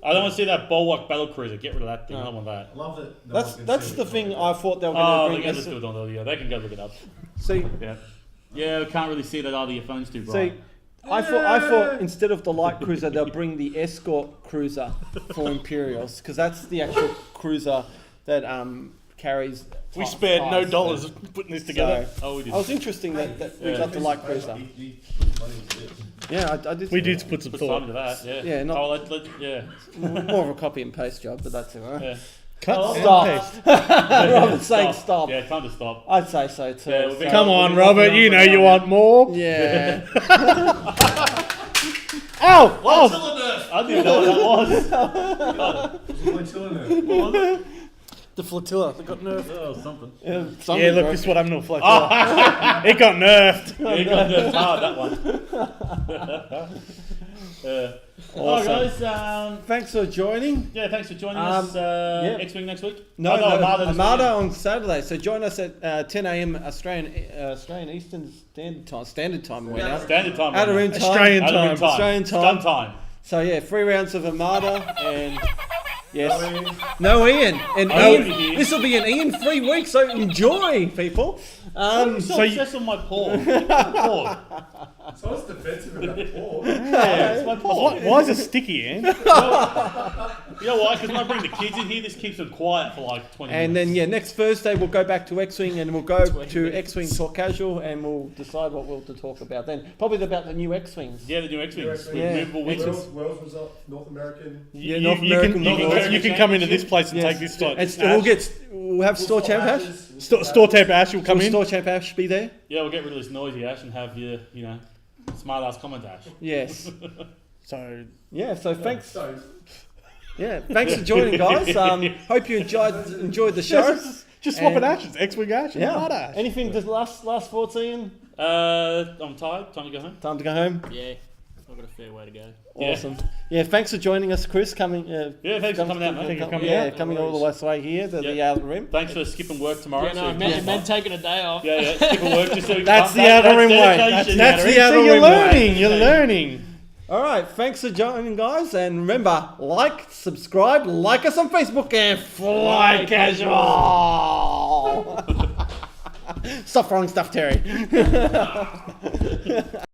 [SPEAKER 2] I don't want to see that Bulwark battle cruiser. Get rid of that thing. I don't want that.
[SPEAKER 5] I love that. no
[SPEAKER 3] That's
[SPEAKER 5] one can
[SPEAKER 3] that's
[SPEAKER 5] see
[SPEAKER 3] the
[SPEAKER 5] what
[SPEAKER 3] thing
[SPEAKER 5] you're
[SPEAKER 3] I thought they were
[SPEAKER 2] Oh,
[SPEAKER 3] going to
[SPEAKER 2] they
[SPEAKER 3] bring.
[SPEAKER 2] can just do it on They can go look it up.
[SPEAKER 3] See,
[SPEAKER 2] Yeah. Yeah, we can't really see that out of your phones too
[SPEAKER 3] see,
[SPEAKER 2] bright.
[SPEAKER 3] I thought instead of the light cruiser, they'll bring the escort cruiser for Imperials because that's the actual cruiser that carries.
[SPEAKER 1] We spared no
[SPEAKER 3] ties.
[SPEAKER 1] dollars putting this together.
[SPEAKER 3] So,
[SPEAKER 2] Oh, we did.
[SPEAKER 3] I was interesting that we got the light cruiser.
[SPEAKER 5] He put money into this.
[SPEAKER 3] Yeah, I did.
[SPEAKER 1] We
[SPEAKER 3] see
[SPEAKER 1] did
[SPEAKER 3] that.
[SPEAKER 1] put some
[SPEAKER 2] Put time
[SPEAKER 1] thought.
[SPEAKER 2] into that. Yeah.
[SPEAKER 3] Yeah, not-
[SPEAKER 2] Oh, yeah.
[SPEAKER 3] More of a copy and paste job, but that's alright.
[SPEAKER 2] Yeah.
[SPEAKER 1] Cut
[SPEAKER 2] Oh,
[SPEAKER 1] and
[SPEAKER 3] stop.
[SPEAKER 1] paste.
[SPEAKER 3] Robert's saying stop.
[SPEAKER 2] Yeah, time to stop.
[SPEAKER 3] I'd say so too.
[SPEAKER 2] Yeah, we'll be-
[SPEAKER 3] so-
[SPEAKER 1] Come on, Robert. You know you want more.
[SPEAKER 3] Yeah.
[SPEAKER 1] Oh, oh.
[SPEAKER 2] I didn't know what that was.
[SPEAKER 5] What's the point in it?
[SPEAKER 1] The flotilla. They got nerfed.
[SPEAKER 2] Oh, something.
[SPEAKER 1] Yeah, look, this is what happened to a flotilla. It got nerfed.
[SPEAKER 2] Yeah, you got nerfed hard, that one. Yeah. Alright, guys.
[SPEAKER 3] Thanks for joining.
[SPEAKER 2] Yeah, thanks for joining us.
[SPEAKER 3] yeah.
[SPEAKER 2] X Wing next week?
[SPEAKER 3] No,
[SPEAKER 2] Armada this
[SPEAKER 3] Armada
[SPEAKER 2] weekend.
[SPEAKER 3] on Saturday. So join us at 10 a.m. Australian Eastern Standard Time. We're now.
[SPEAKER 2] Standard time.
[SPEAKER 3] Out of
[SPEAKER 2] right
[SPEAKER 3] room
[SPEAKER 2] now.
[SPEAKER 3] time.
[SPEAKER 1] Australian
[SPEAKER 2] Out of room
[SPEAKER 1] time.
[SPEAKER 3] Australian time.
[SPEAKER 2] Stun time.
[SPEAKER 3] So yeah, 3 rounds of Armada and yes, no Ian. And
[SPEAKER 2] No
[SPEAKER 3] Ian,
[SPEAKER 2] Ian.
[SPEAKER 3] this will be an Ian-free week. So enjoy, people.
[SPEAKER 2] So
[SPEAKER 1] so you-
[SPEAKER 2] obsessed on my paw. Paw.
[SPEAKER 5] So I was defensive about Paul.
[SPEAKER 2] Yeah, it's my paw.
[SPEAKER 1] Why is it sticky, Ian?
[SPEAKER 2] You know why? Because when I bring the kids in here, this keeps them quiet for like 20
[SPEAKER 3] And
[SPEAKER 2] minutes.
[SPEAKER 3] then yeah, next Thursday we'll go back to X-Wing and we'll go to X-Wing Talk Casual and we'll decide what we'll to talk about then. Probably about the new X-Wings.
[SPEAKER 2] Yeah, the new X-Wings. With
[SPEAKER 3] Yeah.
[SPEAKER 2] movable wings.
[SPEAKER 5] Wales result, North American.
[SPEAKER 3] Yeah,
[SPEAKER 1] You-
[SPEAKER 3] North
[SPEAKER 1] you
[SPEAKER 3] American.
[SPEAKER 1] can, you can come into this place and
[SPEAKER 3] Yes.
[SPEAKER 1] take this slot.
[SPEAKER 3] And we'll have Store Champ Ash.
[SPEAKER 1] Store Tape Ash will come
[SPEAKER 3] Will
[SPEAKER 1] in.
[SPEAKER 3] Store Champ Ash be there?
[SPEAKER 2] Yeah, we'll get rid of this noisy Ash and have your, smart ass comment Ash.
[SPEAKER 3] Yes.
[SPEAKER 1] So
[SPEAKER 3] Yeah, so thanks.
[SPEAKER 5] So,
[SPEAKER 3] Thanks for joining, guys. Hope you enjoyed the show.
[SPEAKER 1] just swap it
[SPEAKER 3] And-
[SPEAKER 1] ashes. X-Wing Ash and Armada Ash.
[SPEAKER 3] Anything just last thoughts, Ian?
[SPEAKER 2] I'm tired. Time to go home.
[SPEAKER 3] Time to go home.
[SPEAKER 4] Yeah, I've got a fair way to go.
[SPEAKER 2] Yeah.
[SPEAKER 3] Awesome. Yeah, thanks for joining us, Chris. Coming.
[SPEAKER 2] Yeah, thanks for coming out, mate.
[SPEAKER 1] Thank you for coming
[SPEAKER 3] Yeah,
[SPEAKER 1] out.
[SPEAKER 3] coming all the way here to the outer rim.
[SPEAKER 2] Thanks for skipping work tomorrow.
[SPEAKER 4] Yeah, no,
[SPEAKER 2] so
[SPEAKER 4] I meant taking a day off.
[SPEAKER 2] yeah, skipping work just so we can
[SPEAKER 1] That's
[SPEAKER 2] come
[SPEAKER 1] the
[SPEAKER 2] back.
[SPEAKER 1] outer rim way.
[SPEAKER 2] dedication.
[SPEAKER 1] That's the
[SPEAKER 3] See,
[SPEAKER 1] outer
[SPEAKER 3] you're
[SPEAKER 1] rim
[SPEAKER 3] learning,
[SPEAKER 1] way. You're learning.
[SPEAKER 3] All right, thanks for joining, guys. And remember, like, subscribe, like us on Facebook, and fly casual. Stop throwing stuff, Terry.